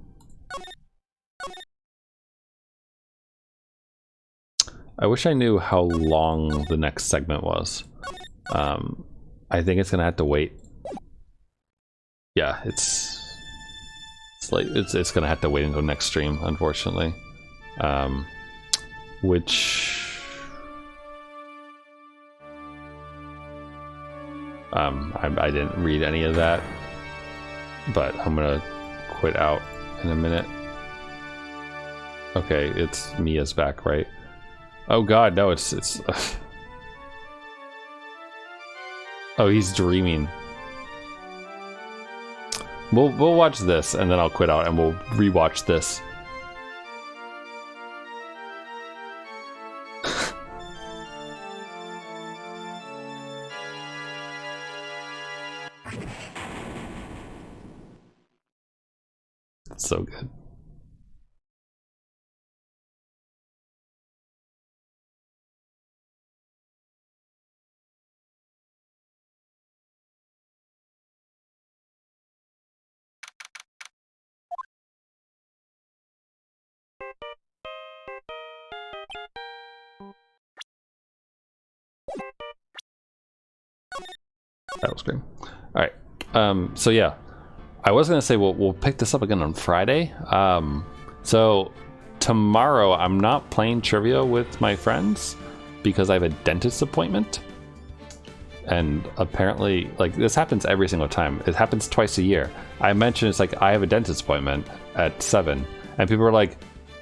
I wish I knew how long the next segment was. I think it's gonna have to wait. Yeah, it's gonna have to wait until next stream, unfortunately. Which I didn't read any of that, but I'm gonna quit out in a minute. Okay, it's Mia's back, right? Oh god, no, it's oh, he's dreaming. We'll watch this and then I'll quit out and we'll rewatch this. It's so good. That was great. All right. So yeah, I was gonna say we'll pick this up again on Friday. So tomorrow I'm not playing trivia with my friends because I have a dentist appointment, and apparently, like, this happens every single time. It happens twice a year. I mentioned it's like I have a dentist appointment at 7, and people are like,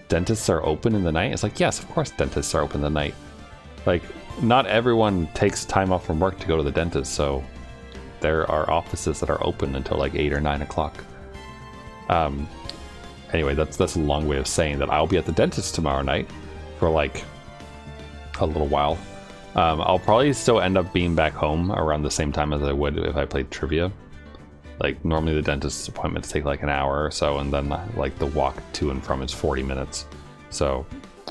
"Dentists are open in the night?" It's like, yes, of course, dentists are open in the night. Like, not everyone takes time off from work to go to the dentist, so there are offices that are open until like 8 or 9 o'clock. Anyway, that's a long way of saying that I'll be at the dentist tomorrow night for like a little while. I'll probably still end up being back home around the same time as I would if I played trivia. Like, normally the dentist appointments take like an hour or so, and then like the walk to and from is 40 minutes. So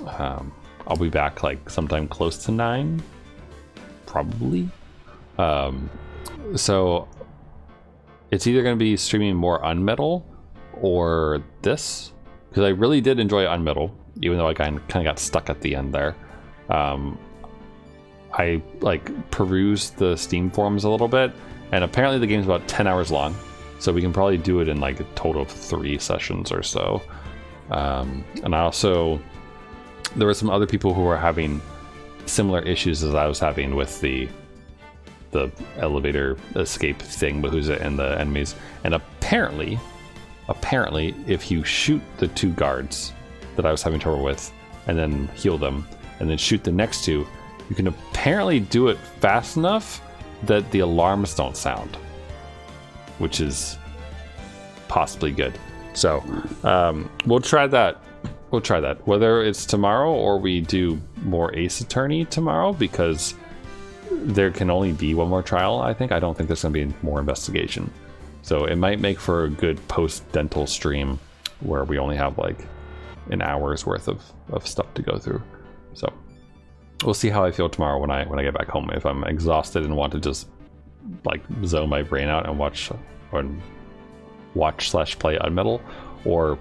I'll be back like sometime close to 9, probably. So it's either going to be streaming more Unmetal or this, because I really did enjoy Unmetal, even though I kind of got stuck at the end there. I like perused the Steam forums a little bit, and apparently the game's about 10 hours long, so we can probably do it in like a total of 3 sessions or so. And I also, there were some other people who were having similar issues as I was having with the elevator escape thing, but who's it, and the enemies. And apparently, if you shoot the 2 guards that I was having trouble with, and then heal them, and then shoot the next 2, you can apparently do it fast enough that the alarms don't sound, which is possibly good. So we'll try that. We'll try that. Whether it's tomorrow or we do more Ace Attorney tomorrow, because there can only be 1 more trial, I think. I don't think there's going to be more investigation. So it might make for a good post-dental stream where we only have like an hour's worth of stuff to go through. So we'll see how I feel tomorrow when I get back home. If I'm exhausted and want to just like zone my brain out and watch/play Unmetal, or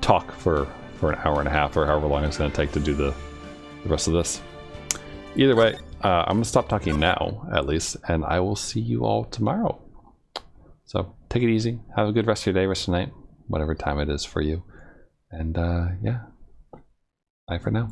talk for an hour and a half or however long it's going to take to do the rest of this. Either way, I'm going to stop talking now, at least, and I will see you all tomorrow. So take it easy. Have a good rest of your day, rest of the night, whatever time it is for you. And yeah, bye for now.